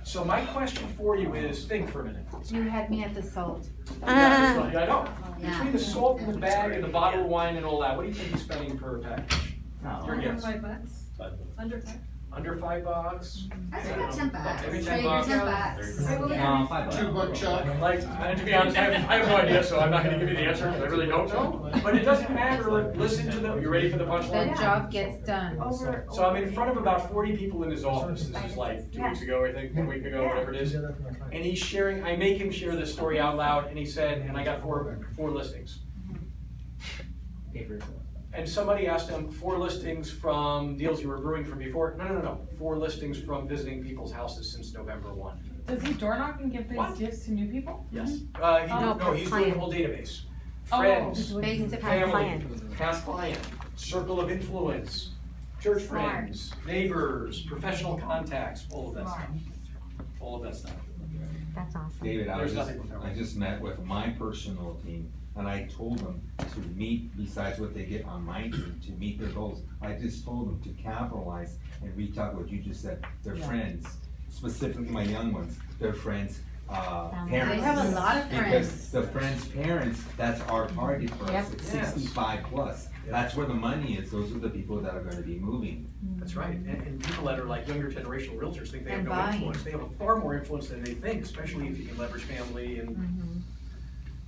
S2: So my question for you is, think for a minute.
S15: You had me at the salt.
S2: Yeah, I know.
S1: Yeah.
S2: Between the salt in the bag and the bottle of wine and all that, what do you think he's spending per package? Your
S3: Under
S2: guess.
S3: $5. Under 5.
S2: Under $5?
S1: I say about $10.
S2: Maybe $10.
S1: $10. Yeah.
S4: $2 check.
S2: Like, and to be honest, I have no idea, so I'm not gonna give you the answer, because I really don't know. But it doesn't matter, listen to the, you ready for the
S15: The
S2: punchline?
S15: job gets done.
S2: So I'm in front of about 40 people in his office, this is like 2 weeks ago, I think, 1 week ago, whatever it is. And he's sharing, I make him share this story out loud, and he said, and I got four listings. And somebody asked him, 4 listings from deals you were brewing from before? No. 4 listings from visiting people's houses since November 1.
S3: Does he door knock and give these gifts to new people?
S2: Yes. He's
S3: Oh,
S2: doing the whole database.
S3: Oh.
S2: Friends,
S15: Face to
S2: family, past client, circle of influence, church friends, neighbors, professional contacts, all of that stuff. All of that stuff.
S16: That's awesome.
S9: David,
S2: There's nothing with
S9: I just met with my personal team, and I told them to meet, besides what they get on my team, to meet their goals. I just told them to capitalize and reach out what you just said, their friends, specifically my young ones, their friends, parents.
S15: They have a lot of
S9: Because
S15: friends.
S9: the friends' parents, that's our target for us,
S15: Yep.
S9: it's
S2: Yes.
S9: 65 plus. That's where the money is, those are the people that are gonna be moving.
S2: That's right, and people that are like younger generational realtors think they have
S15: And
S2: no
S15: buying.
S2: influence. They have a far more influence than they think, especially if you can leverage family and.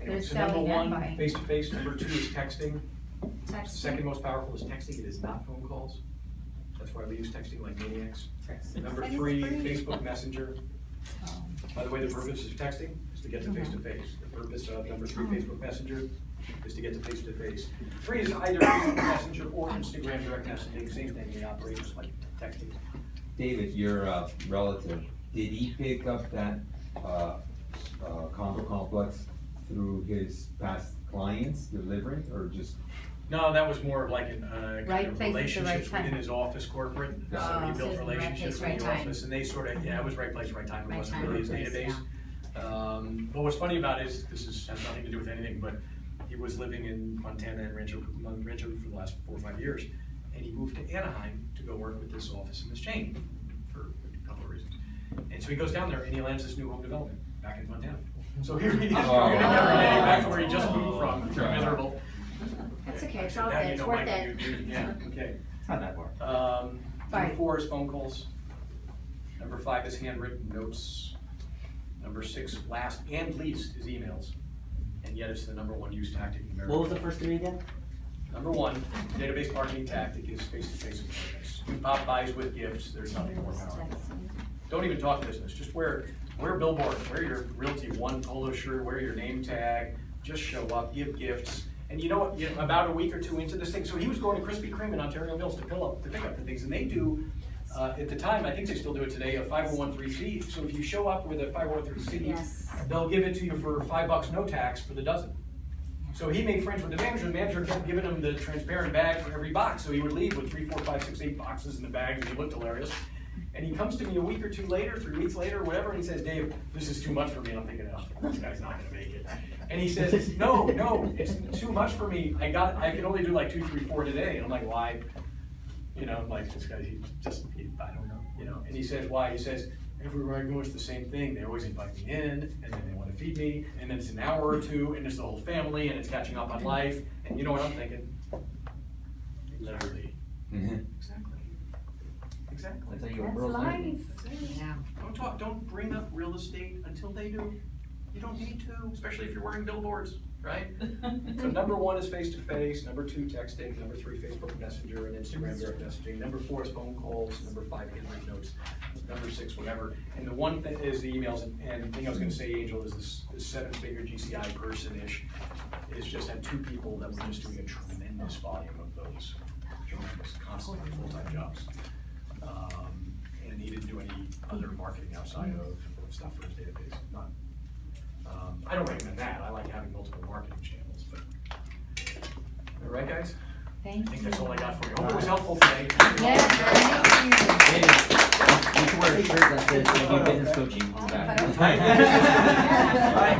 S2: Anyway,
S15: They're
S2: so number
S15: selling and
S2: 1,
S15: buying.
S2: face-to-face, number 2 is texting.
S1: Texting.
S2: Second most powerful is texting, it is not phone calls. That's why we use texting like maniacs. Number 3, Facebook Messenger. By the way, the purpose of texting is to get to face-to-face. The purpose of number 3, Facebook Messenger, is to get to face-to-face. 3 is either Facebook Messenger or Instagram direct messaging, same thing, they operate just like texting.
S9: David, your relative, did he pick up that condo complex through his past clients delivering, or just?
S2: No, that was more of like an,
S15: Right
S2: kind of
S15: place at the right
S2: relationships
S15: time.
S2: within his office corporate. So he
S1: so
S2: built
S1: it's the right
S2: relationships
S1: place,
S2: with the
S1: right time.
S2: office, and they sort of, yeah, it was right place, right time, it
S1: Right
S2: wasn't
S1: time,
S2: really his
S1: right place,
S2: database. But what's funny about it is, has nothing to do with anything, but he was living in Montana and Rancho for the last 4 or 5 years, and he moved to Anaheim to go work with this office in this chain for a couple of reasons. And so he goes down there and he lands this new home development back in Montana. So here he is, driving every day back to where he just moved from, miserable.
S14: That's okay, it's all
S2: Now
S14: good,
S2: you
S14: it's
S2: know
S14: worth
S2: my
S14: it.
S2: commute. Yeah, okay.
S10: It's not that far.
S2: Number
S15: Right.
S2: 4 is phone calls. Number 5 is handwritten notes. Number 6, last and least, is emails. And yet it's the number 1 used tactic in America.
S10: What was the first 3 again?
S2: Number 1, database marketing tactic is face-to-face appointments. Do pop buys with gifts, there's nothing more powerful. Don't even talk business, just wear a billboard, wear your Realty One polo shirt, wear your name tag, just show up, give gifts. And you know what, about a week or 2 into this thing, so he was going to Krispy Kreme in Ontario Mills to pick up the things, and they do, at the time, I think they still do it today, a 501(c). So if you show up with a 501(c),
S1: Yes.
S2: they'll give it to you for $5 no tax for the dozen. So he made friends with the manager kept giving him the transparent bag for every box, so he would leave with 3, 4, 5, 6, 8 boxes in the bag, and he looked hilarious. And he comes to me a week or 2 later, 3 weeks later, whatever, and he says, Dave, this is too much for me. And I'm thinking, oh, this guy's not gonna make it. And he says, no, it's too much for me. I can only do like 2, 3, 4 today. And I'm like, why? Like this guy, I don't know, And he says, why? He says, everywhere I go, it's the same thing. They always invite me in, and then they want to feed me, and then it's an hour or 2, and it's the whole family, and it's catching up on life. And you know what I'm thinking? Literally. Exactly.
S10: That's how you
S15: That's
S10: grow
S15: life.
S1: Yeah.
S2: Don't bring up real estate until they do. You don't need to, especially if you're wearing billboards, right? So number 1 is face-to-face, number 2, texting, number 3, Facebook Messenger and Instagram direct messaging, number 4 is phone calls, number 5, handwritten notes, number 6, whatever. And the one thing is the emails, and the thing I was gonna say, Angel, is this 7-figure GCI person-ish, is just had 2 people that were just doing a tremendous volume of those, tremendous, constantly full-time jobs. And he didn't do any other marketing outside of stuff for his database. I don't recommend that. I like having multiple marketing channels, but. All right, guys?
S15: Thank
S2: I think
S15: you.
S2: that's all I got for you. Hope it was helpful today.
S15: Yes, thank you.
S10: You should wear a shirt that says, I do business coaching on the back.
S2: All right.